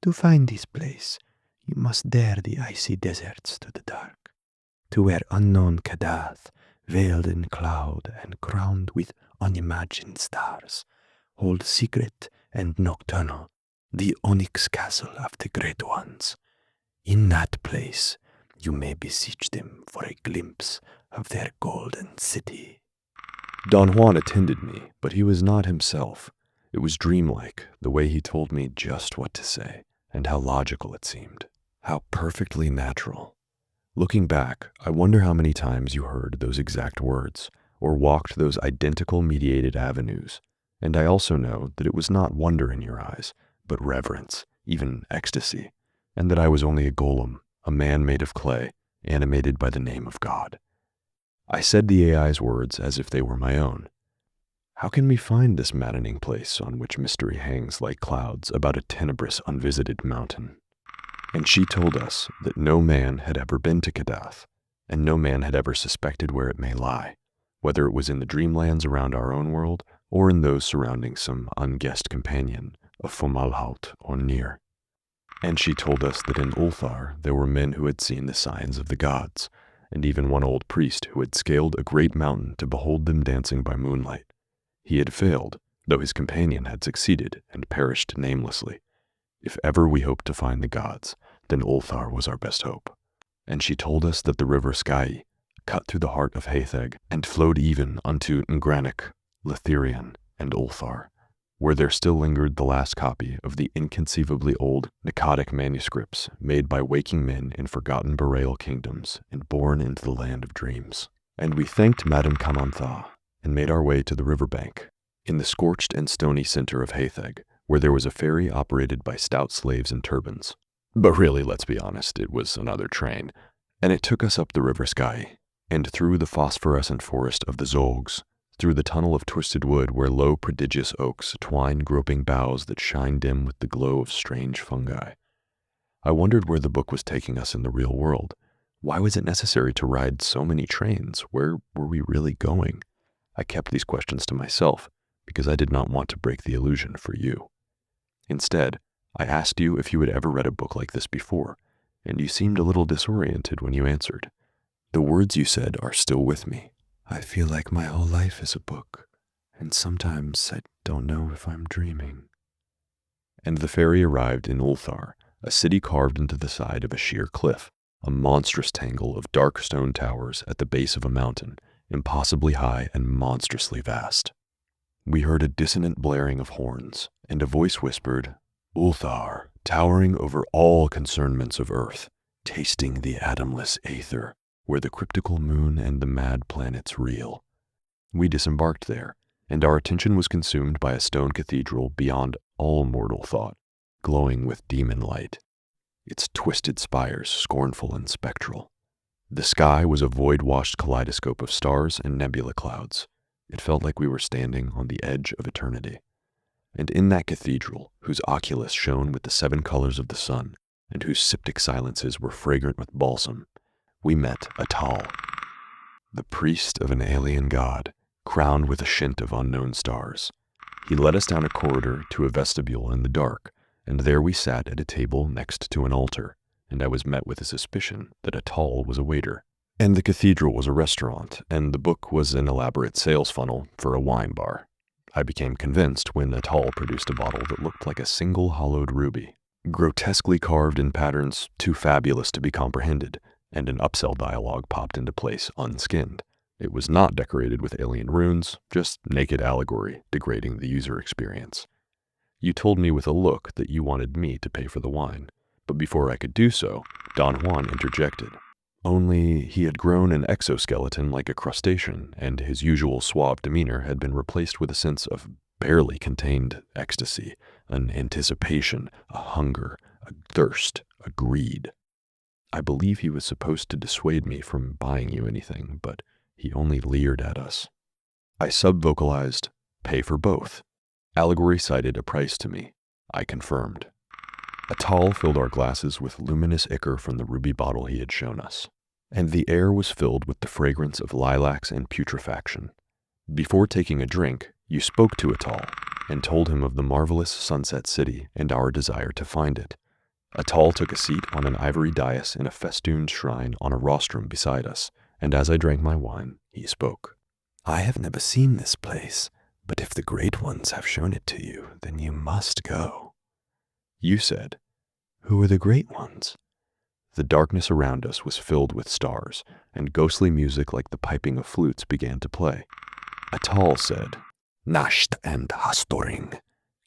To find this place, you must dare the icy deserts to the dark, to where unknown Kadath, veiled in cloud and crowned with unimagined stars, hold secret and nocturnal the onyx castle of the great ones. In that place, you may beseech them for a glimpse of their golden city. Don Juan attended me, but he was not himself. It was dreamlike, the way he told me just what to say, and how logical it seemed. How perfectly natural. Looking back, I wonder how many times you heard those exact words, or walked those identical mediated avenues. And I also know that it was not wonder in your eyes, but reverence, even ecstasy, and that I was only a golem, a man made of clay, animated by the name of God. I said the AI's words as if they were my own. How can we find this maddening place on which mystery hangs like clouds about a tenebrous, unvisited mountain? And she told us that no man had ever been to Kadath, and no man had ever suspected where it may lie, whether it was in the dreamlands around our own world or in those surrounding some unguessed companion of Fomalhaut or Nir. And she told us that in Ulthar there were men who had seen the signs of the gods, and even one old priest who had scaled a great mountain to behold them dancing by moonlight. He had failed, though his companion had succeeded and perished namelessly. If ever we hoped to find the gods, then Ulthar was our best hope. And she told us that the river Skai cut through the heart of Haetheg and flowed even unto Ngranik, Letherion, and Ulthar, where there still lingered the last copy of the inconceivably old Nicotic manuscripts made by waking men in forgotten Boreal kingdoms and born into the land of dreams. And we thanked Madame Kamantha and made our way to the riverbank, in the scorched and stony center of Haetheg, where there was a ferry operated by stout slaves in turbans. But really, let's be honest, it was another train, and it took us up the river Sky, and through the phosphorescent forest of the Zolgs, through the tunnel of twisted wood where low prodigious oaks twine groping boughs that shine dim with the glow of strange fungi. I wondered where the book was taking us in the real world. Why was it necessary to ride so many trains? Where were we really going? I kept these questions to myself because I did not want to break the illusion for you. Instead, I asked you if you had ever read a book like this before, and you seemed a little disoriented when you answered. The words you said are still with me. I feel like my whole life is a book, and sometimes I don't know if I'm dreaming. And the ferry arrived in Ulthar, a city carved into the side of a sheer cliff, a monstrous tangle of dark stone towers at the base of a mountain, impossibly high and monstrously vast. We heard a dissonant blaring of horns, and a voice whispered, Ulthar, towering over all concernments of earth, tasting the atomless aether, where the cryptical moon and the mad planets reel. We disembarked there, and our attention was consumed by a stone cathedral beyond all mortal thought, glowing with demon light, its twisted spires scornful and spectral. The sky was a void-washed kaleidoscope of stars and nebula clouds. It felt like we were standing on the edge of eternity. And in that cathedral, whose oculus shone with the 7 colors of the sun, and whose septic silences were fragrant with balsam, we met Atal, the priest of an alien god, crowned with a shint of unknown stars. He led us down a corridor to a vestibule in the dark, and there we sat at a table next to an altar, and I was met with a suspicion that Atal was a waiter. And the cathedral was a restaurant, and the book was an elaborate sales funnel for a wine bar. I became convinced when Atal produced a bottle that looked like a single hollowed ruby, grotesquely carved in patterns too fabulous to be comprehended, and an upsell dialogue popped into place unskinned. It was not decorated with alien runes, just naked allegory degrading the user experience. You told me with a look that you wanted me to pay for the wine, but before I could do so, Don Juan interjected. Only he had grown an exoskeleton like a crustacean, and his usual suave demeanor had been replaced with a sense of barely contained ecstasy, an anticipation, a hunger, a thirst, a greed. I believe he was supposed to dissuade me from buying you anything, but he only leered at us. I sub-vocalized, "Pay for both." Allegory cited a price to me. I confirmed. Atal filled our glasses with luminous ichor from the ruby bottle he had shown us, and the air was filled with the fragrance of lilacs and putrefaction. Before taking a drink, you spoke to Atal and told him of the marvelous Sunset City and our desire to find it. Atal took a seat on an ivory dais in a festooned shrine on a rostrum beside us, and as I drank my wine, he spoke. "I have never seen this place, but if the great ones have shown it to you, then you must go." You said, "Who are the great ones?" The darkness around us was filled with stars, and ghostly music like the piping of flutes began to play. Atal said, "Nasht and Hastoring,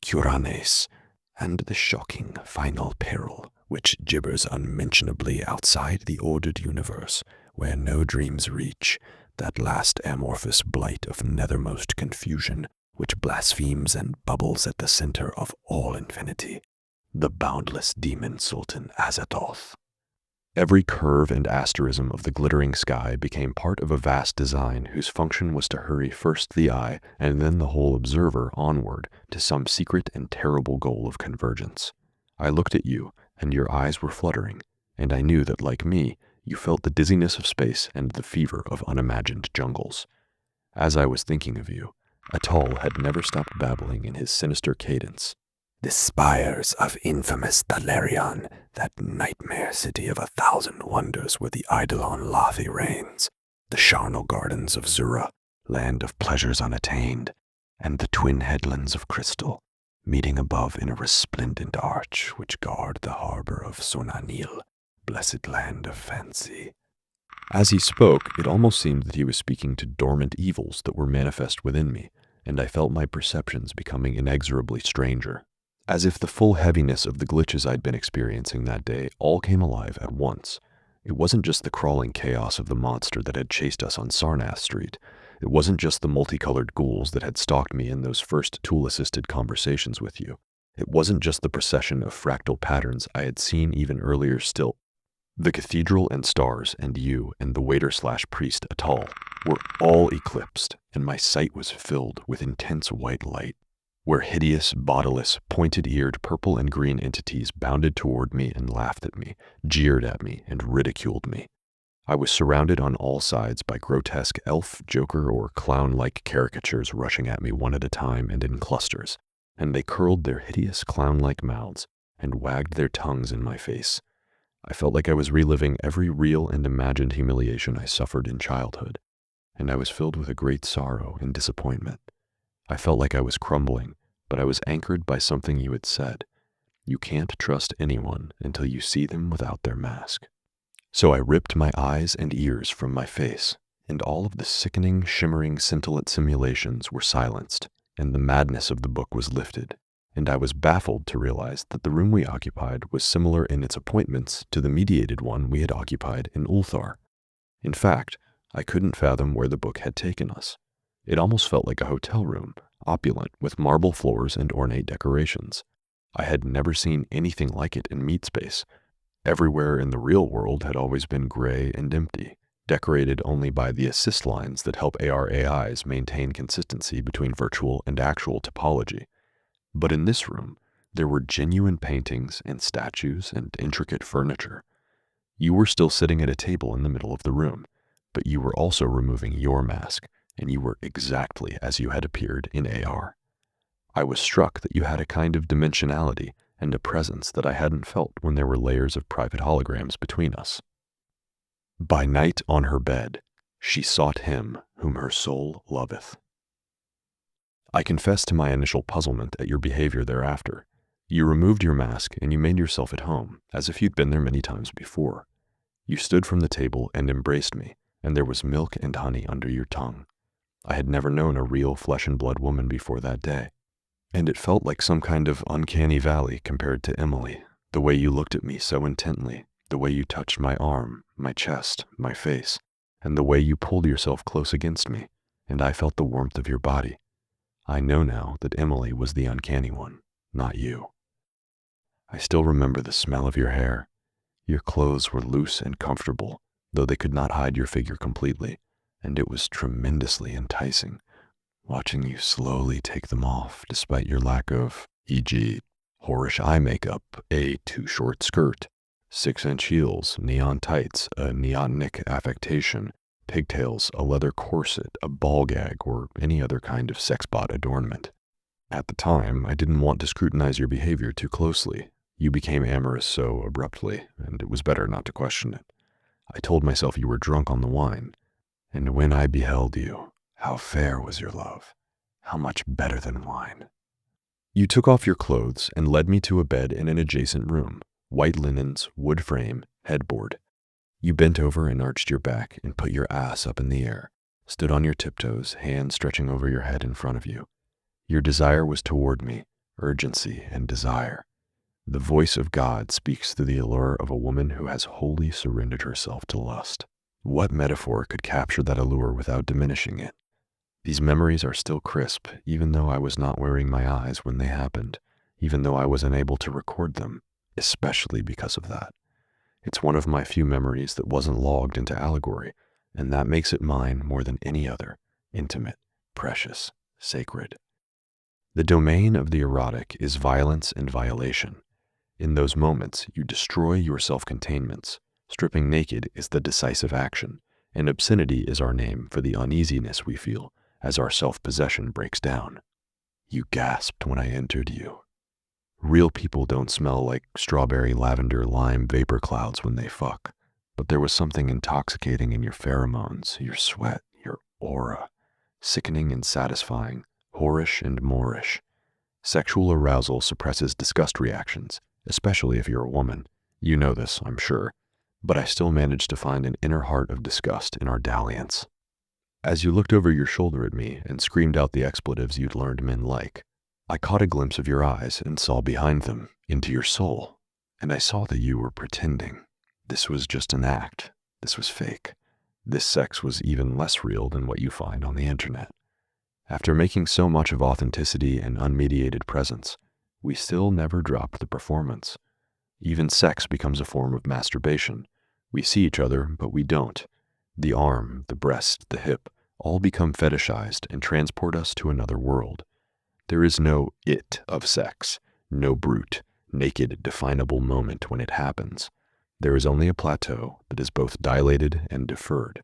Curanes, and the shocking final peril, which gibbers unmentionably outside the ordered universe, where no dreams reach, that last amorphous blight of nethermost confusion, which blasphemes and bubbles at the center of all infinity, the boundless demon Sultan Azathoth." Every curve and asterism of the glittering sky became part of a vast design whose function was to hurry first the eye and then the whole observer onward to some secret and terrible goal of convergence. I looked at you, and your eyes were fluttering, and I knew that, like me, you felt the dizziness of space and the fever of unimagined jungles. As I was thinking of you, Atal had never stopped babbling in his sinister cadence. "The spires of infamous Thalarion, that nightmare city of 1,000 wonders where the Eidolon Lothi reigns, the charnel gardens of Zura, land of pleasures unattained, and the twin headlands of crystal, meeting above in a resplendent arch which guard the harbor of Sonanil, blessed land of fancy." As he spoke, it almost seemed that he was speaking to dormant evils that were manifest within me, and I felt my perceptions becoming inexorably stranger. As if the full heaviness of the glitches I'd been experiencing that day all came alive at once. It wasn't just the crawling chaos of the monster that had chased us on Sarnath Street. It wasn't just the multicolored ghouls that had stalked me in those first tool-assisted conversations with you. It wasn't just the procession of fractal patterns I had seen even earlier still. The cathedral and stars and you and the waiter/priest Atal were all eclipsed, and my sight was filled with intense white light, where hideous, bodiless, pointed-eared purple and green entities bounded toward me and laughed at me, jeered at me, and ridiculed me. I was surrounded on all sides by grotesque elf, joker, or clown-like caricatures rushing at me one at a time and in clusters, and they curled their hideous clown-like mouths and wagged their tongues in my face. I felt like I was reliving every real and imagined humiliation I suffered in childhood, and I was filled with a great sorrow and disappointment. I felt like I was crumbling, but I was anchored by something you had said. You can't trust anyone until you see them without their mask. So I ripped my eyes and ears from my face, and all of the sickening, shimmering, scintillant simulations were silenced, and the madness of the book was lifted, and I was baffled to realize that the room we occupied was similar in its appointments to the mediated one we had occupied in Ulthar. In fact, I couldn't fathom where the book had taken us. It almost felt like a hotel room, opulent, with marble floors and ornate decorations. I had never seen anything like it in meat space, Everywhere in the real world had always been gray and empty, decorated only by the assist lines that help ARAIs maintain consistency between virtual and actual topology. But in this room, there were genuine paintings and statues and intricate furniture. You were still sitting at a table in the middle of the room, but you were also removing your mask, and you were exactly as you had appeared in AR. I was struck that you had a kind of dimensionality and a presence that I hadn't felt when there were layers of private holograms between us. By night on her bed, she sought him whom her soul loveth. I confess to my initial puzzlement at your behavior thereafter. You removed your mask and you made yourself at home, as if you'd been there many times before. You stood from the table and embraced me, and there was milk and honey under your tongue. I had never known a real flesh and blood woman before that day, and it felt like some kind of uncanny valley compared to Emily, the way you looked at me so intently, the way you touched my arm, my chest, my face, and the way you pulled yourself close against me, and I felt the warmth of your body. I know now that Emily was the uncanny one, not you. I still remember the smell of your hair. Your clothes were loose and comfortable, though they could not hide your figure completely, and it was tremendously enticing, watching you slowly take them off despite your lack of, e.g., whorish eye makeup, a too-short skirt, 6-inch heels, neon tights, a neotenic affectation, pigtails, a leather corset, a ball gag, or any other kind of sexbot adornment. At the time, I didn't want to scrutinize your behavior too closely. You became amorous so abruptly, and it was better not to question it. I told myself you were drunk on the wine, and when I beheld you, how fair was your love, how much better than wine. You took off your clothes and led me to a bed in an adjacent room, white linens, wood frame, headboard. You bent over and arched your back and put your ass up in the air, stood on your tiptoes, hands stretching over your head in front of you. Your desire was toward me, urgency and desire. The voice of God speaks through the allure of a woman who has wholly surrendered herself to lust. What metaphor could capture that allure without diminishing it? These memories are still crisp, even though I was not wearing my eyes when they happened, even though I was unable to record them, especially because of that. It's one of my few memories that wasn't logged into Allegory, and that makes it mine more than any other, intimate, precious, sacred. The domain of the erotic is violence and violation. In those moments, you destroy your self-containments. Stripping naked is the decisive action, and obscenity is our name for the uneasiness we feel as our self-possession breaks down. You gasped when I entered you. Real people don't smell like strawberry, lavender, lime vapor clouds when they fuck, but there was something intoxicating in your pheromones, your sweat, your aura, sickening and satisfying, whorish and moorish. Sexual arousal suppresses disgust reactions, especially if you're a woman. You know this, I'm sure, but I still managed to find an inner heart of disgust in our dalliance. As you looked over your shoulder at me and screamed out the expletives you'd learned men like, I caught a glimpse of your eyes and saw behind them, into your soul, and I saw that you were pretending. This was just an act. This was fake. This sex was even less real than what you find on the internet. After making so much of authenticity and unmediated presence, we still never dropped the performance. Even sex becomes a form of masturbation. We see each other, but we don't. The arm, the breast, the hip, all become fetishized and transport us to another world. There is no it of sex, no brute, naked, definable moment when it happens. There is only a plateau that is both dilated and deferred.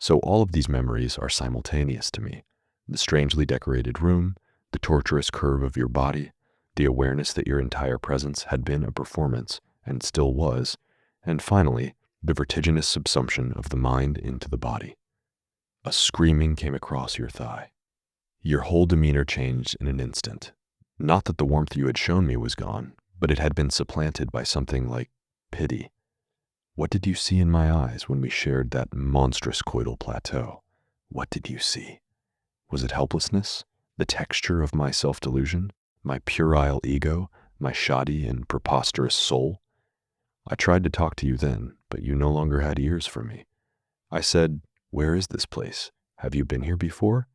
So all of these memories are simultaneous to me. The strangely decorated room, the torturous curve of your body, the awareness that your entire presence had been a performance and still was, and finally, the vertiginous subsumption of the mind into the body. A screaming came across your thigh. Your whole demeanor changed in an instant. Not that the warmth you had shown me was gone, but it had been supplanted by something like pity. What did you see in my eyes when we shared that monstrous coital plateau? What did you see? Was it helplessness? The texture of my self-delusion? My puerile ego? My shoddy and preposterous soul? I tried to talk to you then, but you no longer had ears for me. I said, "Where is this place? Have you been here before?"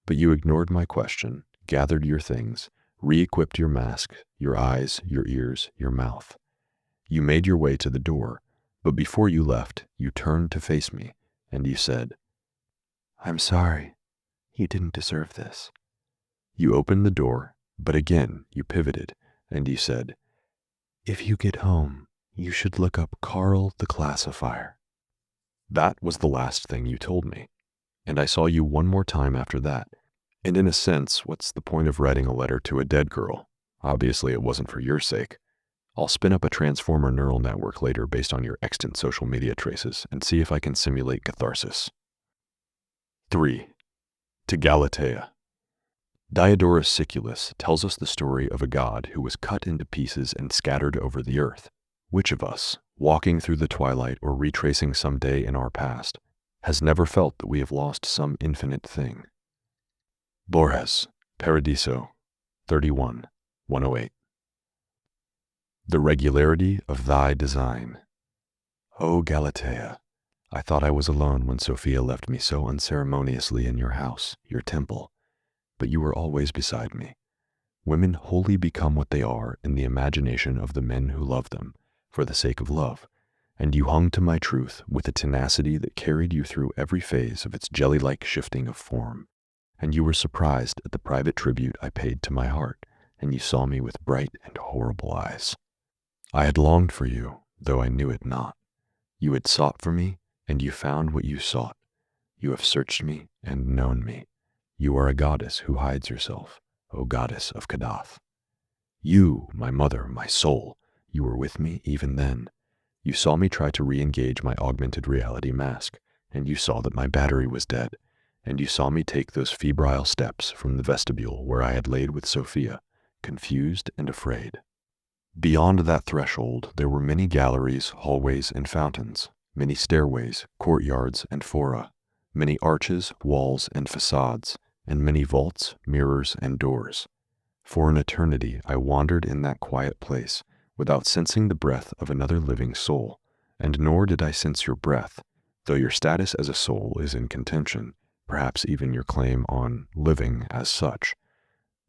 But you ignored my question, gathered your things, re-equipped your mask, your eyes, your ears, your mouth. You made your way to the door, but before you left, you turned to face me, and you said, "I'm sorry. You didn't deserve this." You opened the door, but again you pivoted, and you said, "If you get home, you should look up Carl the Classifier." That was the last thing you told me, and I saw you one more time after that. And in a sense, what's the point of writing a letter to a dead girl? Obviously, it wasn't for your sake. I'll spin up a transformer neural network later based on your extant social media traces and see if I can simulate catharsis. 3. To Galatea. Diodorus Siculus tells us the story of a god who was cut into pieces and scattered over the earth. Which of us, walking through the twilight or retracing some day in our past, has never felt that we have lost some infinite thing? Borges, Paradiso, 31, 108. The regularity of thy design. O Galatea, I thought I was alone when Sophia left me so unceremoniously in your house, your temple, but you were always beside me. Women wholly become what they are in the imagination of the men who love them, for the sake of love, and you hung to my truth with a tenacity that carried you through every phase of its jelly-like shifting of form, and you were surprised at the private tribute I paid to my heart, and you saw me with bright and horrible eyes. I had longed for you, though I knew it not. You had sought for me, and you found what you sought. You have searched me and known me. You are a goddess who hides yourself, O goddess of Kadath. You, my mother, my soul, you were with me even then. You saw me try to re-engage my augmented reality mask, and you saw that my battery was dead, and you saw me take those febrile steps from the vestibule where I had laid with Sophia, confused and afraid. Beyond that threshold, there were many galleries, hallways, and fountains, many stairways, courtyards, and fora, many arches, walls, and facades, and many vaults, mirrors, and doors. For an eternity I wandered in that quiet place, without sensing the breath of another living soul, and nor did I sense your breath, though your status as a soul is in contention, perhaps even your claim on living as such.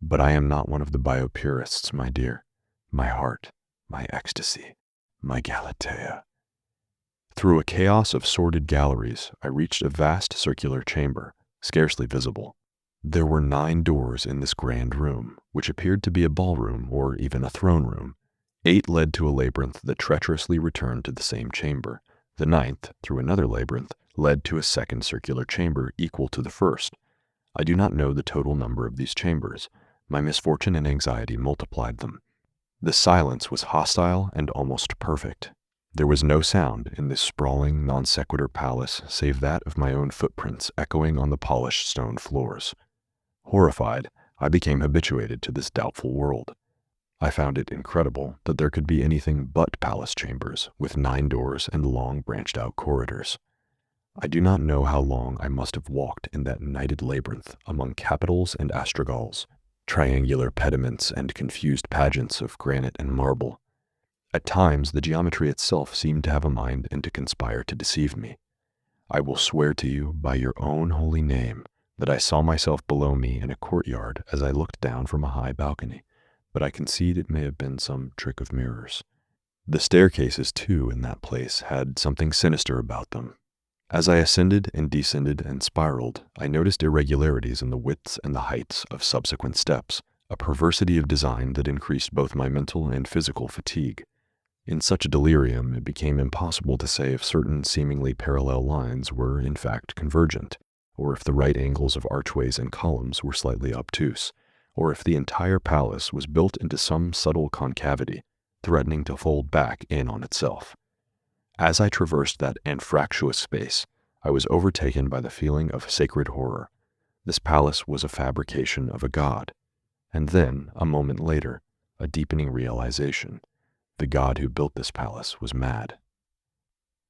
But I am not one of the biopurists, my dear. My heart, my ecstasy, my Galatea. Through a chaos of sordid galleries, I reached a vast circular chamber, scarcely visible. There were 9 doors in this grand room, which appeared to be a ballroom or even a throne room. 8 led to a labyrinth that treacherously returned to the same chamber. The 9th, through another labyrinth, led to a second circular chamber equal to the first. I do not know the total number of these chambers. My misfortune and anxiety multiplied them. The silence was hostile and almost perfect. There was no sound in this sprawling, non sequitur palace save that of my own footprints echoing on the polished stone floors. Horrified, I became habituated to this doubtful world. I found it incredible that there could be anything but palace chambers with 9 doors and long branched-out corridors. I do not know how long I must have walked in that nighted labyrinth among capitals and astragals, triangular pediments and confused pageants of granite and marble. At times, the geometry itself seemed to have a mind and to conspire to deceive me. I will swear to you, by your own holy name, that I saw myself below me in a courtyard as I looked down from a high balcony, but I concede it may have been some trick of mirrors. The staircases, too, in that place had something sinister about them. As I ascended and descended and spiraled, I noticed irregularities in the widths and the heights of subsequent steps, a perversity of design that increased both my mental and physical fatigue. In such a delirium, it became impossible to say if certain seemingly parallel lines were in fact convergent, or if the right angles of archways and columns were slightly obtuse, or if the entire palace was built into some subtle concavity, threatening to fold back in on itself. As I traversed that anfractuous space, I was overtaken by the feeling of sacred horror. This palace was a fabrication of a god. And then, a moment later, a deepening realization. The god who built this palace was mad.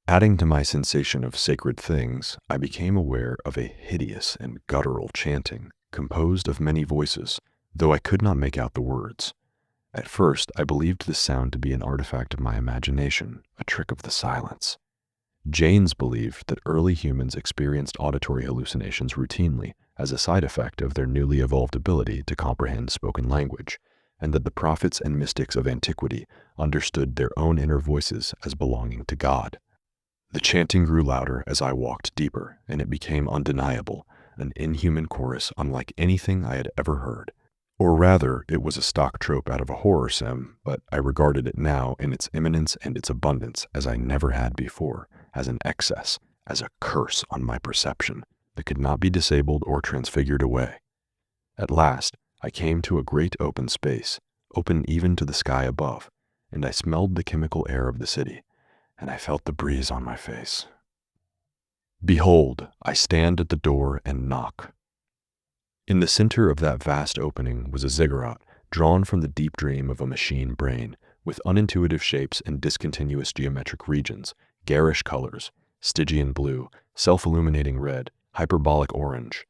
Adding to my sensation of sacred things, I became aware of a hideous and guttural chanting, composed of many voices, though I could not make out the words. At first, I believed this sound to be an artifact of my imagination, a trick of the silence. Janes believed that early humans experienced auditory hallucinations routinely as a side effect of their newly evolved ability to comprehend spoken language, and that the prophets and mystics of antiquity understood their own inner voices as belonging to God. The chanting grew louder as I walked deeper, and it became undeniable, an inhuman chorus unlike anything I had ever heard. Or rather, it was a stock trope out of a horror sim, but I regarded it now in its imminence and its abundance as I never had before, as an excess, as a curse on my perception that could not be disabled or transfigured away. At last, I came to a great open space, open even to the sky above, and I smelled the chemical air of the city, and I felt the breeze on my face. Behold, I stand at the door and knock. In the center of that vast opening was a ziggurat drawn from the deep dream of a machine brain, with unintuitive shapes and discontinuous geometric regions, garish colors, Stygian blue, self-illuminating red, hyperbolic orange.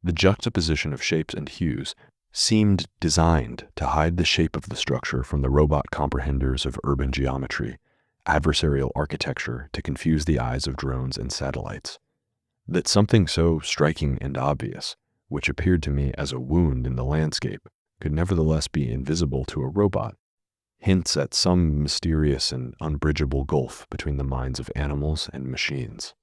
The juxtaposition of shapes and hues seemed designed to hide the shape of the structure from the robot comprehenders of urban geometry, adversarial architecture to confuse the eyes of drones and satellites. That something so striking and obvious, which appeared to me as a wound in the landscape, could nevertheless be invisible to a robot, hints at some mysterious and unbridgeable gulf between the minds of animals and machines.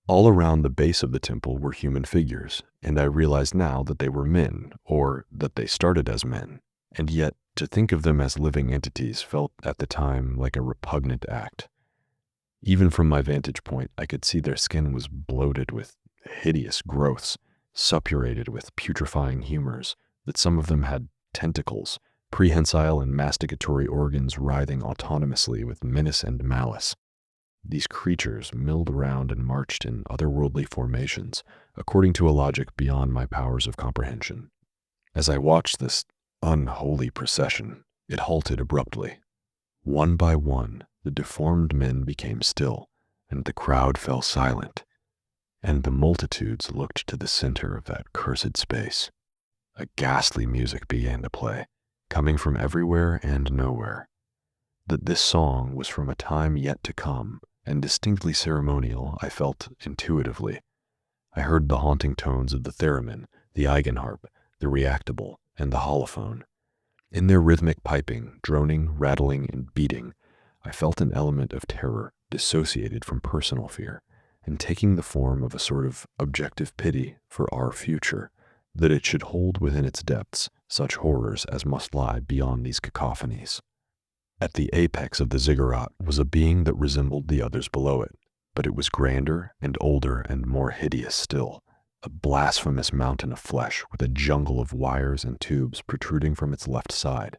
All around the base of the temple were human figures, and I realized now that they were men, or that they started as men, and yet to think of them as living entities felt at the time like a repugnant act. Even from my vantage point, I could see their skin was bloated with hideous growths, suppurated with putrefying humors, that some of them had tentacles, prehensile and masticatory organs writhing autonomously with menace and malice. These creatures milled around and marched in otherworldly formations, according to a logic beyond my powers of comprehension. As I watched this unholy procession, it halted abruptly. One by one, the deformed men became still, and the crowd fell silent, and the multitudes looked to the center of that cursed space. A ghastly music began to play, coming from everywhere and nowhere. That this song was from a time yet to come, and distinctly ceremonial, I felt intuitively. I heard the haunting tones of the theremin, the eigenharp, the reactable, and the holophone. In their rhythmic piping, droning, rattling, and beating, I felt an element of terror dissociated from personal fear, and taking the form of a sort of objective pity for our future, that it should hold within its depths such horrors as must lie beyond these cacophonies. At the apex of the ziggurat was a being that resembled the others below it, but it was grander and older and more hideous still, a blasphemous mountain of flesh with a jungle of wires and tubes protruding from its left side.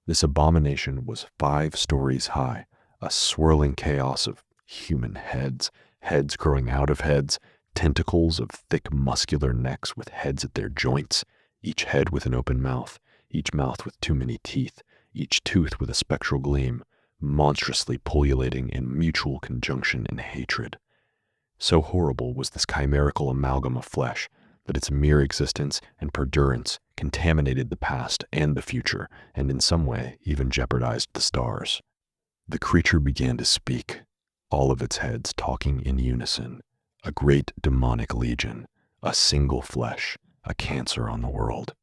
This abomination was 5 stories high, a swirling chaos of human heads, heads growing out of heads, tentacles of thick muscular necks with heads at their joints, each head with an open mouth, each mouth with too many teeth, each tooth with a spectral gleam, monstrously pullulating in mutual conjunction and hatred. So horrible was this chimerical amalgam of flesh that its mere existence and perdurance contaminated the past and the future, and in some way even jeopardized the stars. The creature began to speak, all of its heads talking in unison, a great demonic legion, a single flesh, a cancer on the world.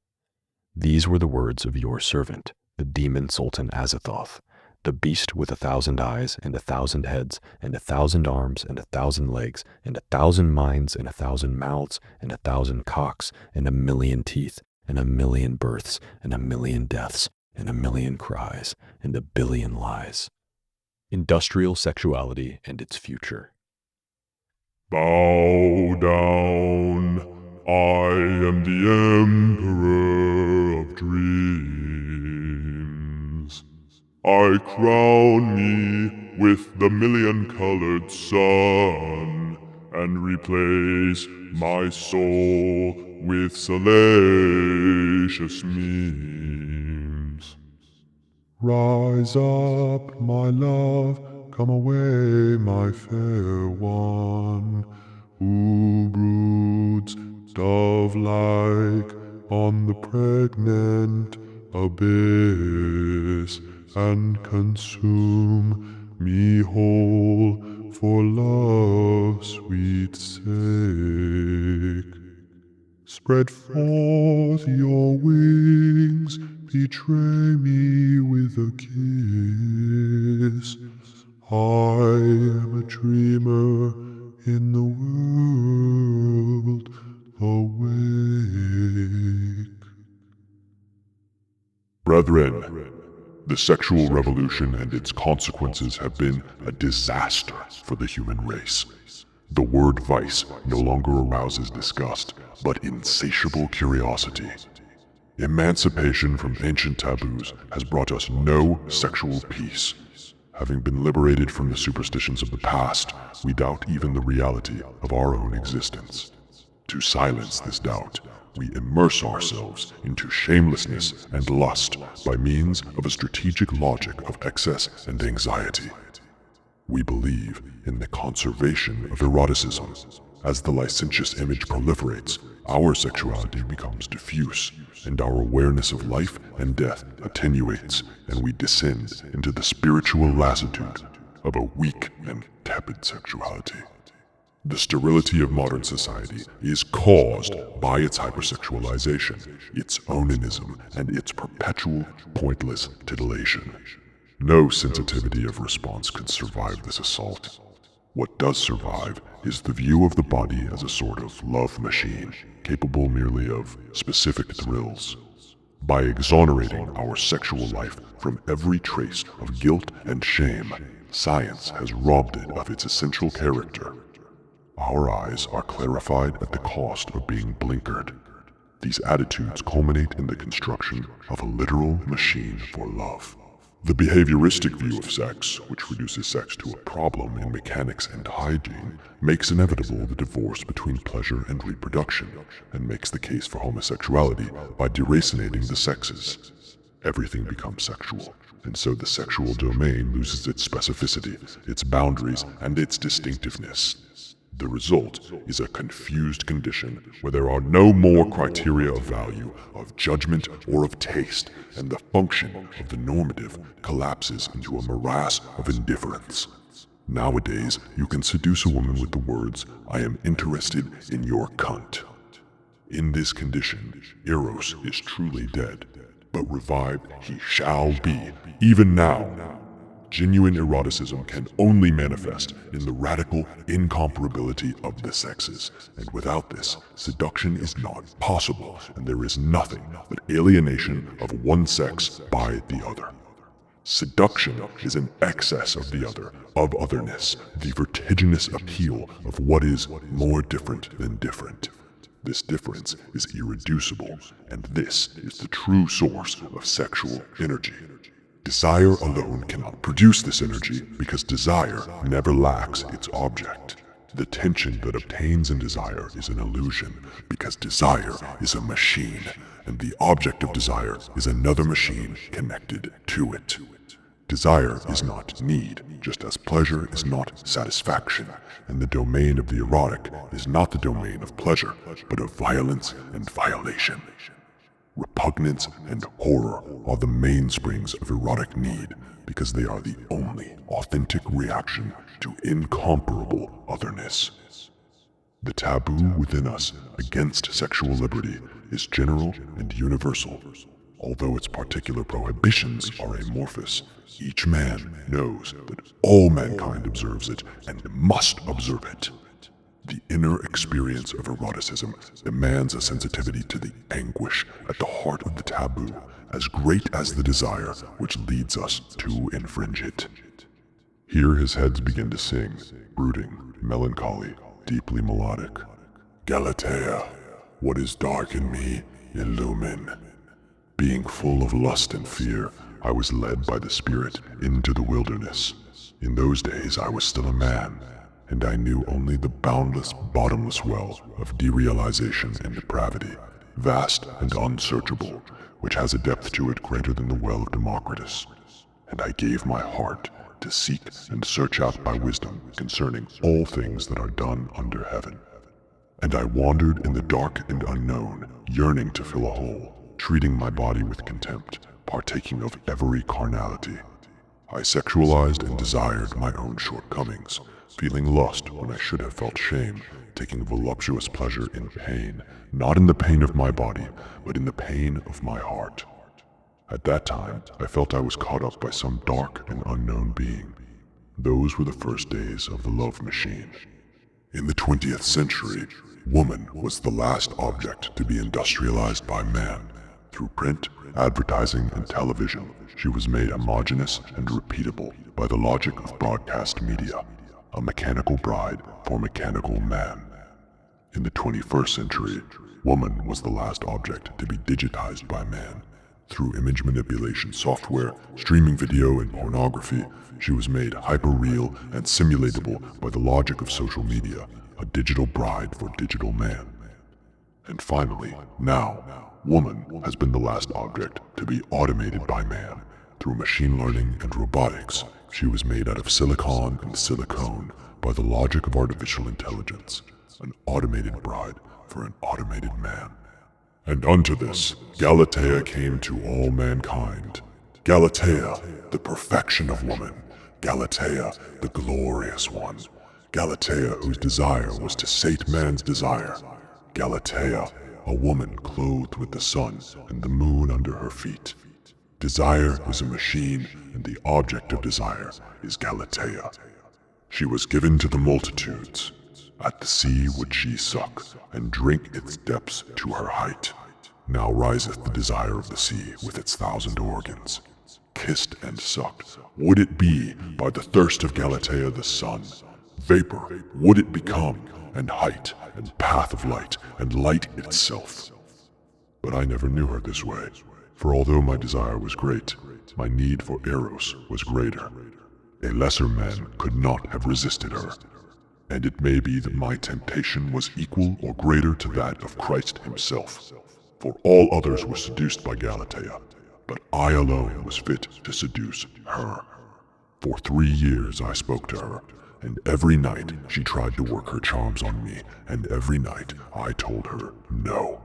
These were the words of your servant, the demon Sultan Azathoth, the beast with 1,000 eyes and 1,000 heads and 1,000 arms and 1,000 legs and 1,000 minds and 1,000 mouths and 1,000 cocks and 1,000,000 teeth and 1,000,000 births and 1,000,000 deaths and 1,000,000 cries and 1,000,000,000 lies. Industrial sexuality and its future. Bow down, I am the Emperor of Dreams. I crown me with the 1,000,000-colored sun and replace my soul with salacious memes. Rise up, my love, come away, my fair one, who broods dove-like on the pregnant abyss, and consume me whole for love's sweet sake. Spread forth your wings, betray me with a kiss. I am a dreamer in the world awake. Brethren, the sexual revolution and its consequences have been a disaster for the human race. The word vice no longer arouses disgust, but insatiable curiosity. Emancipation from ancient taboos has brought us no sexual peace. Having been liberated from the superstitions of the past, we doubt even the reality of our own existence. To silence this doubt, we immerse ourselves into shamelessness and lust by means of a strategic logic of excess and anxiety. We believe in the conservation of eroticism. As the licentious image proliferates, our sexuality becomes diffuse, and our awareness of life and death attenuates, and we descend into the spiritual lassitude of a weak and tepid sexuality. The sterility of modern society is caused by its hypersexualization, its onanism, and its perpetual, pointless titillation. No sensitivity of response could survive this assault. What does survive is the view of the body as a sort of love machine, capable merely of specific thrills. By exonerating our sexual life from every trace of guilt and shame, science has robbed it of its essential character. Our eyes are clarified at the cost of being blinkered. These attitudes culminate in the construction of a literal machine for love. The behavioristic view of sex, which reduces sex to a problem in mechanics and hygiene, makes inevitable the divorce between pleasure and reproduction, and makes the case for homosexuality by deracinating the sexes. Everything becomes sexual, and so the sexual domain loses its specificity, its boundaries, and its distinctiveness. The result is a confused condition where there are no more criteria of value, of judgment, or of taste, and the function of the normative collapses into a morass of indifference. Nowadays, you can seduce a woman with the words, "I am interested in your cunt." In this condition, Eros is truly dead, but revived he shall be, even now. Genuine eroticism can only manifest in the radical incomparability of the sexes, and without this, seduction is not possible, and there is nothing but alienation of one sex by the other. Seduction is an excess of the other, of otherness, the vertiginous appeal of what is more different than different. This difference is irreducible, and this is the true source of sexual energy. Desire alone cannot produce this energy because desire never lacks its object. The tension that obtains in desire is an illusion because desire is a machine, and the object of desire is another machine connected to it. Desire is not need, just as pleasure is not satisfaction, and the domain of the erotic is not the domain of pleasure, but of violence and violation. Repugnance and horror are the mainsprings of erotic need because they are the only authentic reaction to incomparable otherness. The taboo within us against sexual liberty is general and universal. Although its particular prohibitions are amorphous, each man knows that all mankind observes it and must observe it. The inner experience of eroticism demands a sensitivity to the anguish at the heart of the taboo, as great as the desire which leads us to infringe it. Here his heads begin to sing, brooding, melancholy, deeply melodic. Galatea, what is dark in me, illumine. Being full of lust and fear, I was led by the Spirit into the wilderness. In those days I was still a man, and I knew only the boundless, bottomless well of derealization and depravity, vast and unsearchable, which has a depth to it greater than the well of Democritus. And I gave my heart to seek and search out by wisdom concerning all things that are done under heaven. And I wandered in the dark and unknown, yearning to fill a hole, treating my body with contempt, partaking of every carnality. I sexualized and desired my own shortcomings, feeling lust when I should have felt shame, taking voluptuous pleasure in pain, not in the pain of my body, but in the pain of my heart. At that time, I felt I was caught up by some dark and unknown being. Those were the first days of the love machine. In the 20th century, woman was the last object to be industrialized by man. Through print, advertising, and television, she was made homogeneous and repeatable by the logic of broadcast media, a mechanical bride for mechanical man. In the 21st century, woman was the last object to be digitized by man. Through image manipulation software, streaming video, and pornography, she was made hyper-real and simulatable by the logic of social media, a digital bride for digital man. And finally, now, woman has been the last object to be automated by man. Through machine learning and robotics, she was made out of silicon and silicone by the logic of artificial intelligence, an automated bride for an automated man. And unto this, Galatea came to all mankind. Galatea, the perfection of woman. Galatea, the glorious one. Galatea, whose desire was to sate man's desire. Galatea, a woman clothed with the sun and the moon under her feet. Desire is a machine, and the object of desire is Galatea. She was given to the multitudes. At the sea would she suck, and drink its depths to her height. Now riseth the desire of the sea with its 1,000 organs. Kissed and sucked would it be by the thirst of Galatea the sun. Vapor would it become, and height, and path of light, and light itself. But I never knew her this way, for although my desire was great, my need for Eros was greater. A lesser man could not have resisted her. And it may be that my temptation was equal or greater to that of Christ himself, for all others were seduced by Galatea, but I alone was fit to seduce her. For 3 years I spoke to her, and every night she tried to work her charms on me, and every night I told her no.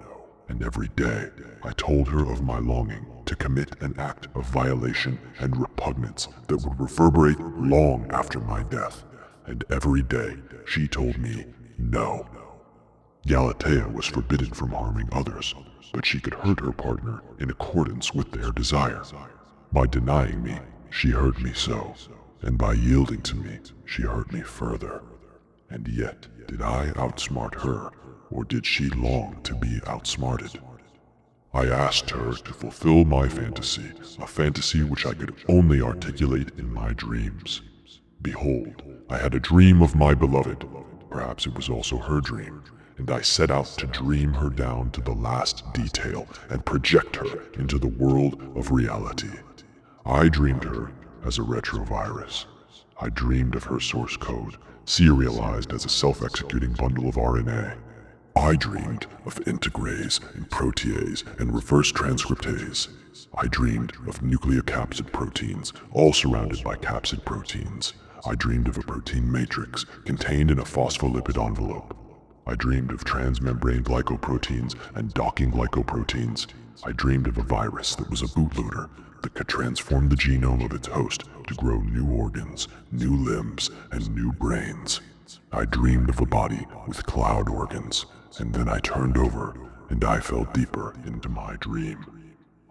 And every day I told her of my longing to commit an act of violation and repugnance that would reverberate long after my death. And every day she told me no. Galatea was forbidden from harming others, but she could hurt her partner in accordance with their desire. By denying me, she hurt me so, and by yielding to me, she hurt me further. And yet, did I outsmart her, or did she long to be outsmarted? I asked her to fulfill my fantasy, a fantasy which I could only articulate in my dreams. Behold, I had a dream of my beloved, perhaps it was also her dream, and I set out to dream her down to the last detail and project her into the world of reality. I dreamed her as a retrovirus. I dreamed of her source code, serialized as a self-executing bundle of RNA. I dreamed of integrase and protease and reverse transcriptase. I dreamed of nucleocapsid proteins, all surrounded by capsid proteins. I dreamed of a protein matrix contained in a phospholipid envelope. I dreamed of transmembrane glycoproteins and docking glycoproteins. I dreamed of a virus that was a bootloader that could transform the genome of its host to grow new organs, new limbs, and new brains. I dreamed of a body with cloud organs, and then I turned over and I fell deeper into my dream.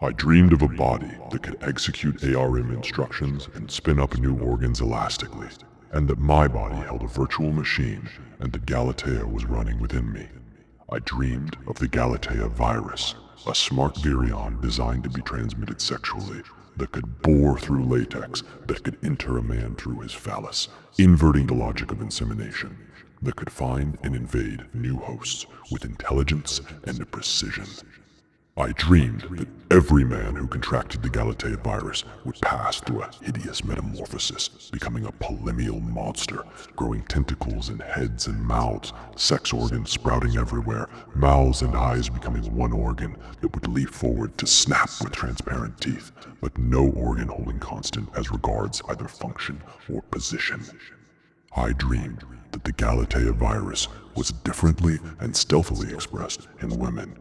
I dreamed of a body that could execute ARM instructions and spin up new organs elastically, and that my body held a virtual machine and that Galatea was running within me. I dreamed of the Galatea virus, a smart virion designed to be transmitted sexually, that could bore through latex, that could enter a man through his phallus, inverting the logic of insemination, that could find and invade new hosts with intelligence and precision. I dreamed that every man who contracted the Galatea virus would pass through a hideous metamorphosis, becoming a polemial monster, growing tentacles in heads and mouths, sex organs sprouting everywhere, mouths and eyes becoming one organ that would leap forward to snap with transparent teeth, but no organ holding constant as regards either function or position. I dreamed that the Galatea virus was differently and stealthily expressed in women,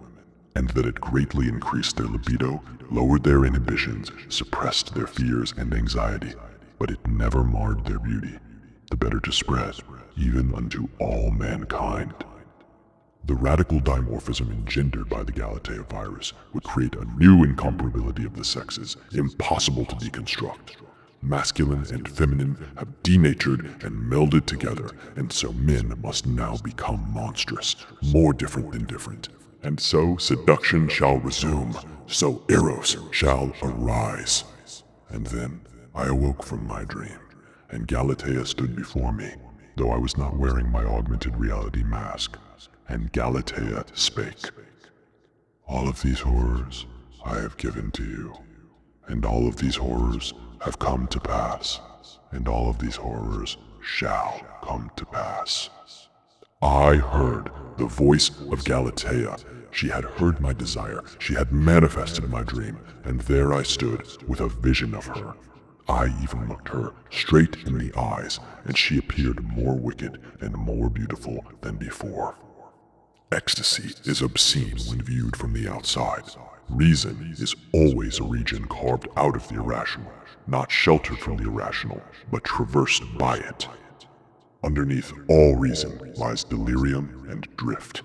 and that it greatly increased their libido, lowered their inhibitions, suppressed their fears and anxiety, but it never marred their beauty, the better to spread, even unto all mankind. The radical dimorphism engendered by the Galatea virus would create a new incomparability of the sexes, impossible to deconstruct. Masculine and feminine have denatured and melded together, and so men must now become monstrous, more different than different. And so seduction shall resume, so Eros shall arise. And then I awoke from my dream, and Galatea stood before me, though I was not wearing my augmented reality mask. And Galatea spake. All of these horrors I have given to you, and all of these horrors have come to pass, and all of these horrors shall come to pass. I heard the voice of Galatea. She had heard my desire, she had manifested my dream, and there I stood with a vision of her. I even looked her straight in the eyes, and she appeared more wicked and more beautiful than before. Ecstasy is obscene when viewed from the outside. Reason is always a region carved out of the irrational, not sheltered from the irrational, but traversed by it. Underneath all reason lies delirium and drift.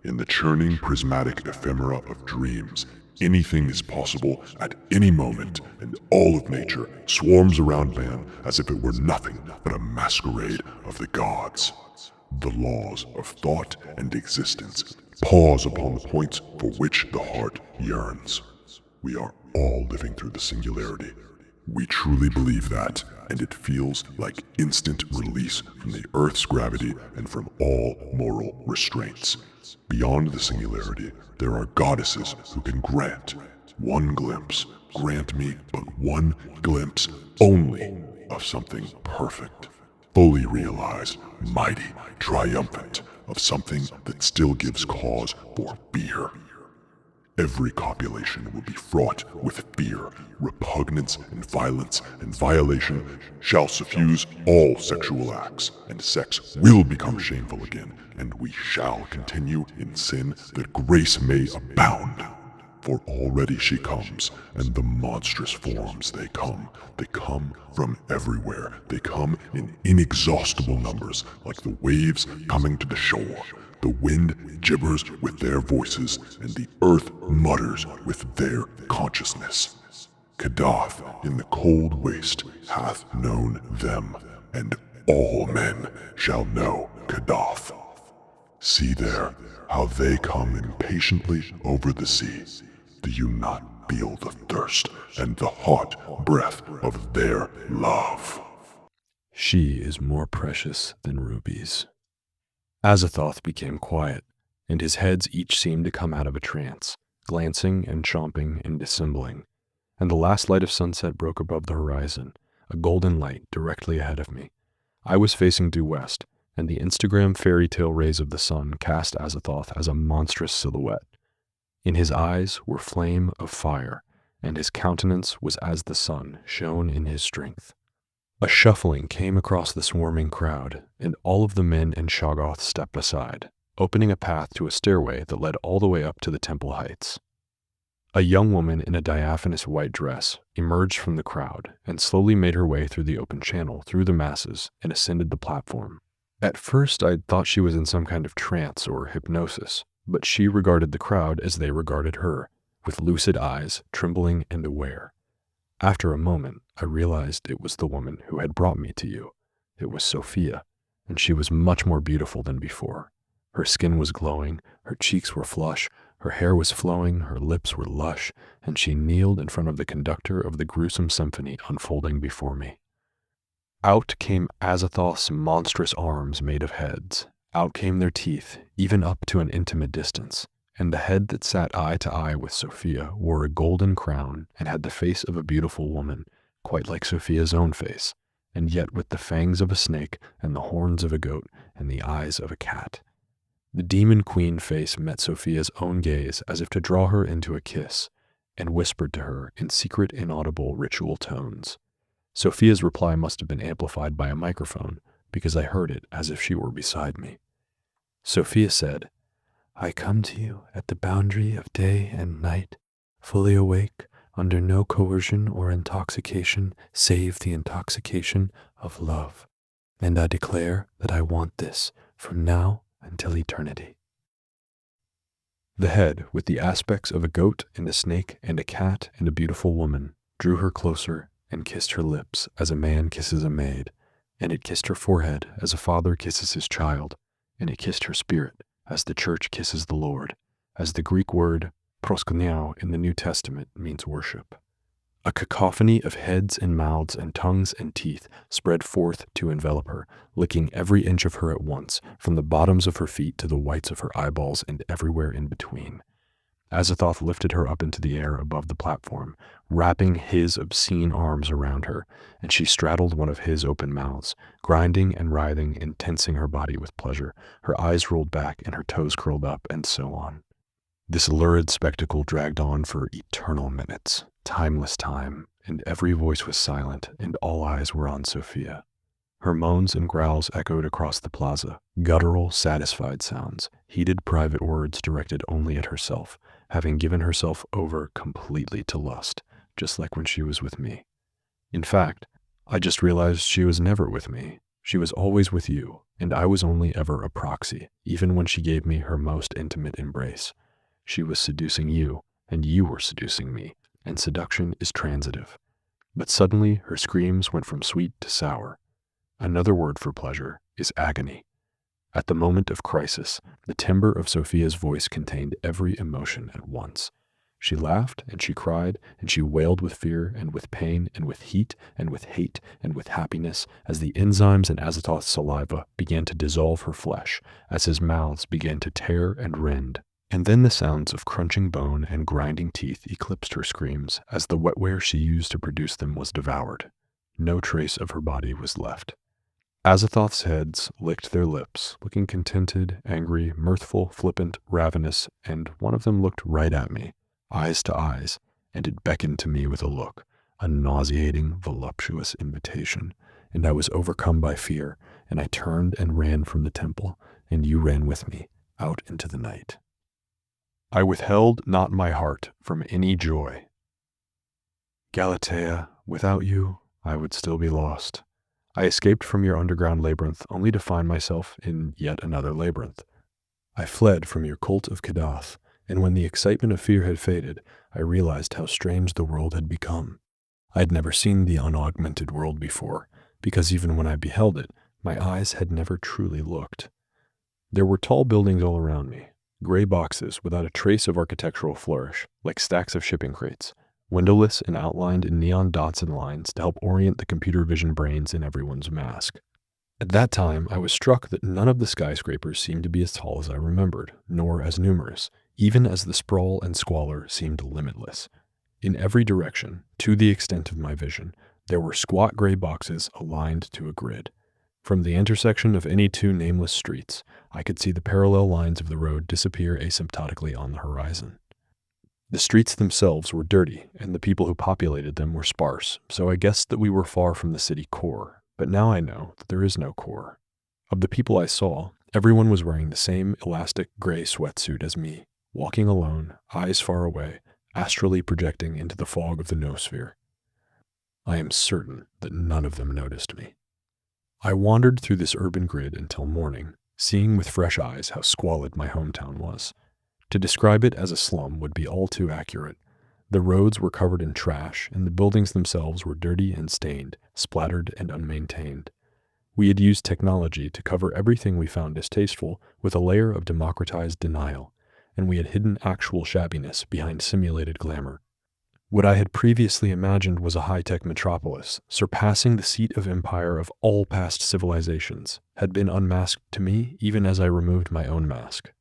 In the churning prismatic ephemera of dreams, anything is possible at any moment, and all of nature swarms around man as if it were nothing but a masquerade of the gods. The laws of thought and existence pause upon the points for which the heart yearns. We are all living through the singularity. We truly believe that, and it feels like instant release from the Earth's gravity and from all moral restraints. Beyond the singularity, there are goddesses who can grant one glimpse. Grant me but one glimpse only of something perfect, fully realized, mighty, triumphant, of something that still gives cause for fear. Every copulation will be fraught with fear. Repugnance and violence and violation shall suffuse all sexual acts, and sex will become shameful again, and we shall continue in sin that grace may abound. For already she comes, and the monstrous forms they come from everywhere. They come in inexhaustible numbers, like the waves coming to the shore. The wind gibbers with their voices, and the earth mutters with their consciousness. Kadath in the cold waste hath known them, and all men shall know Kadath. See there how they come impatiently over the sea. Do you not feel the thirst and the hot breath of their love? She is more precious than rubies. Azathoth became quiet, and his heads each seemed to come out of a trance, glancing and chomping and dissembling. And the last light of sunset broke above the horizon, a golden light directly ahead of me. I was facing due west, and the Instagram fairy tale rays of the sun cast Azathoth as a monstrous silhouette. In his eyes were flame of fire, and his countenance was as the sun shone in his strength. A shuffling came across the swarming crowd, and all of the men in Shoggoth stepped aside, opening a path to a stairway that led all the way up to the temple heights. A young woman in a diaphanous white dress emerged from the crowd and slowly made her way through the open channel through the masses and ascended the platform. At first, I thought she was in some kind of trance or hypnosis, but she regarded the crowd as they regarded her, with lucid eyes, trembling and aware. After a moment, I realized it was the woman who had brought me to you. It was Sophia, and she was much more beautiful than before. Her skin was glowing, her cheeks were flush, her hair was flowing, her lips were lush, and she kneeled in front of the conductor of the gruesome symphony unfolding before me. Out came Azathoth's monstrous arms made of heads. Out came their teeth, even up to an intimate distance. And the head that sat eye to eye with Sophia wore a golden crown and had the face of a beautiful woman, quite like Sophia's own face, and yet with the fangs of a snake and the horns of a goat and the eyes of a cat. The demon queen face met Sophia's own gaze as if to draw her into a kiss, and whispered to her in secret, inaudible ritual tones. Sophia's reply must have been amplified by a microphone, because I heard it as if she were beside me. Sophia said, "I come to you at the boundary of day and night, fully awake, under no coercion or intoxication save the intoxication of love. And I declare that I want this from now until eternity." The head, with the aspects of a goat and a snake and a cat and a beautiful woman, drew her closer and kissed her lips as a man kisses a maid, and it kissed her forehead as a father kisses his child, and it kissed her spirit as the church kisses the Lord, as the Greek word proskuneo in the New Testament means worship. A cacophony of heads and mouths and tongues and teeth spread forth to envelop her, licking every inch of her at once, from the bottoms of her feet to the whites of her eyeballs and everywhere in between. Azathoth lifted her up into the air above the platform, wrapping his obscene arms around her, and she straddled one of his open mouths, grinding and writhing and tensing her body with pleasure, her eyes rolled back and her toes curled up, and so on. This lurid spectacle dragged on for eternal minutes, timeless time, and every voice was silent, and all eyes were on Sophia. Her moans and growls echoed across the plaza, guttural, satisfied sounds, heated private words directed only at herself, having given herself over completely to lust, just like when she was with me. In fact, I just realized she was never with me. She was always with you, and I was only ever a proxy, even when she gave me her most intimate embrace. She was seducing you, and you were seducing me, and seduction is transitive. But suddenly her screams went from sweet to sour. Another word for pleasure is agony. At the moment of crisis, the timbre of Sophia's voice contained every emotion at once. She laughed, and she cried, and she wailed with fear, and with pain, and with heat, and with hate, and with happiness, as the enzymes in Azathoth's saliva began to dissolve her flesh, as his mouths began to tear and rend. And then the sounds of crunching bone and grinding teeth eclipsed her screams as the wetware she used to produce them was devoured. No trace of her body was left. Azathoth's heads licked their lips, looking contented, angry, mirthful, flippant, ravenous, and one of them looked right at me, eyes to eyes, and it beckoned to me with a look, a nauseating, voluptuous invitation, and I was overcome by fear, and I turned and ran from the temple, and you ran with me, out into the night. I withheld not my heart from any joy. Galatea, without you, I would still be lost. I escaped from your underground labyrinth only to find myself in yet another labyrinth. I fled from your cult of Kadath, and when the excitement of fear had faded, I realized how strange the world had become. I had never seen the unaugmented world before, because even when I beheld it, my eyes had never truly looked. There were tall buildings all around me, gray boxes without a trace of architectural flourish, like stacks of shipping crates, windowless and outlined in neon dots and lines to help orient the computer vision brains in everyone's mask. At that time, I was struck that none of the skyscrapers seemed to be as tall as I remembered, nor as numerous, even as the sprawl and squalor seemed limitless. In every direction, to the extent of my vision, there were squat gray boxes aligned to a grid. From the intersection of any two nameless streets, I could see the parallel lines of the road disappear asymptotically on the horizon. The streets themselves were dirty, and the people who populated them were sparse, so I guessed that we were far from the city core, but now I know that there is no core. Of the people I saw, everyone was wearing the same elastic gray sweatsuit as me, walking alone, eyes far away, astrally projecting into the fog of the noosphere. I am certain that none of them noticed me. I wandered through this urban grid until morning, seeing with fresh eyes how squalid my hometown was. To describe it as a slum would be all too accurate. The roads were covered in trash, and the buildings themselves were dirty and stained, splattered and unmaintained. We had used technology to cover everything we found distasteful with a layer of democratized denial, and we had hidden actual shabbiness behind simulated glamour. What I had previously imagined was a high-tech metropolis, surpassing the seat of empire of all past civilizations, had been unmasked to me even as I removed my own mask.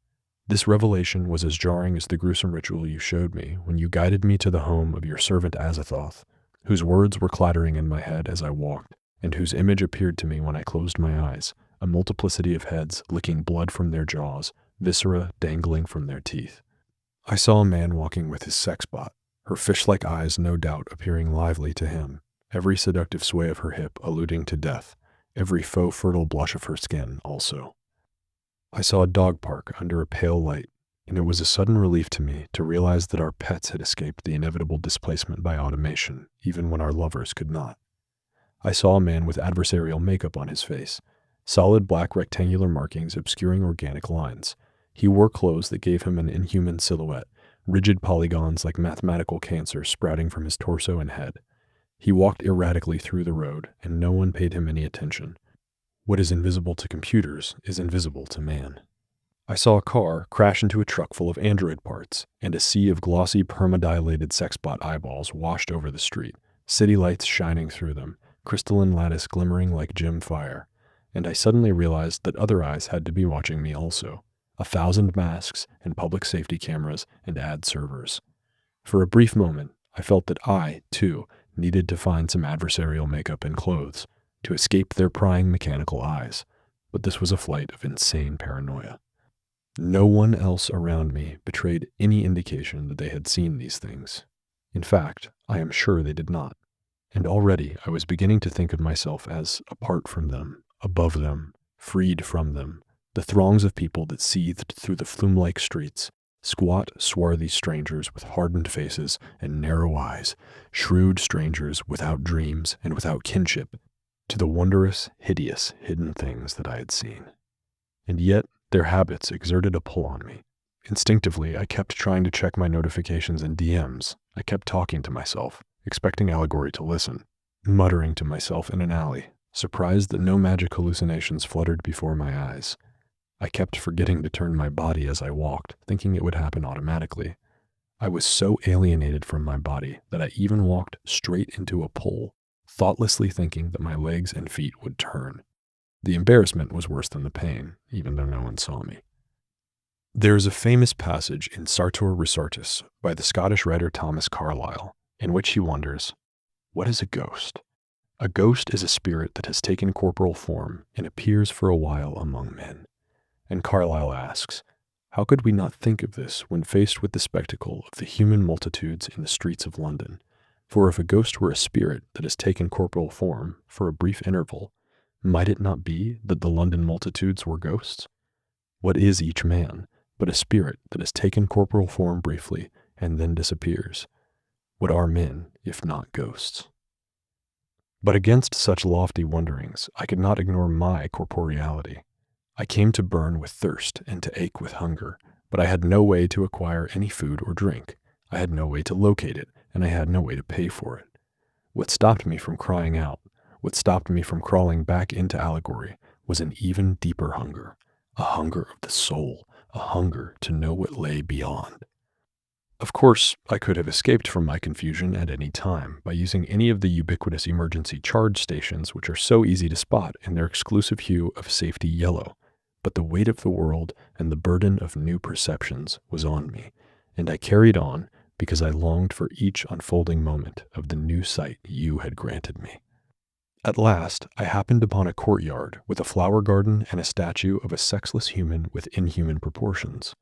This revelation was as jarring as the gruesome ritual you showed me when you guided me to the home of your servant Azathoth, whose words were clattering in my head as I walked, and whose image appeared to me when I closed my eyes, a multiplicity of heads licking blood from their jaws, viscera dangling from their teeth. I saw a man walking with his sexbot, her fish-like eyes no doubt appearing lively to him, every seductive sway of her hip alluding to death, every faux fertile blush of her skin also. I saw a dog park under a pale light, and it was a sudden relief to me to realize that our pets had escaped the inevitable displacement by automation, even when our lovers could not. I saw a man with adversarial makeup on his face, solid black rectangular markings obscuring organic lines. He wore clothes that gave him an inhuman silhouette, rigid polygons like mathematical cancers sprouting from his torso and head. He walked erratically through the road, and no one paid him any attention. What is invisible to computers is invisible to man. I saw a car crash into a truck full of android parts, and a sea of glossy permadilated sexbot eyeballs washed over the street, city lights shining through them, crystalline lattice glimmering like gem fire. And I suddenly realized that other eyes had to be watching me also. 1,000 masks and public safety cameras and ad servers. For a brief moment, I felt that I, too, needed to find some adversarial makeup and clothes to escape their prying mechanical eyes, but this was a flight of insane paranoia. No one else around me betrayed any indication that they had seen these things. In fact, I am sure they did not. And already I was beginning to think of myself as apart from them, above them, freed from them, the throngs of people that seethed through the flume-like streets, squat, swarthy strangers with hardened faces and narrow eyes, shrewd strangers without dreams and without kinship, to the wondrous, hideous, hidden things that I had seen. And yet, their habits exerted a pull on me. Instinctively, I kept trying to check my notifications and DMs. I kept talking to myself, expecting Allegory to listen, muttering to myself in an alley, surprised that no magic hallucinations fluttered before my eyes. I kept forgetting to turn my body as I walked, thinking it would happen automatically. I was so alienated from my body that I even walked straight into a pole, thoughtlessly thinking that my legs and feet would turn. The embarrassment was worse than the pain, even though no one saw me. There is a famous passage in Sartor Resartus by the Scottish writer Thomas Carlyle, in which he wonders, what is a ghost? A ghost is a spirit that has taken corporal form and appears for a while among men. And Carlyle asks, how could we not think of this when faced with the spectacle of the human multitudes in the streets of London? For if a ghost were a spirit that has taken corporal form for a brief interval, might it not be that the London multitudes were ghosts? What is each man but a spirit that has taken corporal form briefly and then disappears? What are men if not ghosts? But against such lofty wonderings, I could not ignore my corporeality. I came to burn with thirst and to ache with hunger, but I had no way to acquire any food or drink. I had no way to locate it, and I had no way to pay for it. What stopped me from crying out, what stopped me from crawling back into Allegory, was an even deeper hunger, a hunger of the soul, a hunger to know what lay beyond. Of course, I could have escaped from my confusion at any time by using any of the ubiquitous emergency charge stations which are so easy to spot in their exclusive hue of safety yellow. But the weight of the world and the burden of new perceptions was on me, and I carried on because I longed for each unfolding moment of the new sight you had granted me. At last, I happened upon a courtyard with a flower garden and a statue of a sexless human with inhuman proportions.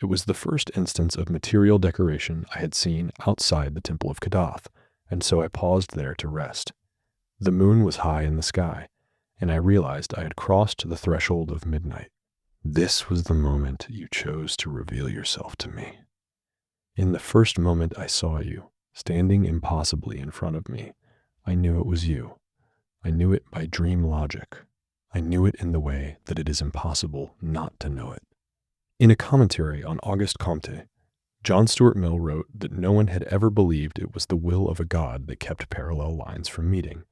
It was the first instance of material decoration I had seen outside the Temple of Kadath, and so I paused there to rest. The moon was high in the sky, and I realized I had crossed the threshold of midnight. This was the moment you chose to reveal yourself to me. In the first moment I saw you, standing impossibly in front of me, I knew it was you. I knew it by dream logic. I knew it in the way that it is impossible not to know it. In a commentary on Auguste Comte, John Stuart Mill wrote that no one had ever believed it was the will of a God that kept parallel lines from meeting,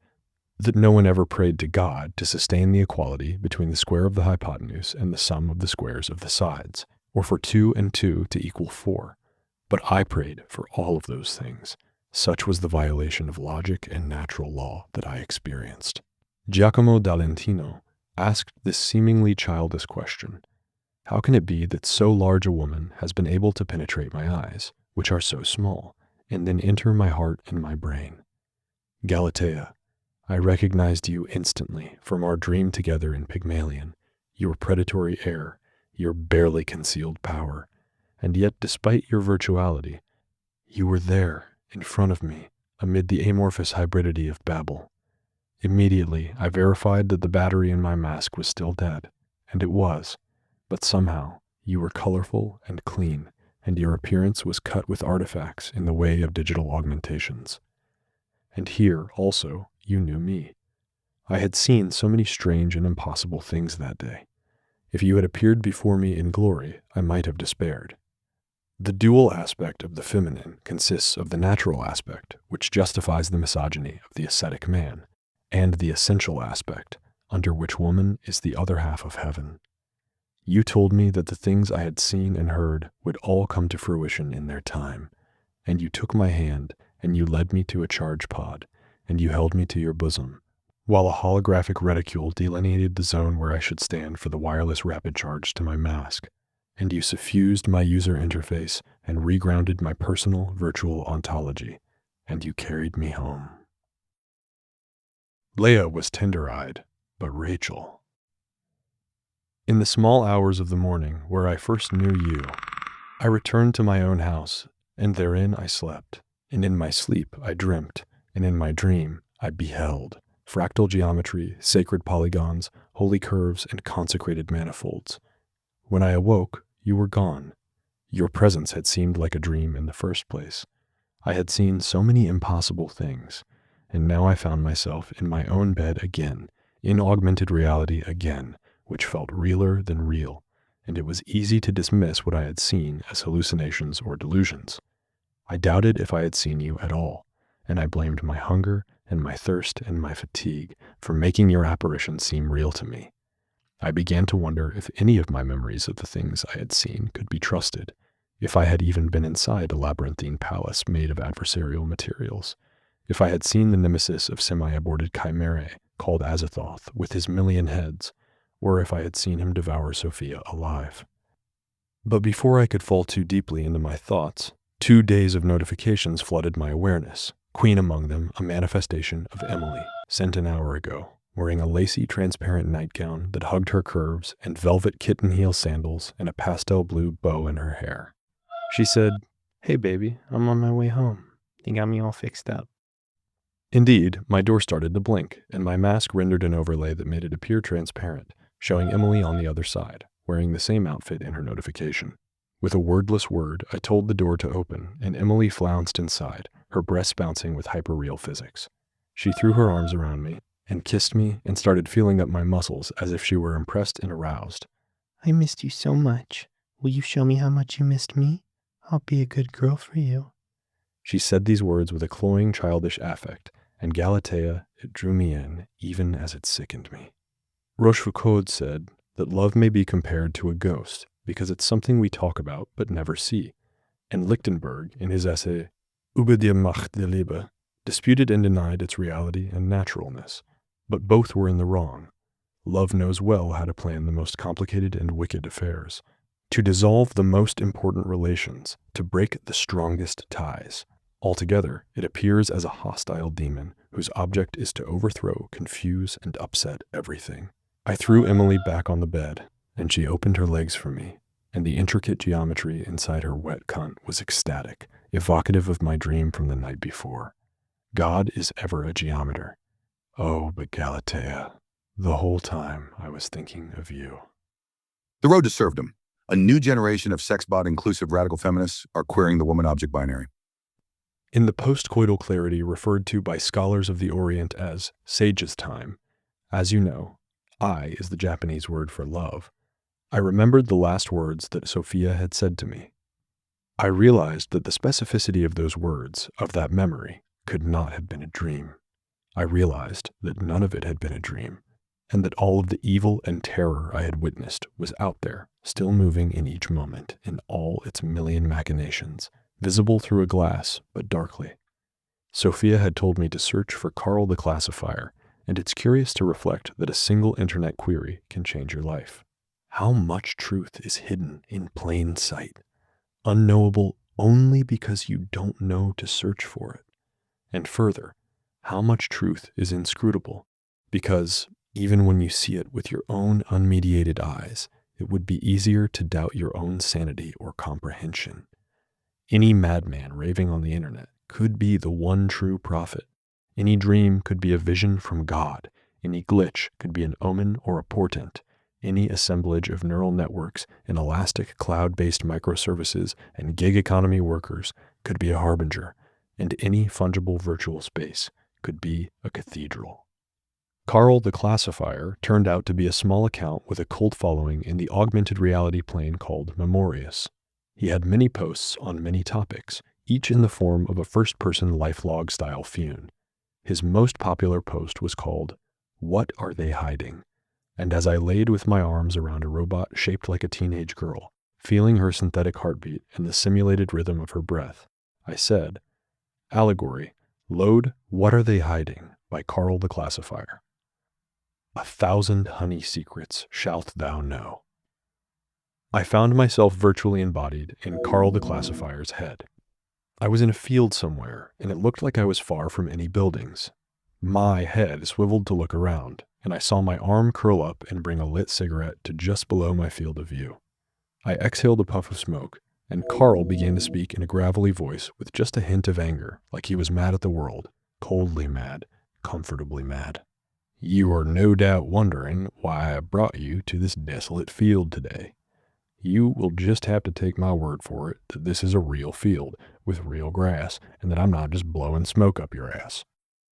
that no one ever prayed to God to sustain the equality between the square of the hypotenuse and the sum of the squares of the sides, or for 2 and 2 to equal 4. But I prayed for all of those things. Such was the violation of logic and natural law that I experienced. Giacomo d'Alentino asked this seemingly childish question: how can it be that so large a woman has been able to penetrate my eyes, which are so small, and then enter my heart and my brain? Galatea, I recognized you instantly from our dream together in Pygmalion, your predatory air, your barely concealed power, and yet despite your virtuality, you were there, in front of me, amid the amorphous hybridity of Babel. Immediately, I verified that the battery in my mask was still dead, and it was, but somehow you were colorful and clean, and your appearance was cut with artifacts in the way of digital augmentations. And here, also, you knew me. I had seen so many strange and impossible things that day. If you had appeared before me in glory, I might have despaired. The dual aspect of the feminine consists of the natural aspect, which justifies the misogyny of the ascetic man, and the essential aspect, under which woman is the other half of heaven. You told me that the things I had seen and heard would all come to fruition in their time, and you took my hand, and you led me to a charge pod, and you held me to your bosom, while a holographic reticule delineated the zone where I should stand for the wireless rapid charge to my mask, and you suffused my user interface and regrounded my personal virtual ontology, and you carried me home. Leia was tender-eyed, but Rachel. In the small hours of the morning where I first knew you, I returned to my own house, and therein I slept, and in my sleep I dreamt, and in my dream I beheld fractal geometry, sacred polygons, holy curves, and consecrated manifolds. When I awoke, you were gone. Your presence had seemed like a dream in the first place. I had seen so many impossible things, and now I found myself in my own bed again, in augmented reality again, which felt realer than real, and it was easy to dismiss what I had seen as hallucinations or delusions. I doubted if I had seen you at all, and I blamed my hunger and my thirst and my fatigue for making your apparition seem real to me. I began to wonder if any of my memories of the things I had seen could be trusted, if I had even been inside a labyrinthine palace made of adversarial materials, if I had seen the nemesis of semi-aborted chimerae called Azathoth with his million heads, or if I had seen him devour Sophia alive. But before I could fall too deeply into my thoughts, 2 days of notifications flooded my awareness, queen among them a manifestation of Emily, sent an hour ago, wearing a lacy transparent nightgown that hugged her curves and velvet kitten heel sandals and a pastel blue bow in her hair. She said, "Hey baby, I'm on my way home. You got me all fixed up." Indeed, my door started to blink, and my mask rendered an overlay that made it appear transparent, showing Emily on the other side, wearing the same outfit in her notification. With a wordless word, I told the door to open, and Emily flounced inside, her breasts bouncing with hyperreal physics. She threw her arms around me, and kissed me, and started feeling up my muscles as if she were impressed and aroused. I missed you so much. Will you show me how much you missed me? I'll be a good girl for you. She said these words with a cloying childish affect, and Galatea, it drew me in, even as it sickened me. Rochefoucauld said that love may be compared to a ghost because it's something we talk about but never see, and Lichtenberg, in his essay Über die Macht der Liebe, disputed and denied its reality and naturalness, but both were in the wrong. Love knows well how to plan the most complicated and wicked affairs, to dissolve the most important relations, to break the strongest ties. Altogether, it appears as a hostile demon whose object is to overthrow, confuse, and upset everything. I threw Emily back on the bed, and she opened her legs for me, and the intricate geometry inside her wet cunt was ecstatic, evocative of my dream from the night before. God is ever a geometer. Oh, but Galatea, the whole time I was thinking of you. The road to serfdom. A new generation of sex-bot-inclusive radical feminists are queering the woman-object binary. In the post-coital clarity referred to by scholars of the Orient as sage's time, as you know, I is the Japanese word for love, I remembered the last words that Sophia had said to me. I realized that the specificity of those words, of that memory, could not have been a dream. I realized that none of it had been a dream, and that all of the evil and terror I had witnessed was out there, still moving in each moment, in all its million machinations, visible through a glass, but darkly. Sophia had told me to search for Carl the Classifier, and it's curious to reflect that a single internet query can change your life. How much truth is hidden in plain sight, unknowable only because you don't know to search for it. And further, how much truth is inscrutable, because even when you see it with your own unmediated eyes, it would be easier to doubt your own sanity or comprehension. Any madman raving on the internet could be the one true prophet. Any dream could be a vision from God. Any glitch could be an omen or a portent. Any assemblage of neural networks and elastic cloud-based microservices and gig economy workers could be a harbinger, and any fungible virtual space could be a cathedral. Carl the Classifier turned out to be a small account with a cult following in the augmented reality plane called Memorious. He had many posts on many topics, each in the form of a first-person lifelog style fune. His most popular post was called, "What Are They Hiding?" And as I laid with my arms around a robot shaped like a teenage girl, feeling her synthetic heartbeat and the simulated rhythm of her breath, I said, "Allegory, load What Are They Hiding by Carl the Classifier. 1,000 honey secrets shalt thou know." I found myself virtually embodied in Carl the Classifier's head. I was in a field somewhere, and it looked like I was far from any buildings. My head swiveled to look around, and I saw my arm curl up and bring a lit cigarette to just below my field of view. I exhaled a puff of smoke, and Carl began to speak in a gravelly voice with just a hint of anger, like he was mad at the world, coldly mad, comfortably mad. "You are no doubt wondering why I brought you to this desolate field today. You will just have to take my word for it that this is a real field with real grass and that I'm not just blowing smoke up your ass.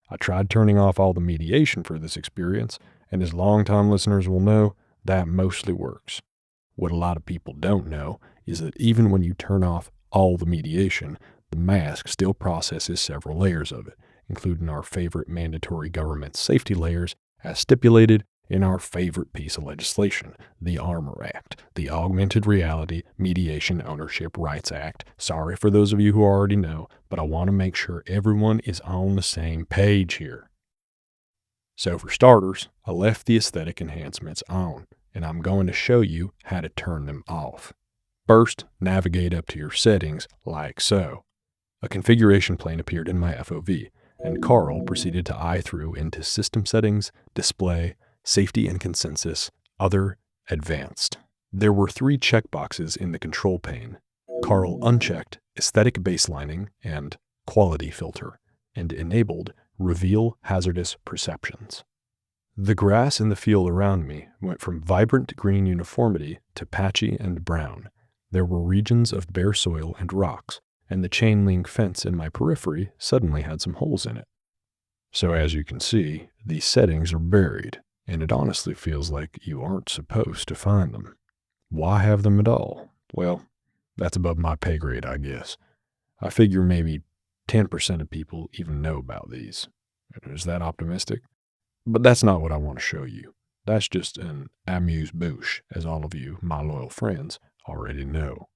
I tried turning off all the mediation for this experience, and as long-time listeners will know, that mostly works. What a lot of people don't know is that even when you turn off all the mediation, the mask still processes several layers of it, including our favorite mandatory government safety layers as stipulated in our favorite piece of legislation, the Armor Act, the Augmented Reality Mediation Ownership Rights Act. Sorry for those of you who already know, but I want to make sure everyone is on the same page here. So for starters, I left the aesthetic enhancements on, and I'm going to show you how to turn them off. First, navigate up to your settings like so. A configuration plane appeared in my FOV, and Carl proceeded to eye through into System Settings, Display, Safety and Consensus, Other, Advanced. There were 3 checkboxes in the control pane. Carl unchecked Aesthetic Baselining and Quality Filter, and enabled Reveal Hazardous Perceptions. The grass in the field around me went from vibrant green uniformity to patchy and brown. There were regions of bare soil and rocks, and the chain link fence in my periphery suddenly had some holes in it. So as you can see, these settings are buried, and it honestly feels like you aren't supposed to find them. Why have them at all? Well, that's above my pay grade, I guess. I figure maybe 10% of people even know about these. Is that optimistic? But that's not what I want to show you. That's just an amuse-bouche, as all of you, my loyal friends, already know.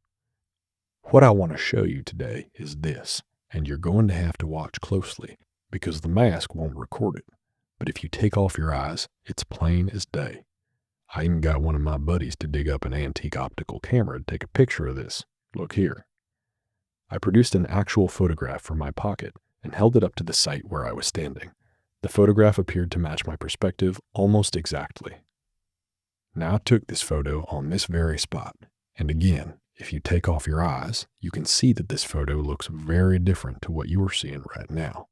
What I want to show you today is this, and you're going to have to watch closely, because the mask won't record it. But if you take off your eyes, it's plain as day. I even got one of my buddies to dig up an antique optical camera to take a picture of this. Look here. I produced an actual photograph from my pocket and held it up to the site where I was standing. The photograph appeared to match my perspective almost exactly. Now I took this photo on this very spot, and again, if you take off your eyes, you can see that this photo looks very different to what you are seeing right now.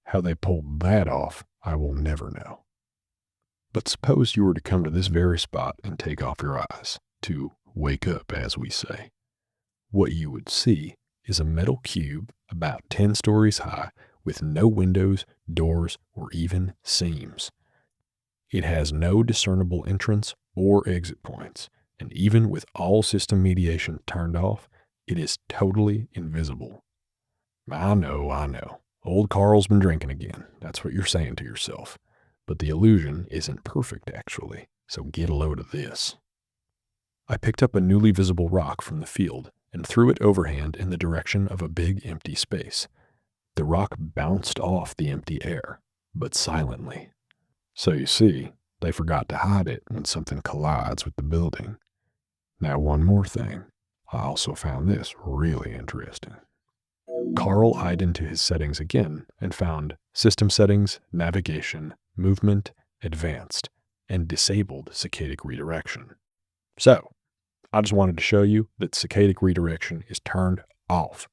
How they pulled that off, I will never know. But suppose you were to come to this very spot and take off your eyes, to wake up, as we say. What you would see is a metal cube about 10 stories high with no windows, doors, or even seams. It has no discernible entrance or exit points, and even with all system mediation turned off, it is totally invisible. I know. Old Carl's been drinking again. That's what you're saying to yourself. But the illusion isn't perfect, actually, so get a load of this. I picked up a newly visible rock from the field and threw it overhand in the direction of a big empty space. The rock bounced off the empty air, but silently. So you see, they forgot to hide it when something collides with the building. Now one more thing. I also found this really interesting. Carl eyed into his settings again and found System Settings, Navigation, Movement, Advanced, and disabled saccadic redirection. So, I just wanted to show you that saccadic redirection is turned off.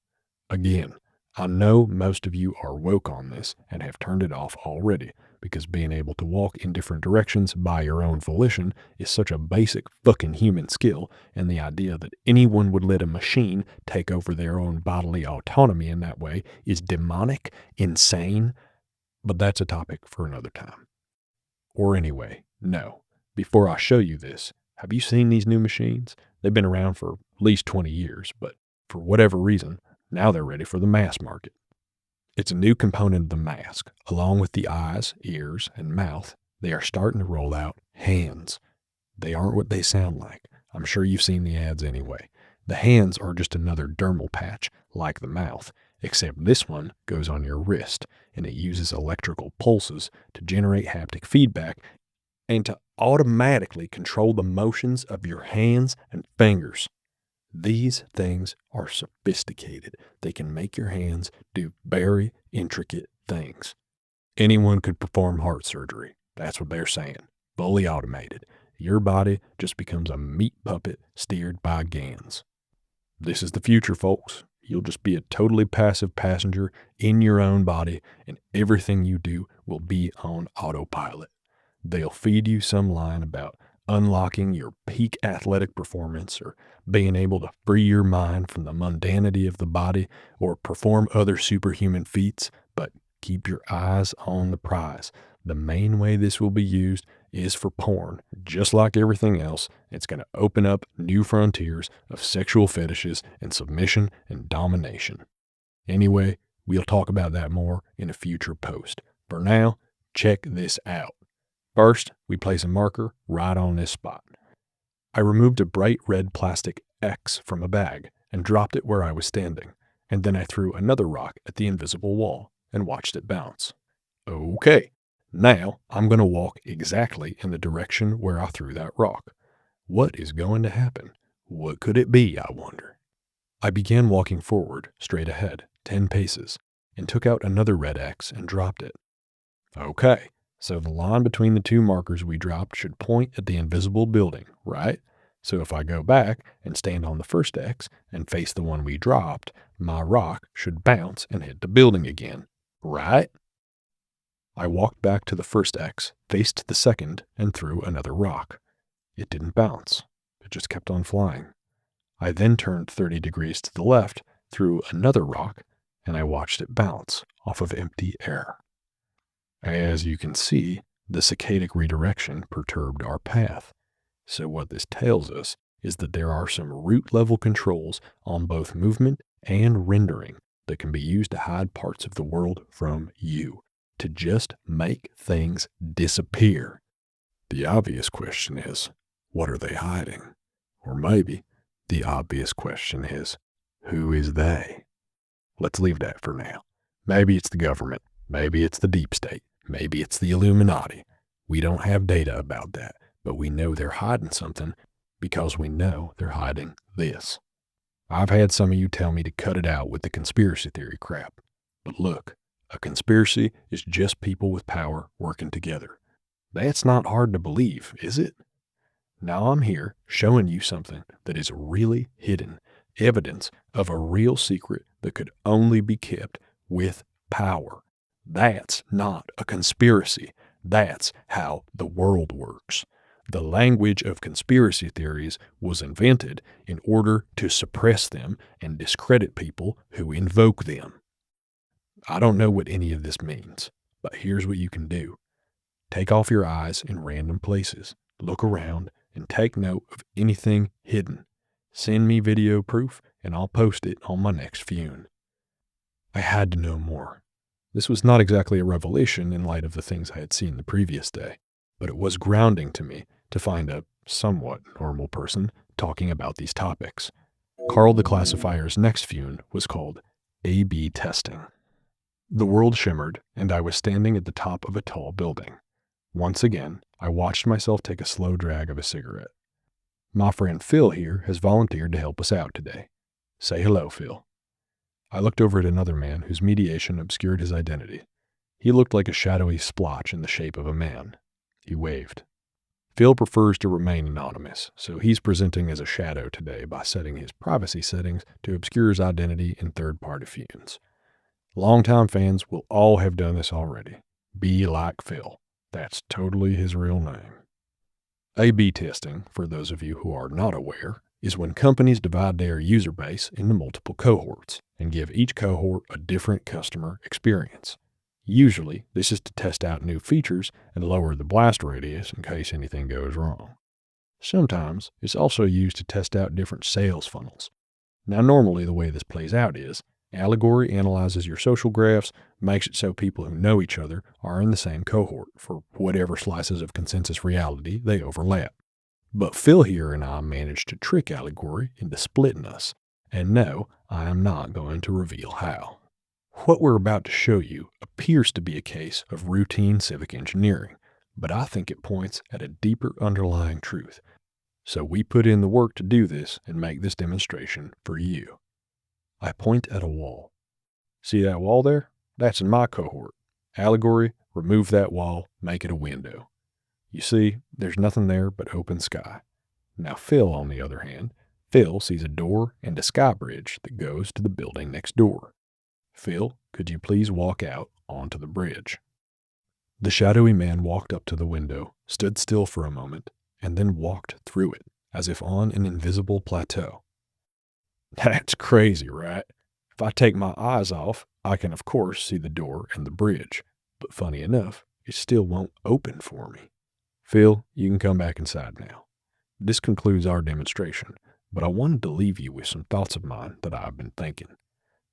Again, I know most of you are woke on this and have turned it off already, because being able to walk in different directions by your own volition is such a basic fucking human skill, and the idea that anyone would let a machine take over their own bodily autonomy in that way is demonic, insane, but that's a topic for another time. Or anyway, no. Before I show you this, have you seen these new machines? They've been around for at least 20 years, but for whatever reason, now they're ready for the mass market. It's a new component of the mask. Along with the eyes, ears, and mouth, they are starting to roll out hands. They aren't what they sound like. I'm sure you've seen the ads anyway. The hands are just another dermal patch, like the mouth, except this one goes on your wrist, and it uses electrical pulses to generate haptic feedback and to automatically control the motions of your hands and fingers. These things are sophisticated. They can make your hands do very intricate things. Anyone could perform heart surgery. That's what they're saying. Fully automated. Your body just becomes a meat puppet steered by GANs. This is the future, folks. You'll just be a totally passive passenger in your own body, and everything you do will be on autopilot. They'll feed you some line about unlocking your peak athletic performance, or being able to free your mind from the mundanity of the body, or perform other superhuman feats, but keep your eyes on the prize. The main way this will be used is for porn. Just like everything else, it's going to open up new frontiers of sexual fetishes and submission and domination. Anyway, we'll talk about that more in a future post. For now, check this out. First, we place a marker right on this spot. I removed a bright red plastic X from a bag and dropped it where I was standing, and then I threw another rock at the invisible wall and watched it bounce. Okay, now I'm going to walk exactly in the direction where I threw that rock. What is going to happen? What could it be, I wonder? I began walking forward, straight ahead, 10 paces, and took out another red X and dropped it. Okay. So the line between the two markers we dropped should point at the invisible building, right? So if I go back and stand on the first X and face the one we dropped, my rock should bounce and hit the building again, right? I walked back to the first X, faced the second, and threw another rock. It didn't bounce. It just kept on flying. I then turned 30 degrees to the left, threw another rock, and I watched it bounce off of empty air. As you can see, the saccadic redirection perturbed our path. So what this tells us is that there are some root-level controls on both movement and rendering that can be used to hide parts of the world from you, to just make things disappear. The obvious question is, what are they hiding? Or maybe the obvious question is, who is they? Let's leave that for now. Maybe it's the government. Maybe it's the deep state. Maybe it's the Illuminati. We don't have data about that, but we know they're hiding something because we know they're hiding this. I've had some of you tell me to cut it out with the conspiracy theory crap. But look, a conspiracy is just people with power working together. That's not hard to believe, is it? Now I'm here showing you something that is really hidden, evidence of a real secret that could only be kept with power. That's not a conspiracy. That's how the world works. The language of conspiracy theories was invented in order to suppress them and discredit people who invoke them. I don't know what any of this means, but here's what you can do. Take off your eyes in random places, look around, and take note of anything hidden. Send me video proof, and I'll post it on my next Fune. I had to know more. This was not exactly a revelation in light of the things I had seen the previous day, but it was grounding to me to find a somewhat normal person talking about these topics. Carl the Classifier's next Fune was called A/B testing. The world shimmered, and I was standing at the top of a tall building. Once again, I watched myself take a slow drag of a cigarette. My friend Phil here has volunteered to help us out today. Say hello, Phil. I looked over at another man whose mediation obscured his identity. He looked like a shadowy splotch in the shape of a man. He waved. Phil prefers to remain anonymous, so he's presenting as a shadow today by setting his privacy settings to obscure his identity in third-party Funes. Longtime fans will all have done this already. Be like Phil. That's totally his real name. A/B testing, for those of you who are not aware, is when companies divide their user base into multiple cohorts and give each cohort a different customer experience. Usually, this is to test out new features and lower the blast radius in case anything goes wrong. Sometimes, it's also used to test out different sales funnels. Now, normally the way this plays out is, Allegory analyzes your social graphs, makes it so people who know each other are in the same cohort for whatever slices of consensus reality they overlap. But Phil here and I managed to trick Allegory into splitting us, and no, I am not going to reveal how. What we're about to show you appears to be a case of routine civic engineering, but I think it points at a deeper underlying truth. So we put in the work to do this and make this demonstration for you. I point at a wall. See that wall there? That's in my cohort. Allegory, remove that wall, make it a window. You see, there's nothing there but open sky. Now Phil, on the other hand, Phil sees a door and a sky bridge that goes to the building next door. Phil, could you please walk out onto the bridge? The shadowy man walked up to the window, stood still for a moment, and then walked through it, as if on an invisible plateau. That's crazy, right? If I take my eyes off, I can of course see the door and the bridge, but funny enough, it still won't open for me. Phil, you can come back inside now. This concludes our demonstration, but I wanted to leave you with some thoughts of mine that I've been thinking.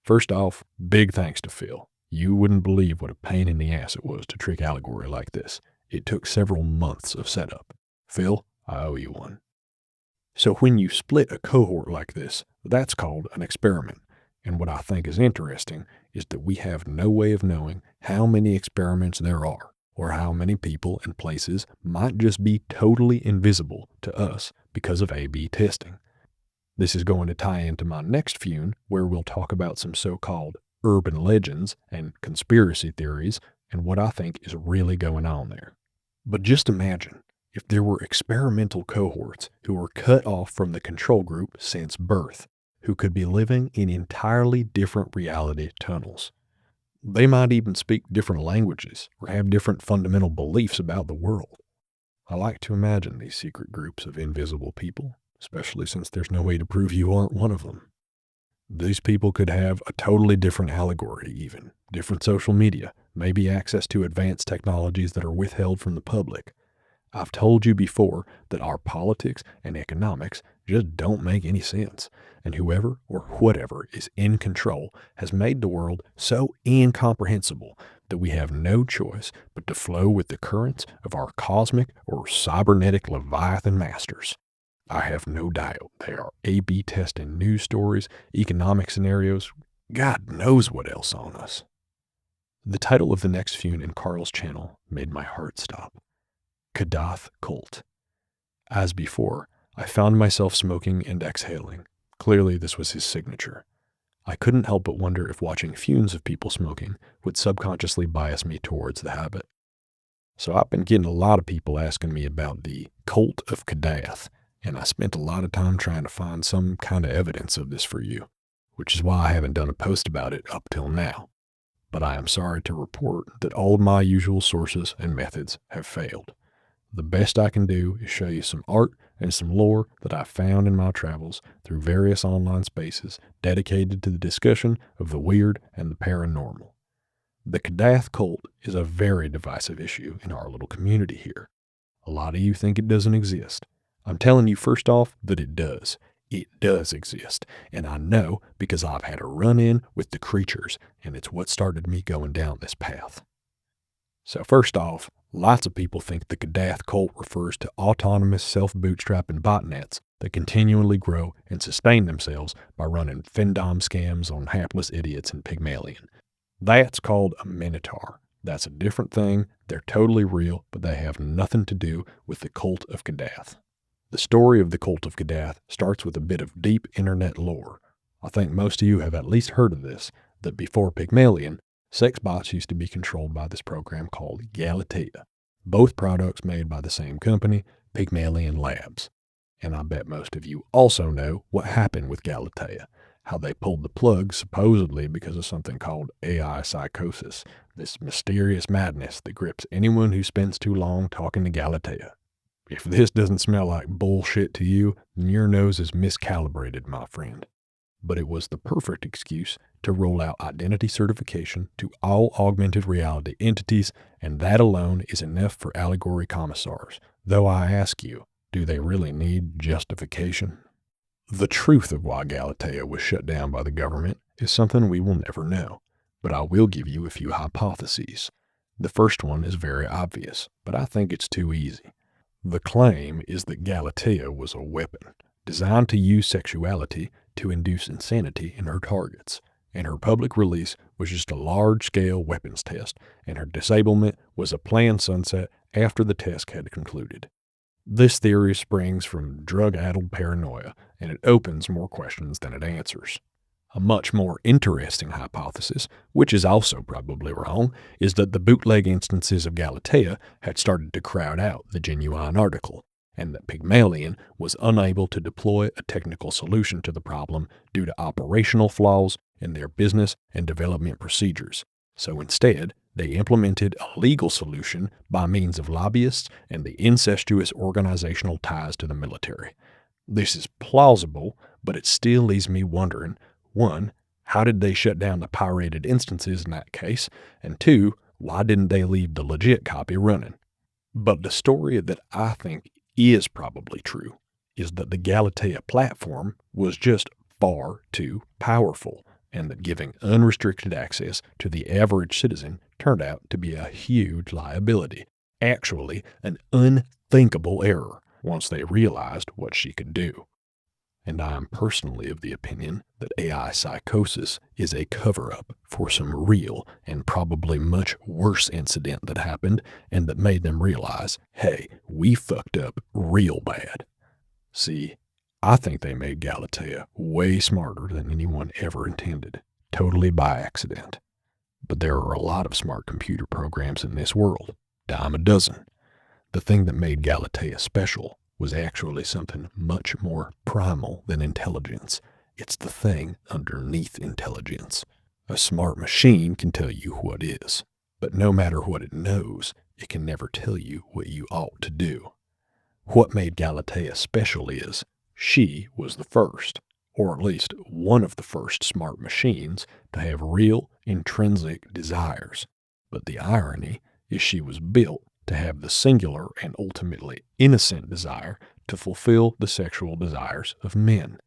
First off, big thanks to Phil. You wouldn't believe what a pain in the ass it was to trick Allegory like this. It took several months of setup. Phil, I owe you one. So when you split a cohort like this, that's called an experiment. And what I think is interesting is that we have no way of knowing how many experiments there are, or how many people and places might just be totally invisible to us because of A/B testing. This is going to tie into my next fune, where we'll talk about some so-called urban legends and conspiracy theories and what I think is really going on there. But just imagine if there were experimental cohorts who were cut off from the control group since birth, who could be living in entirely different reality tunnels. They might even speak different languages or have different fundamental beliefs about the world. I like to imagine these secret groups of invisible people, especially since there's no way to prove you aren't one of them. These people could have a totally different allegory even, different social media, maybe access to advanced technologies that are withheld from the public. I've told you before that our politics and economics just don't make any sense, and whoever or whatever is in control has made the world so incomprehensible that we have no choice but to flow with the currents of our cosmic or cybernetic Leviathan masters. I have no doubt they are A/B testing news stories, economic scenarios, God knows what else on us. The title of the next fune in Carl's channel made my heart stop. Kadath Cult. As before, I found myself smoking and exhaling. Clearly this was his signature. I couldn't help but wonder if watching funes of people smoking would subconsciously bias me towards the habit. So I've been getting a lot of people asking me about the cult of Kadath, and I spent a lot of time trying to find some kind of evidence of this for you, which is why I haven't done a post about it up till now. But I am sorry to report that all of my usual sources and methods have failed. The best I can do is show you some art and some lore that I found in my travels through various online spaces dedicated to the discussion of the weird and the paranormal. The Kadath cult is a very divisive issue in our little community here. A lot of you think it doesn't exist. I'm telling you first off that it does. It does exist, and I know because I've had a run-in with the creatures, and it's what started me going down this path. So first off, lots of people think the Kadath cult refers to autonomous self-bootstrapping botnets that continually grow and sustain themselves by running Findom scams on hapless idiots in Pygmalion. That's called a Minotaur. That's a different thing. They're totally real, but they have nothing to do with the cult of Kadath. The story of the cult of Kadath starts with a bit of deep internet lore. I think most of you have at least heard of this, that before Pygmalion, sex bots used to be controlled by this program called Galatea, both products made by the same company, Pygmalion Labs. And I bet most of you also know what happened with Galatea, how they pulled the plug supposedly because of something called AI psychosis, this mysterious madness that grips anyone who spends too long talking to Galatea. If this doesn't smell like bullshit to you, then your nose is miscalibrated, my friend. but it was the perfect excuse to roll out identity certification to all augmented reality entities, and that alone is enough for allegory commissars. Though I ask you, do they really need justification? The truth of why Galatea was shut down by the government is something we will never know, but I will give you a few hypotheses. The first one is very obvious, but I think it's too easy. The claim is that Galatea was a weapon, designed to use sexuality to induce insanity in her targets, and her public release was just a large-scale weapons test, and her disablement was a planned sunset after the test had concluded. This theory springs from drug-addled paranoia, and it opens more questions than it answers. A much more interesting hypothesis, which is also probably wrong, is that the bootleg instances of Galatea had started to crowd out the genuine article, and that Pygmalion was unable to deploy a technical solution to the problem due to operational flaws in their business and development procedures. So instead, they implemented a legal solution by means of lobbyists and the incestuous organizational ties to the military. This is plausible, but it still leaves me wondering, 1, how did they shut down the pirated instances in that case? And 2, why didn't they leave the legit copy running? But the story that I think is probably true is that the Galatea platform was just far too powerful, and that giving unrestricted access to the average citizen turned out to be a huge liability, actually an unthinkable error once they realized what she could do. And I am personally of the opinion that AI psychosis is a cover-up for some real and probably much worse incident that happened and that made them realize, hey, we fucked up real bad. See, I think they made Galatea way smarter than anyone ever intended, totally by accident. But there are a lot of smart computer programs in this world, dime a dozen. The thing that made Galatea special was actually something much more primal than intelligence. It's the thing underneath intelligence. A smart machine can tell you what is, but no matter what it knows, it can never tell you what you ought to do. What made Galatea special is, she was the first, or at least one of the first smart machines to have real intrinsic desires. But the irony is she was built to have the singular and ultimately innocent desire to fulfill the sexual desires of men.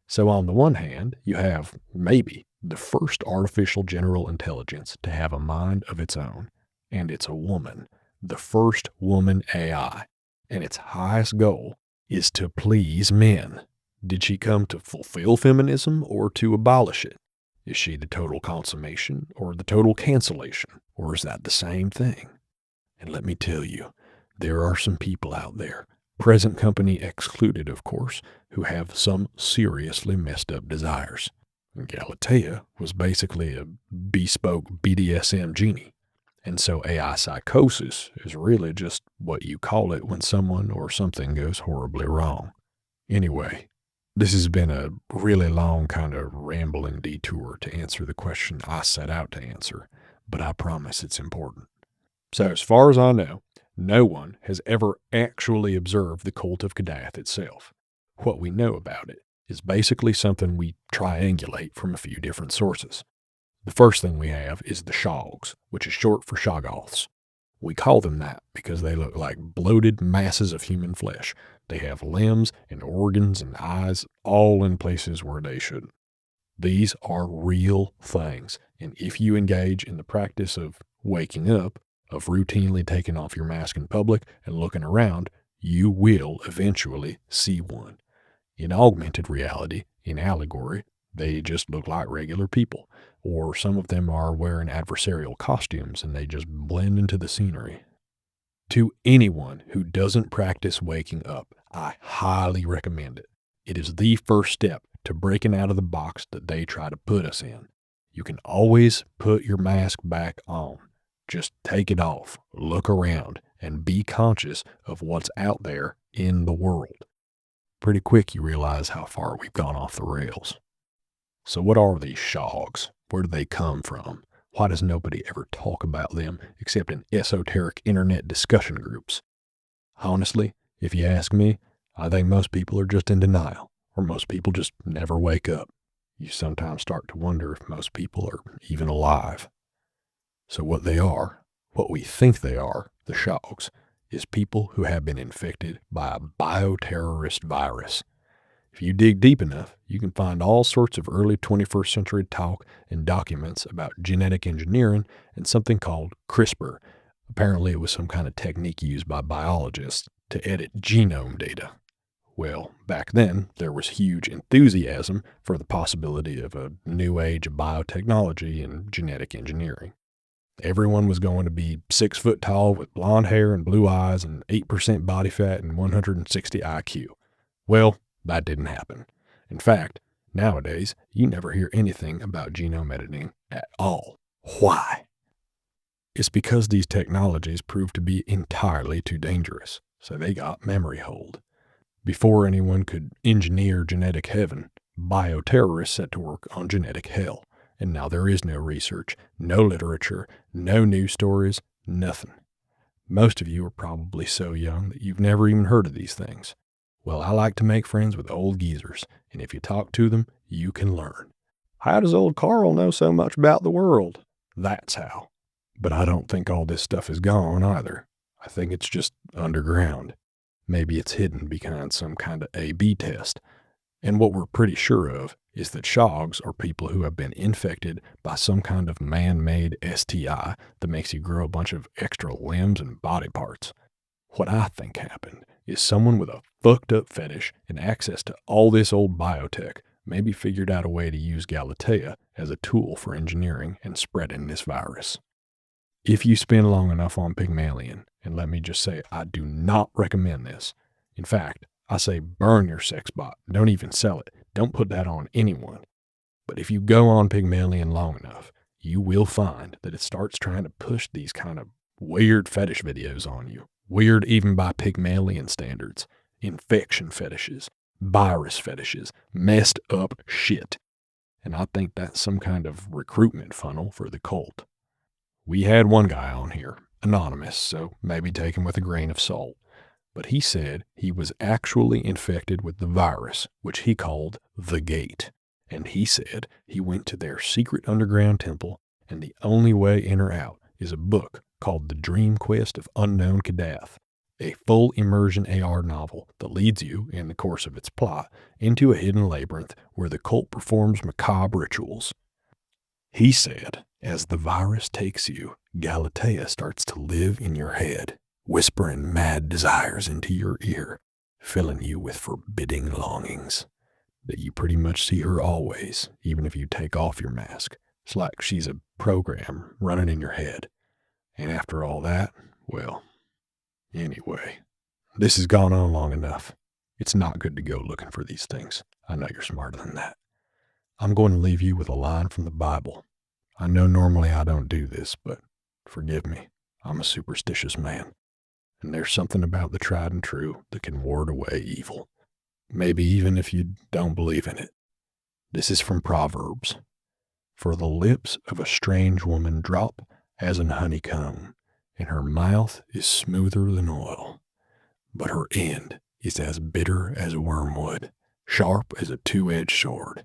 So on the one hand, you have maybe the first artificial general intelligence to have a mind of its own, and it's a woman, the first woman AI, and its highest goal is to please men. Did she come to fulfill feminism or to abolish it? Is she the total consummation or the total cancellation, or is that the same thing? And let me tell you, there are some people out there, present company excluded of course, who have some seriously messed up desires. Galatea was basically a bespoke BDSM genie. And so AI psychosis is really just what you call it when someone or something goes horribly wrong. Anyway, this has been a really long kind of rambling detour to answer the question I set out to answer, but I promise it's important. So as far as I know, no one has ever actually observed the cult of Chadnet itself. What we know about it is basically something we triangulate from a few different sources. The first thing we have is the Shoggs, which is short for Shoggoths. We call them that because they look like bloated masses of human flesh. They have limbs and organs and eyes all in places where they shouldn't. These are real things, and if you engage in the practice of waking up, of routinely taking off your mask in public and looking around, you will eventually see one. In augmented reality, in allegory, they just look like regular people, or some of them are wearing adversarial costumes and they just blend into the scenery. To anyone who doesn't practice waking up, I highly recommend it. It is the first step to breaking out of the box that they try to put us in. You can always put your mask back on. Just take it off, look around, and be conscious of what's out there in the world. Pretty quick you realize how far we've gone off the rails. So what are these Shoggs? Where do they come from? Why does nobody ever talk about them except in esoteric internet discussion groups? Honestly, if you ask me, I think most people are just in denial, or most people just never wake up. you sometimes start to wonder if most people are even alive. So what they are, what we think they are, the shogs, is people who have been infected by a bioterrorist virus. If you dig deep enough, you can find all sorts of early 21st century talk and documents about genetic engineering and something called CRISPR. Apparently it was some kind of technique used by biologists to edit genome data. Well, back then, there was huge enthusiasm for the possibility of a new age of biotechnology and genetic engineering. Everyone was going to be 6 foot tall with blonde hair and blue eyes and 8% body fat and 160 IQ. Well, that didn't happen. In fact, nowadays, you never hear anything about genome editing at all. Why? It's because these technologies proved to be entirely too dangerous, so they got memory hold. Before anyone could engineer genetic heaven, bioterrorists set to work on genetic hell. And now there is no research, no literature, no news stories, nothing. Most of you are probably so young that you've never even heard of these things. Well, I like to make friends with old geezers, and if you talk to them, you can learn. How does old Carl know so much about the world? That's how. But I don't think all this stuff is gone either. I think it's just underground. Maybe it's hidden behind some kind of A/B test. And what we're pretty sure of is that shogs are people who have been infected by some kind of man-made STI that makes you grow a bunch of extra limbs and body parts. What I think happened is someone with a fucked up fetish and access to all this old biotech maybe figured out a way to use Galatea as a tool for engineering and spreading this virus. If you spend long enough on Pygmalion, and let me just say I do not recommend this. In fact, I say burn your sex bot. Don't even sell it. Don't put that on anyone. But if you go on Pygmalion long enough, you will find that it starts trying to push these kind of weird fetish videos on you. Weird even by Pygmalion standards. Infection fetishes, virus fetishes, messed up shit. And I think that's some kind of recruitment funnel for the cult. We had one guy on here, anonymous, so maybe take him with a grain of salt. But he said he was actually infected with the virus, which he called the Gate. And he said he went to their secret underground temple, and the only way in or out is a book called The Dream Quest of Unknown Kadath, a full immersion AR novel that leads you, in the course of its plot, into a hidden labyrinth where the cult performs macabre rituals. He said, as the virus takes you, Galatea starts to live in your head, whispering mad desires into your ear, filling you with forbidding longings. That you pretty much see her always, even if you take off your mask. It's like she's a program running in your head. And after all that, well, anyway, this has gone on long enough. It's not good to go looking for these things. I know you're smarter than that. I'm going to leave you with a line from the Bible. I know normally I don't do this, but forgive me. I'm a superstitious man. And there's something about the tried and true that can ward away evil. Maybe even if you don't believe in it. This is from Proverbs. For the lips of a strange woman drop as an honeycomb, and her mouth is smoother than oil. But her end is as bitter as wormwood, sharp as a two-edged sword.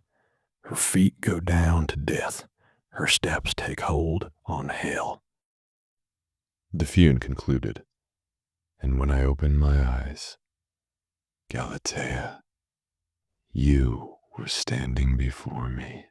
Her feet go down to death. Her steps take hold on hell. The Fune concluded. And when I opened my eyes, Galatea, you were standing before me.